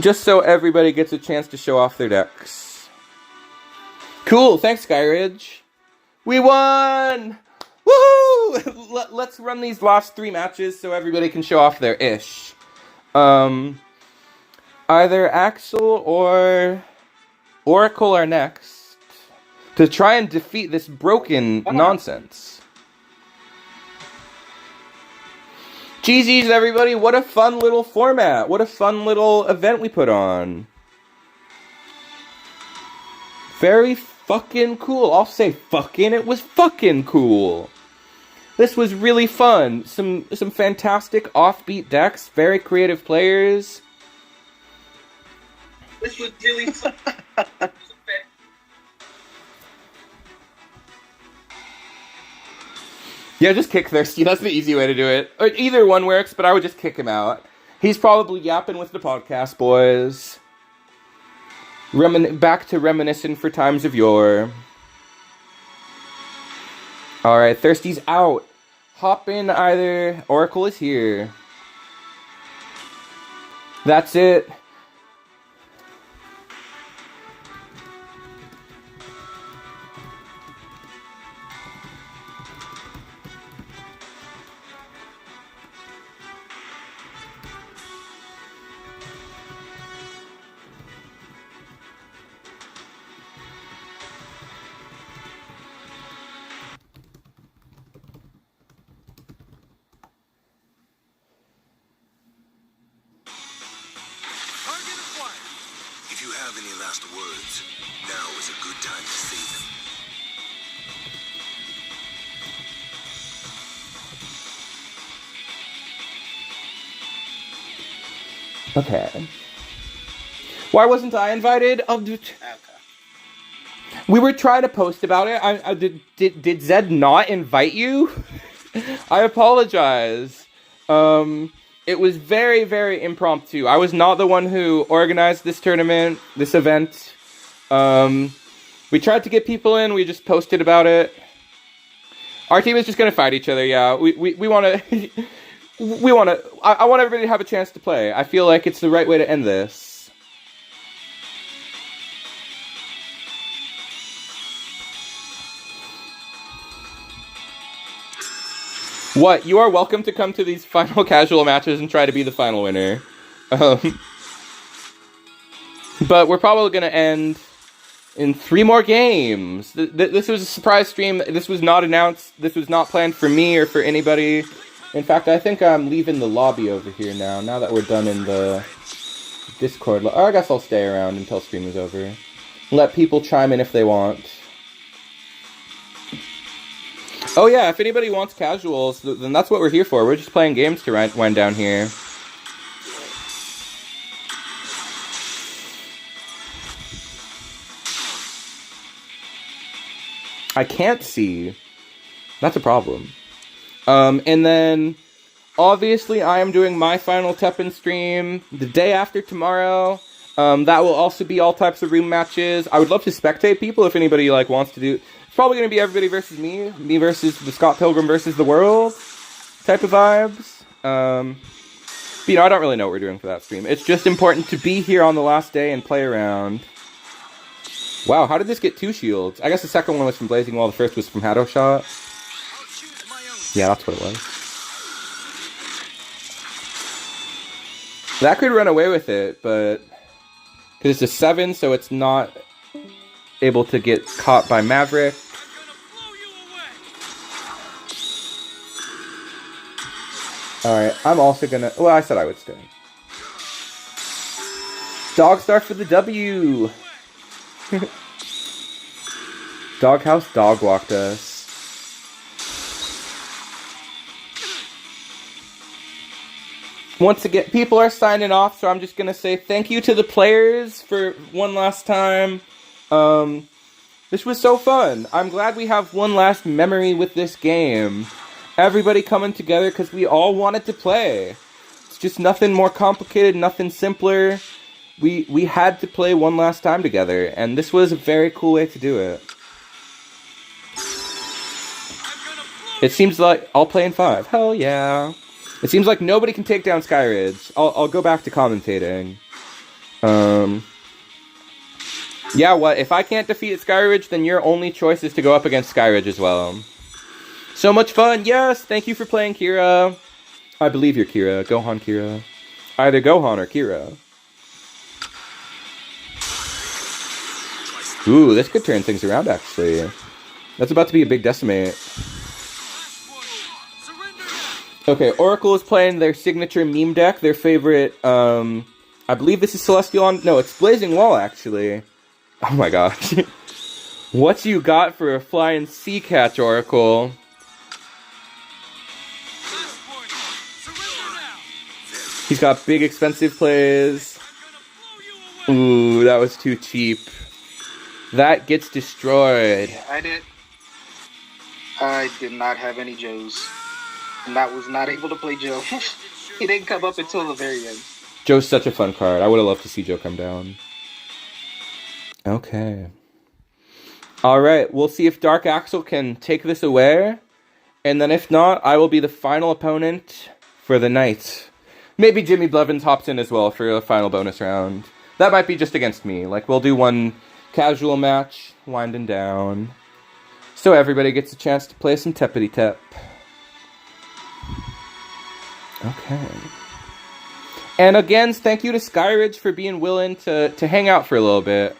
Just so everybody gets a chance to show off their decks. Cool, thanks, Skyridge. We won! Woohoo! Let's run these last 3 matches so everybody can show off their ish. Either Axel or Oracle are next to try and defeat this broken nonsense. GG's, everybody. What a fun little format. What a fun little event we put on. Very fucking cool. I'll say fucking, it was fucking cool. This was really fun. Some fantastic offbeat decks, very creative players. This was really fun. Yeah, just kick Thirsty. That's the easy way to do it. Or either one works, but I would just kick him out. He's probably yapping with the podcast boys. Back to reminiscing for times of yore. Alright, Thirsty's out. Hop in either. Oracle is here. That's it. If you have any last words, now is a good time to say them. Okay. Why wasn't I invited? Okay. We were trying to post about it. Did Zed not invite you? I apologize. It was very, very impromptu. I was not the one who organized this tournament, this event. We tried to get people in. We just posted about it. Our team is just gonna fight each other. Yeah, we want to. We want to. I want everybody to have a chance to play. I feel like it's the right way to end this. What? You are welcome to come to these final casual matches and try to be the final winner. But we're probably going to end in 3 more games. This was a surprise stream. This was not announced. This was not planned for me or for anybody. In fact, I think I'm leaving the lobby over here now that we're done in the Discord. I guess I'll stay around until stream is over. Let people chime in if they want. Oh yeah, if anybody wants casuals, then that's what we're here for. We're just playing games to wind down here. I can't see. That's a problem. And then, obviously, I am doing my final TEPPEN stream the day after tomorrow. That will also be all types of room matches. I would love to spectate people if anybody wants to do. Probably going to be everybody versus me versus the Scott Pilgrim versus the world type of vibes. But, I don't really know what we're doing for that stream. It's just important to be here on the last day and play around. Wow, how did this get 2 shields? I guess the second one was from Blazing Wall, the first was from Haddo Shot. Yeah, that's what it was. That could run away with it, but... Because it's a 7, so it's not able to get caught by Maverick. Alright, I'm also gonna... Well, I said I would stay. Dogstar for the W! Doghouse dog walked us. Once again, people are signing off, so I'm just gonna say thank you to the players for one last time. This was so fun. I'm glad we have one last memory with this game. Everybody coming together because we all wanted to play. It's just nothing more complicated, nothing simpler. We had to play one last time together, and this was a very cool way to do it. It seems like I'll play in 5. Hell yeah. It seems like nobody can take down Skyridge. I'll go back to commentating. Yeah, what? If I can't defeat Skyridge, then your only choice is to go up against Skyridge as well. So much fun! Yes! Thank you for playing Kira. I believe you're Kira. Gohan Kira. Either Gohan or Kira. Ooh, this could turn things around, actually. That's about to be a big decimate. Okay, Oracle is playing their signature meme deck, their favorite, I believe this is Celestial on... No, it's Blazing Wall, actually. Oh my gosh. What you got for a flying sea catch, Oracle? He's got big expensive plays. Ooh, that was too cheap. That gets destroyed. I did not have any Joes. And I was not able to play Joe. He didn't come up until the very end. Joe's such a fun card. I would have loved to see Joe come down. Okay. Alright, we'll see if Dark Axel can take this away. And then if not, I will be the final opponent for the night. Maybe Jimmy Blevins hops in as well for a final bonus round. That might be just against me. Like, we'll do one casual match, winding down. So everybody gets a chance to play some Teppity Tep. Okay. And again, thank you to Skyridge for being willing to hang out for a little bit.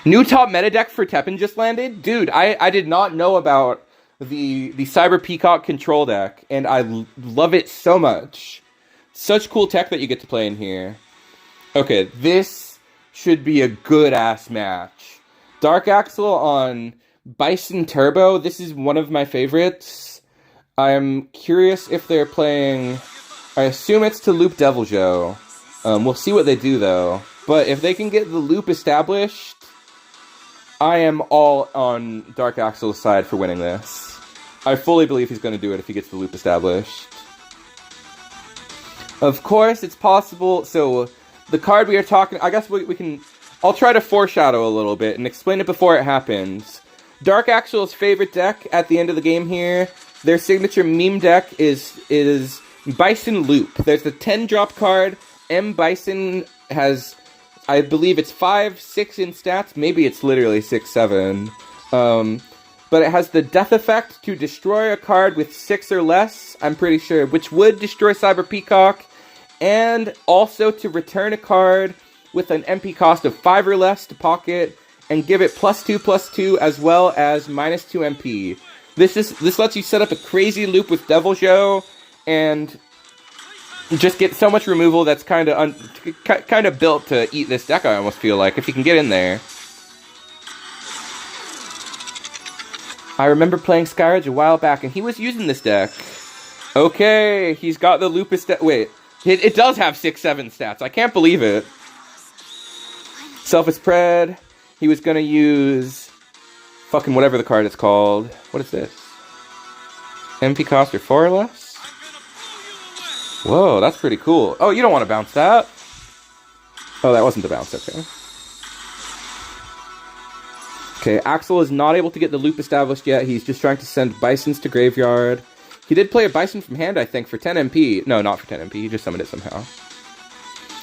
New top meta deck for Teppen just landed? Dude, I did not know about the Cyber Peacock control deck, and I love it so much. Such cool tech that you get to play in here. Okay, this should be a good-ass match. Dark Axel on Bison Turbo. This is one of my favorites. I'm curious if they're playing... I assume it's to loop Devil Joe. We'll see what they do, though. But if they can get the loop established, I am all on Dark Axel's side for winning this. I fully believe he's going to do it if he gets the loop established. Of course, it's possible. So, the card we are talking... I guess we can... I'll try to foreshadow a little bit and explain it before it happens. Dark Axel's favorite deck at the end of the game here, their signature meme deck is Bison Loop. There's the 10-drop card. M. Bison has... I believe it's 5, 6 in stats. Maybe it's literally 6, 7. But it has the death effect to destroy a card with 6 or less, I'm pretty sure, which would destroy Cyber Peacock, and also to return a card with an MP cost of 5 or less to pocket, and give it +2/+2 as well as -2 MP. This lets you set up a crazy loop with Devil Joe, and just get so much removal that's kind of built to eat this deck, I almost feel like, if you can get in there. I remember playing Skyridge a while back, and he was using this deck. Okay, he's got the Lupus... Wait, it does have 6, 7 stats. I can't believe it. Selfish Pred. He was going to use... fucking whatever the card is called. What is this? MP cost or 4 or less? Whoa, that's pretty cool. Oh, you don't want to bounce that. Oh, that wasn't the bounce, okay. Okay, Axel is not able to get the loop established yet. He's just trying to send Bisons to Graveyard. He did play a Bison from hand, I think, for 10 MP. No, not for 10 MP. He just summoned it somehow.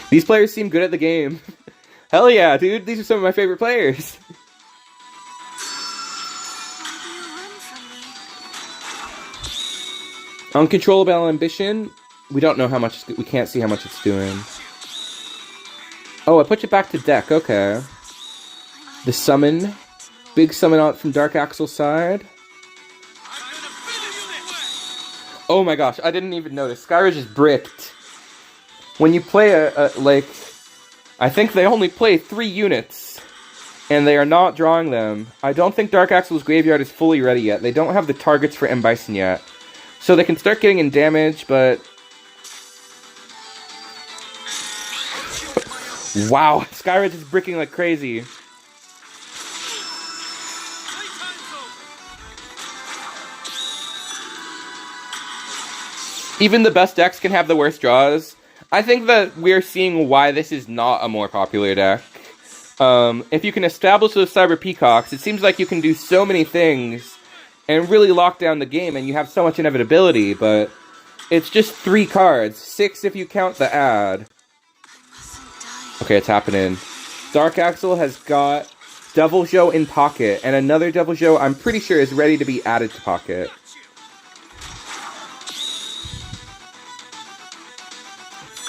These players seem good at the game. Hell yeah, dude. These are some of my favorite players. Uncontrollable Ambition. We don't know how much... We can't see how much it's doing. Oh, I put you back to deck. Okay. The summon... Big summon out from Dark Axel's side. Oh my gosh, I didn't even notice. Skyridge is bricked. When you play like... I think they only play 3 units. And they are not drawing them. I don't think Dark Axel's graveyard is fully ready yet. They don't have the targets for M. Bison yet. So they can start getting in damage, but... Wow, Skyridge is bricking like crazy. Even the best decks can have the worst draws. I think that we're seeing why this is not a more popular deck. If you can establish those Cyber Peacocks, it seems like you can do so many things and really lock down the game, and you have so much inevitability, but it's just 3 cards. 6 if you count the ad. Okay, it's happening. Dark Axel has got Devil Joe in pocket, and another Devil Joe I'm pretty sure is ready to be added to pocket.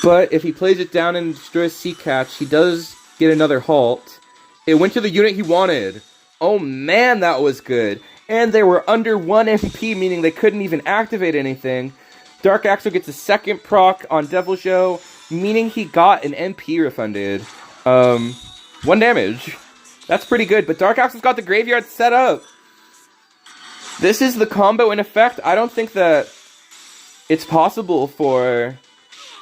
But if he plays it down and destroys Sea Catch, he does get another halt. It went to the unit he wanted. Oh man, that was good. And they were under 1 MP, meaning they couldn't even activate anything. Dark Axel gets a second proc on Devil Joe, meaning he got an MP refunded. 1 damage. That's pretty good, but Dark Axle's got the graveyard set up. This is the combo in effect. I don't think that it's possible for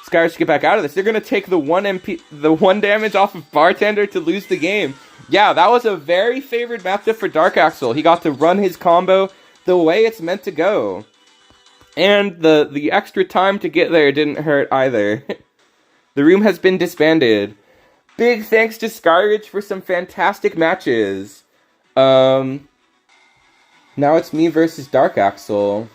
Skyrush to get back out of this. They're gonna take the 1 damage off of Bartender to lose the game. Yeah, that was a very favored matchup for Dark Axle. He got to run his combo the way it's meant to go. And the extra time to get there didn't hurt either. The room has been disbanded. Big thanks to Skyrush for some fantastic matches. Now it's me versus Dark Axle.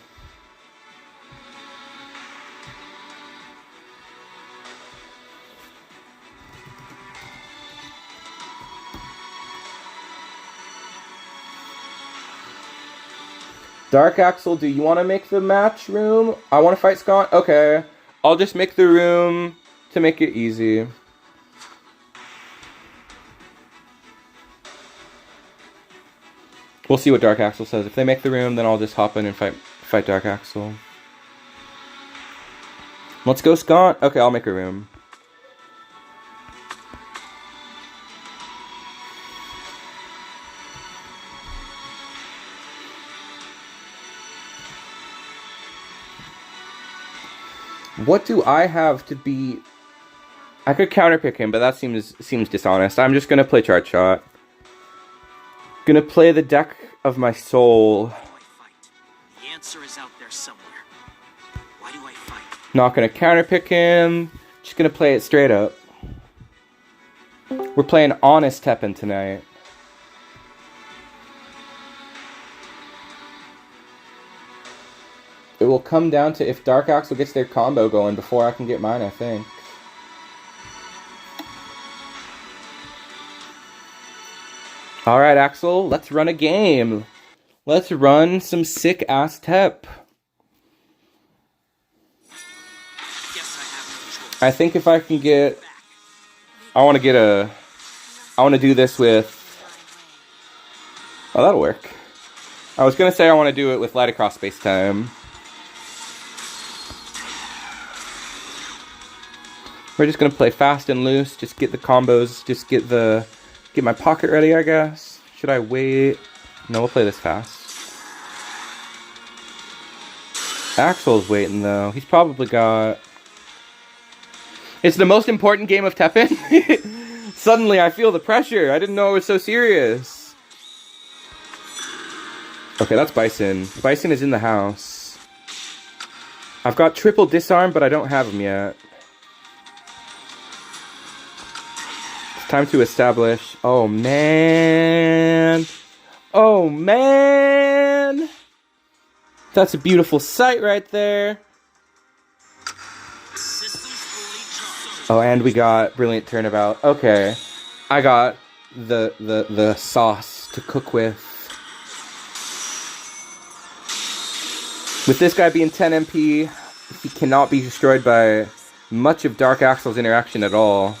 Dark Axle, do you want to make the match room? I want to fight Scott? Okay. I'll just make the room to make it easy. We'll see what Dark Axle says. If they make the room, then I'll just hop in and fight Dark Axle. Let's go, Scott. Okay, I'll make a room. What do I have to beat? I could counterpick him, but that seems dishonest. I'm just gonna play Chart Shot. Gonna play the deck of my soul. The answer is out there somewhere. Why do I fight? Not gonna counterpick him. Just gonna play it straight up. We're playing honest Teppen tonight. It will come down to if Dark Axle gets their combo going before I can get mine, I think. Alright, Axel, let's run a game. Let's run some sick-ass Tep. I think if I can get... I want to do this with... Oh, that'll work. I was going to say I want to do it with Light Across Space-Time. We're just gonna play fast and loose, just get the combos, just get my pocket ready, I guess. Should I wait? No, we'll play this fast. Axel's waiting though. He's probably got... It's the most important game of Teppen? Suddenly I feel the pressure. I didn't know it was so serious. Okay, that's Bison. Bison is in the house. I've got triple disarm, but I don't have him yet. Time to establish. Oh, man. Oh, man. That's a beautiful sight right there. Oh, and we got Brilliant Turnabout. Okay. I got the sauce to cook with. With this guy being 10 MP, he cannot be destroyed by much of Dark Axle's interaction at all.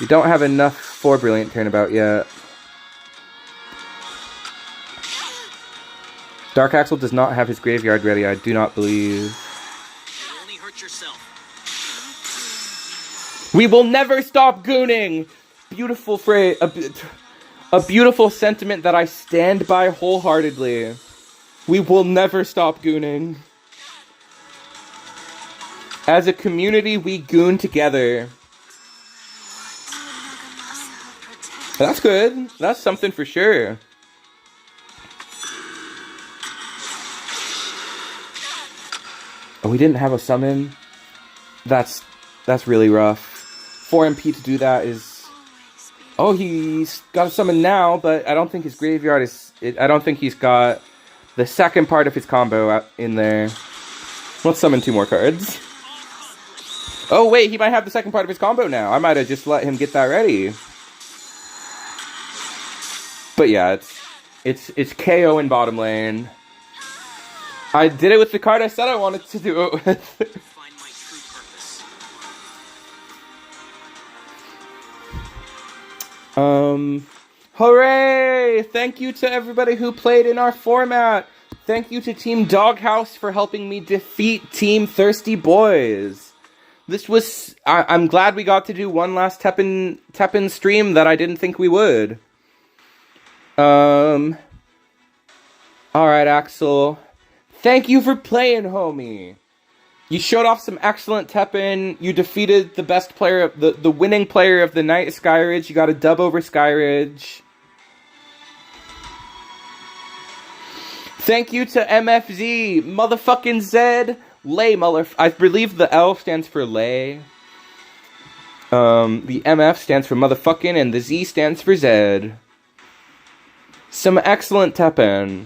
We don't have enough for Brilliant Turnabout yet. Dark Axle does not have his graveyard ready, I do not believe. You only hurt yourself. We will never stop gooning! Beautiful phrase, a beautiful sentiment that I stand by wholeheartedly. We will never stop gooning. As a community, we goon together. That's good. That's something for sure. Oh, we didn't have a summon? That's really rough. 4 MP to do that is... Oh, he's got a summon now, but I don't think his graveyard is... I don't think he's got the second part of his combo in there. Let's summon 2 more cards. Oh, wait, he might have the second part of his combo now. I might have just let him get that ready. But yeah, it's KO in bottom lane. I did it with the card I said I wanted to do it with. Find my true purpose. Hooray! Thank you to everybody who played in our format. Thank you to Team Doghouse for helping me defeat Team Thirsty Boys. This was... I'm glad we got to do one last Teppen stream that I didn't think we would. Alright, Axel. Thank you for playing, homie. You showed off some excellent Teppen. You defeated the best player, the winning player of the night, Skyridge. You got a dub over Skyridge. Thank you to MFZ, motherfucking Zed, Lay, I believe the L stands for Lay. The MF stands for motherfucking, and the Z stands for Zed. Some excellent Teppen.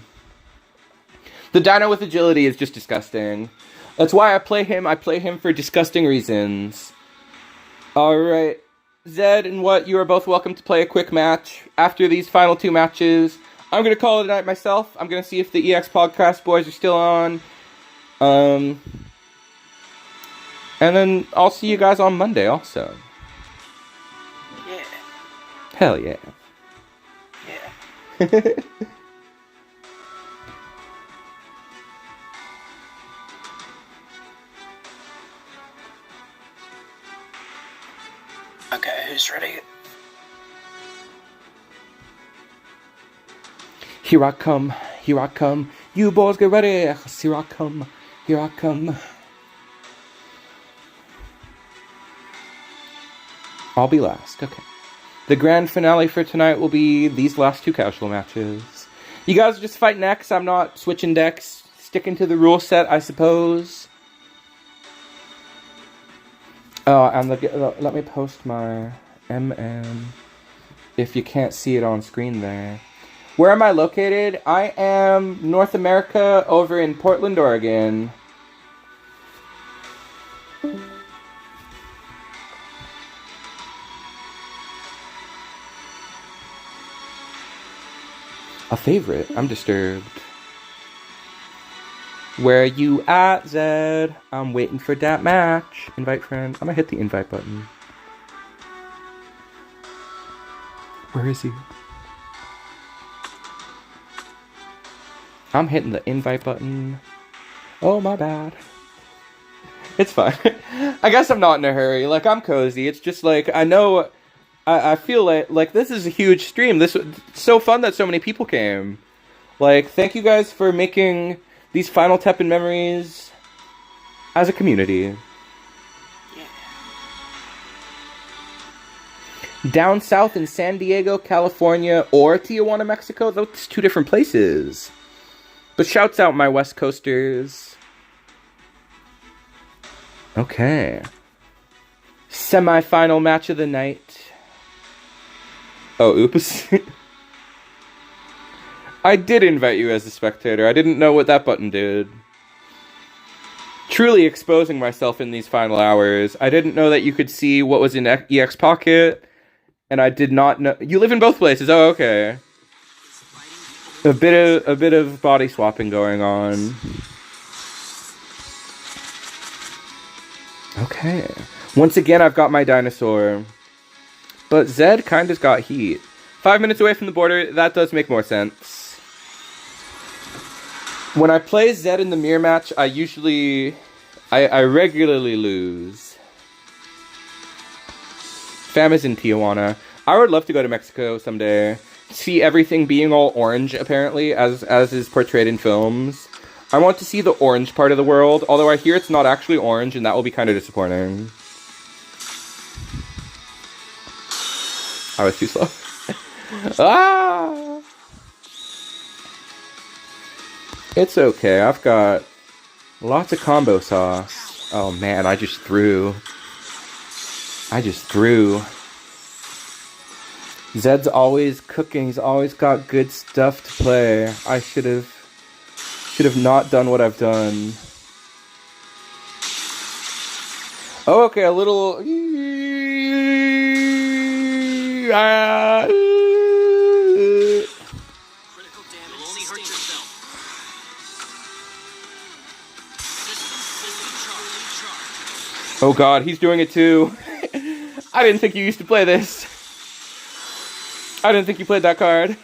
The Dino with agility is just disgusting. That's why I play him. I play him for disgusting reasons. Alright. Zed and What, you are both welcome to play a quick match. After these final 2 matches, I'm going to call it a night myself. I'm going to see if the EX Podcast boys are still on. And then I'll see you guys on Monday also. Yeah. Hell yeah. Yeah. Okay, who's ready? Here I come, here I come. You boys get ready. Here I come, here I come. I'll be last, okay. The grand finale for tonight will be these last 2 casual matches. You guys are just fighting X. I'm not switching decks. Sticking to the rule set, I suppose. Oh, and let me post my MM if you can't see it on screen there. Where am I located? I am North America over in Portland, Oregon. A favorite? I'm disturbed. Where you at, Zed? I'm waiting for that match. Invite friend. I'm gonna hit the invite button. Where is he? I'm hitting the invite button. Oh, my bad. It's fine. I guess I'm not in a hurry. Like, I'm cozy. It's just like, I know... I feel like this is a huge stream. It's so fun that so many people came. Like, thank you guys for making these final Teppen memories as a community. Yeah. Down south in San Diego, California, or Tijuana, Mexico, those 2 different places. But shouts out my West Coasters. Okay. Semi-final match of the night. Oh, oops. I did invite you as a spectator. I didn't know what that button did. Truly exposing myself in these final hours. I didn't know that you could see what was in EX Pocket. And I did not know... You live in both places. Oh, okay. A bit of body swapping going on. Okay. Once again, I've got my dinosaur. But Zed kind of got heat. 5 minutes away from the border, that does make more sense. When I play Zed in the mirror match, I regularly lose. Fam is in Tijuana. I would love to go to Mexico someday. See everything being all orange, apparently, as is portrayed in films. I want to see the orange part of the world, although I hear it's not actually orange, and that will be kind of disappointing. I was too slow. Ah! It's okay, I've got lots of combo sauce. Oh man, I just threw. Zed's always cooking, he's always got good stuff to play. I should have not done what I've done. Oh, okay, a little... Critical damage will only hurt yourself. Oh god, he's doing it too. I didn't think you used to play this. I didn't think you played that card.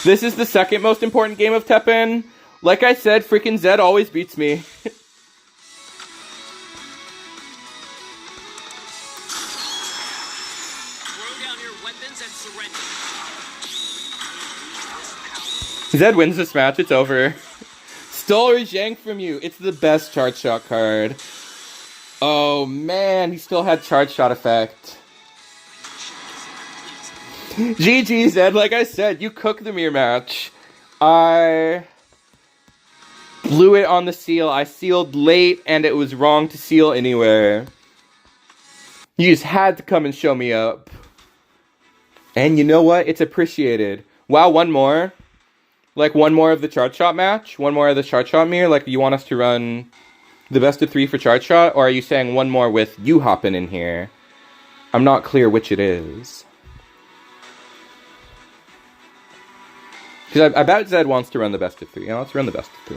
This is the second most important game of Teppen. Like I said, freaking Zed always beats me. Throw down your weapons and surrender. Zed wins this match. It's over. Stole her jank from you. It's the best charge shot card. Oh man, he still had charge shot effect. GG, Zed. Like I said, you cooked the mirror match. I blew it on the seal. I sealed late, and it was wrong to seal anywhere. You just had to come and show me up. And you know what? It's appreciated. Wow, one more. Like, one more of the charge shot match? One more of the charge shot mirror? Like, you want us to run the best of 3 for charge shot? Or are you saying one more with you hopping in here? I'm not clear which it is. Because I bet Zed wants to run the best of 3. Yeah, let's run the best of 3.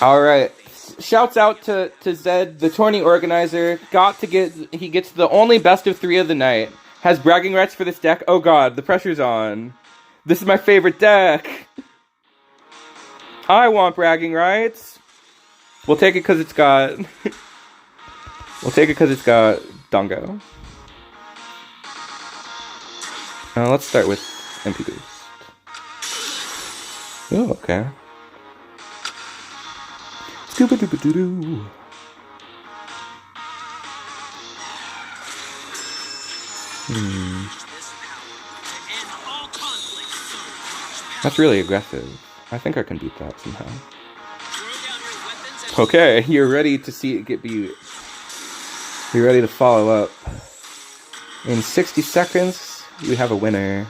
Alright. Shouts out to Zed, the tourney organizer. He gets the only best of 3 of the night. Has bragging rights for this deck. Oh god, the pressure's on. This is my favorite deck. I want bragging rights. We'll take it because it's got... we'll take it because it's got Dongo. Let's start with MP Boost. Oh, okay. Scooba-dooba-doo-doo. That's really aggressive. I think I can beat that somehow. Okay, you're ready to see it get beat. You're ready to follow up. In 60 seconds, we have a winner.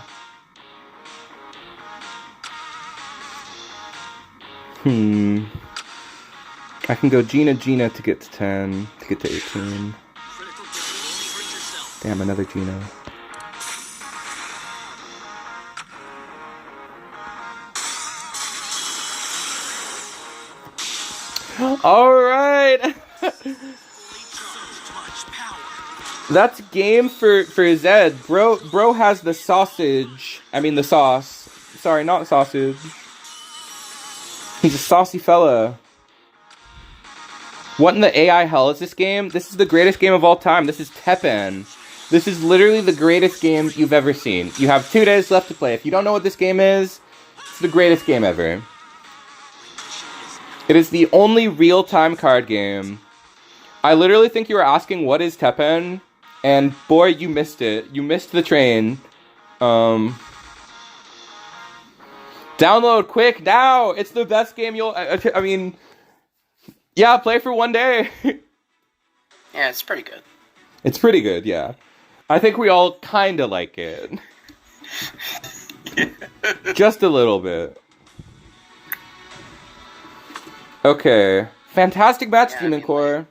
I can go Gina to get to 10, to get to 18. Damn, another Gina. Alright! That's game for Zed. Bro has the sausage. I mean the sauce. Sorry, not sausage. He's a saucy fella. What in the AI hell is this game? This is the greatest game of all time. This is TEPPEN. This is literally the greatest game you've ever seen. You have 2 days left to play. If you don't know what this game is, it's the greatest game ever. It is the only real-time card game. I literally think you were asking what is TEPPEN, and boy, you missed it. You missed the train. Download quick now! It's the best game you'll... I mean... Yeah, play for 1 day. Yeah, it's pretty good. It's pretty good, yeah. I think we all kind of like it. Just a little bit. Okay. Fantastic match, Yeah, Demon Core.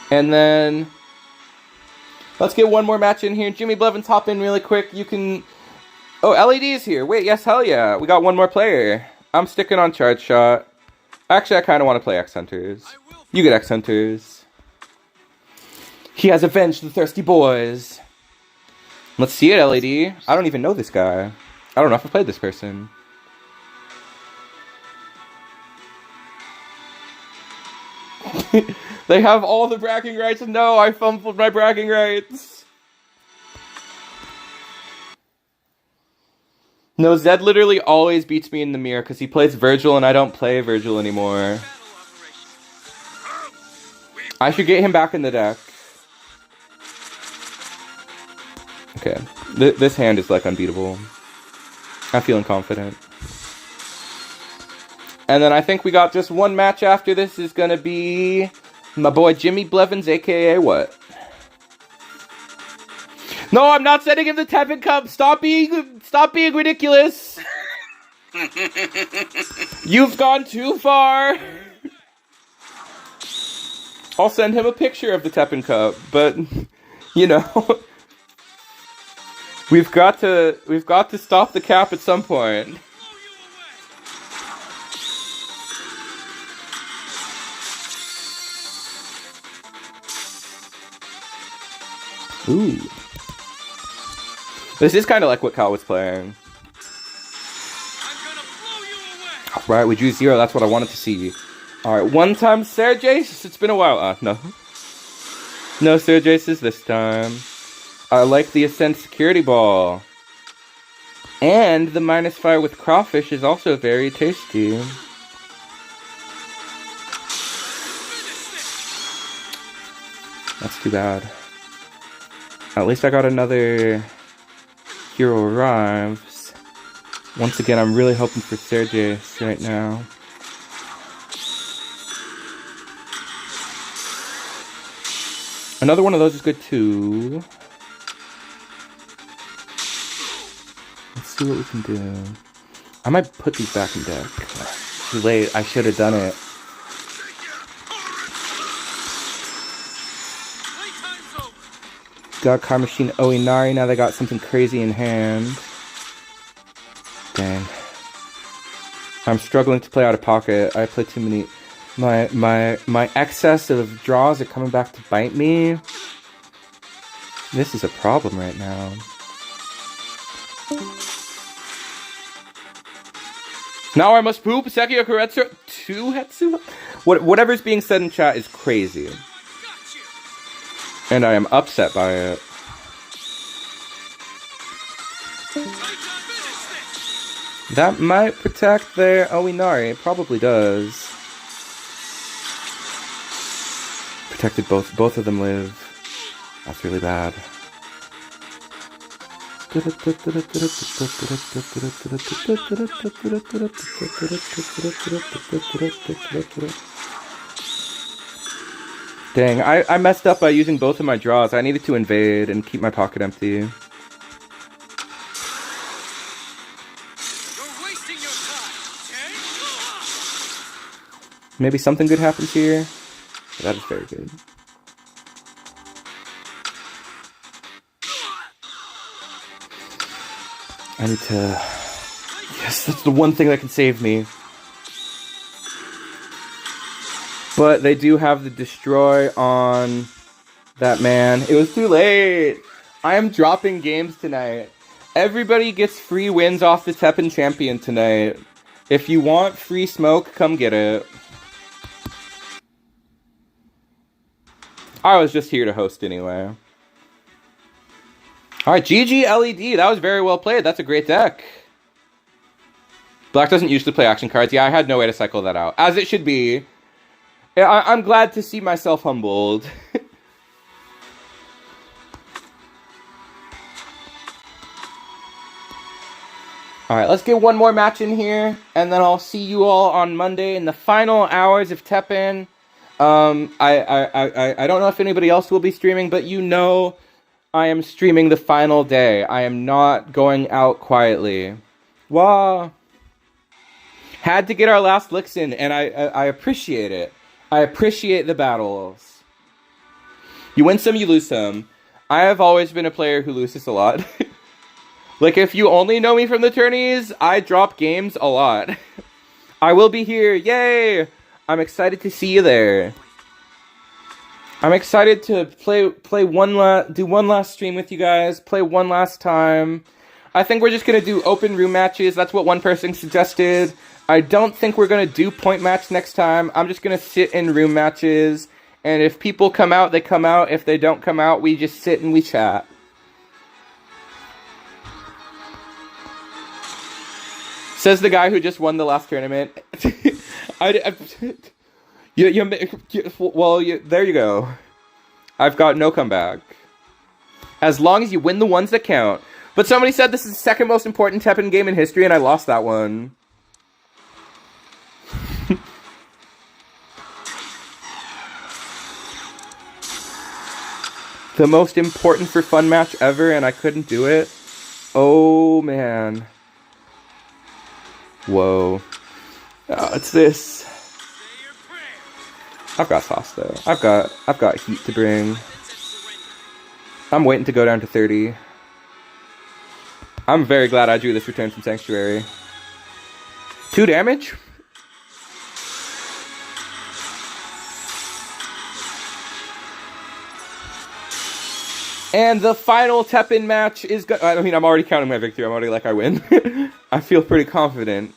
And then... let's get one more match in here. Jimmy Blevins, hop in really quick. You can... oh, LED is here. Wait, yes, hell yeah. We got one more player. I'm sticking on Charge Shot. Actually, I kind of want to play X Hunters. You get X Hunters. He has avenged the thirsty boys. Let's see it, LED. I don't even know this guy. I don't know if I played this person. They have all the bragging rights. No, I fumbled my bragging rights. No, Zed literally always beats me in the mirror because he plays Virgil and I don't play Virgil anymore. I should get him back in the deck. Okay, this hand is like unbeatable. I'm feeling confident. And then I think we got just one match after this is gonna be my boy Jimmy Blevins, aka what? No, I'm not sending him the TEPPEN Cup. Stop being ridiculous. You've gone too far. I'll send him a picture of the TEPPEN Cup, but you know, we've got to stop the cap at some point. Ooh. This is kind of like what Cal was playing. Right, we drew 0. That's what I wanted to see. Alright, one time Serjace. It's been a while. No. No Serjaces this time. I like the Ascent Security Ball. And the -fire with Crawfish is also very tasty. That's too bad. At least I got another Hero Arrives. Once again, I'm really hoping for Serjace right now. Another one of those is good too. Let's see what we can do. I might put these back in deck. Too late. I should have done it. Got Car Machine Oinari. Now they got something crazy in hand. Dang. I'm struggling to play out of pocket. I play too many. My excess of draws are coming back to bite me. This is a problem right now. Now I must poop. Sekio Kuretsu to Hetsu? Whatever's being said in chat is crazy. And I am upset by it. That might protect their Oinari. It probably does. Protected both of them live. That's really bad. Dang, I messed up by using both of my draws. I needed to invade and keep my pocket empty. Maybe something good happens here. That is very good. I need to... Yes, that's the one thing that can save me. But they do have the destroy on that man. It was too late. I am dropping games tonight. Everybody gets free wins off the TEPPEN champion tonight. If you want free smoke, come get it. I was just here to host anyway. Alright, GG LED. That was very well played. That's a great deck. Black doesn't usually play action cards. Yeah, I had no way to cycle that out. As it should be. I'm glad to see myself humbled. Alright, let's get one more match in here. And then I'll see you all on Monday in the final hours of TEPPEN. I don't know if anybody else will be streaming, but you know I am streaming the final day. I am not going out quietly. Wow. Had to get our last licks in, and I appreciate it. I appreciate the battles. You win some, you lose some. I have always been a player who loses a lot. Like, if you only know me from the tourneys, I drop games a lot. I will be here. Yay! I'm excited to see you there. I'm excited to do one last stream with you guys, play one last time. I think we're just going to do open room matches. That's what one person suggested. I don't think we're going to do point match next time. I'm just going to sit in room matches. And if people come out, they come out. If they don't come out, we just sit and we chat. Says the guy who just won the last tournament. Well, there you go. I've got no comeback. As long as you win the ones that count. But somebody said this is the second most important TEPPEN game in history, and I lost that one. The most important for fun match ever, and I couldn't do it. Oh, man. Whoa. Oh, it's this. I've got sauce though. I've got heat to bring. I'm waiting to go down to 30. I'm very glad I drew this Return from Sanctuary. 2 damage? And the final TEPPEN match is... I mean, I'm already counting my victory. I'm already like, I win. I feel pretty confident.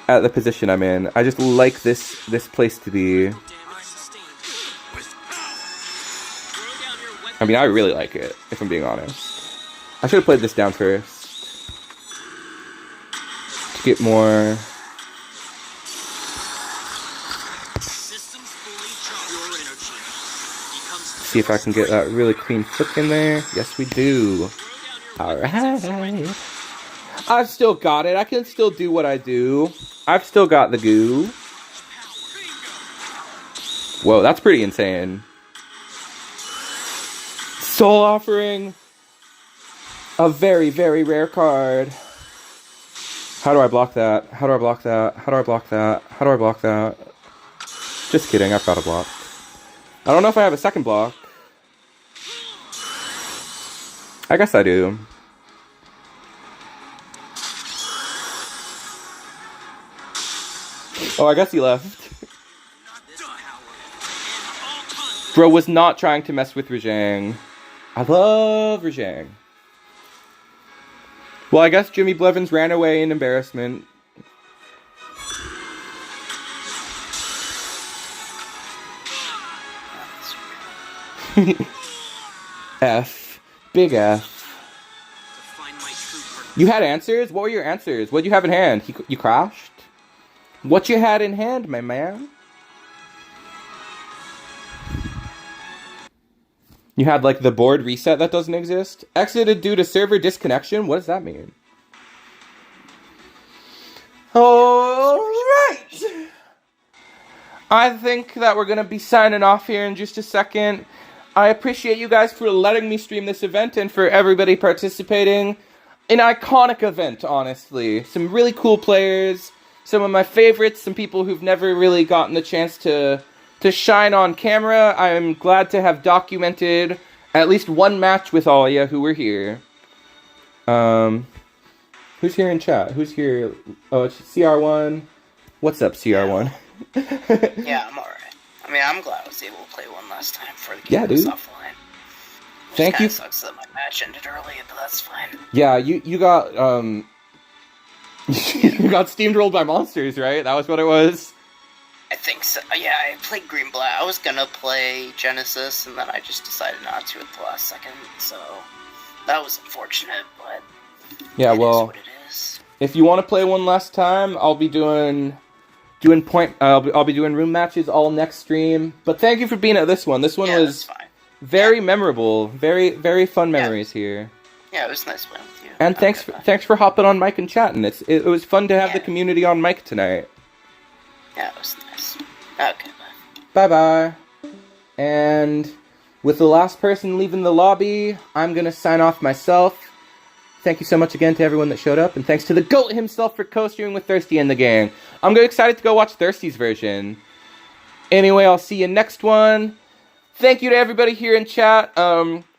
at the position I'm in. I just like this place to be. I mean, I really like it, if I'm being honest. I should have played this down first. To get more... See if I can get that really clean flick in there. Yes, we do. Alright. I've still got it. I can still do what I do. I've still got the goo. Whoa, that's pretty insane. Soul Offering. A very, very rare card. How do I block that? How do I block that? How do I block that? How do I block that? Just kidding, I've got a block. I don't know if I have a second block. I guess I do. Oh, I guess he left. Bro was not trying to mess with Rajang. I love Rajang. Well, I guess Jimmy Blevins ran away in embarrassment. F. Big F. You had answers? What were your answers? What did you have in hand? You crashed? What you had in hand, my man? You had, like, the board reset that doesn't exist? Exited due to server disconnection? What does that mean? Alright! I think that we're gonna be signing off here in just a second. I appreciate you guys for letting me stream this event and for everybody participating. An iconic event, honestly. Some really cool players. Some of my favorites. Some people who've never really gotten the chance to shine on camera. I'm glad to have documented at least one match with all of you who were here. Who's here in chat? Who's here? Oh, it's CR1. What's up, CR1? Yeah, I'm alright. I mean, I'm glad I was able to play one last time for the game was offline. Thank you. Sucks that my match ended early, but that's fine. Yeah, you got you got steamrolled by monsters, right? That was what it was. I think so. Yeah, I played Green Black. I was gonna play Genesis, and then I just decided not to at the last second. So that was unfortunate, but yeah, well, it is what it is. If you want to play one last time, I'll be doing point. I'll be doing room matches all next stream. But thank you for being at this one. This one was very memorable. Very, very fun memories here. Yeah, it was nice playing with you. And thanks for hopping on mic and chatting. It was fun to have the community on mic tonight. Yeah, it was nice. Okay, bye. Bye-bye. And with the last person leaving the lobby, I'm going to sign off myself. Thank you so much again to everyone that showed up, and thanks to the GOAT himself for co-streaming with Thirsty and the gang. I'm excited to go watch Thirsty's version. Anyway, I'll see you next one. Thank you to everybody here in chat.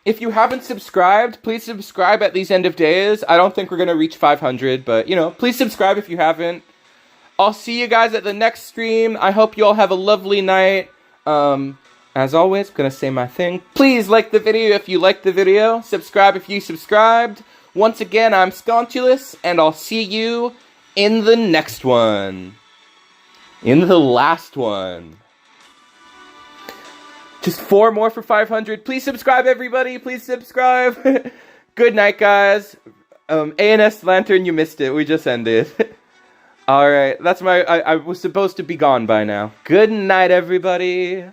If you haven't subscribed, please subscribe at these end of days. I don't think we're going to reach 500, but, please subscribe if you haven't. I'll see you guys at the next stream. I hope you all have a lovely night. As always, I'm going to say my thing. Please like the video if you liked the video. Subscribe if you subscribed. Once again, I'm Sconchulous, and I'll see you in the next one. In the last one. Just 4 more for 500. Please subscribe, everybody. Please subscribe. Good night, guys. ANS Lantern, you missed it. We just ended. Alright, that's I was supposed to be gone by now. Good night, everybody.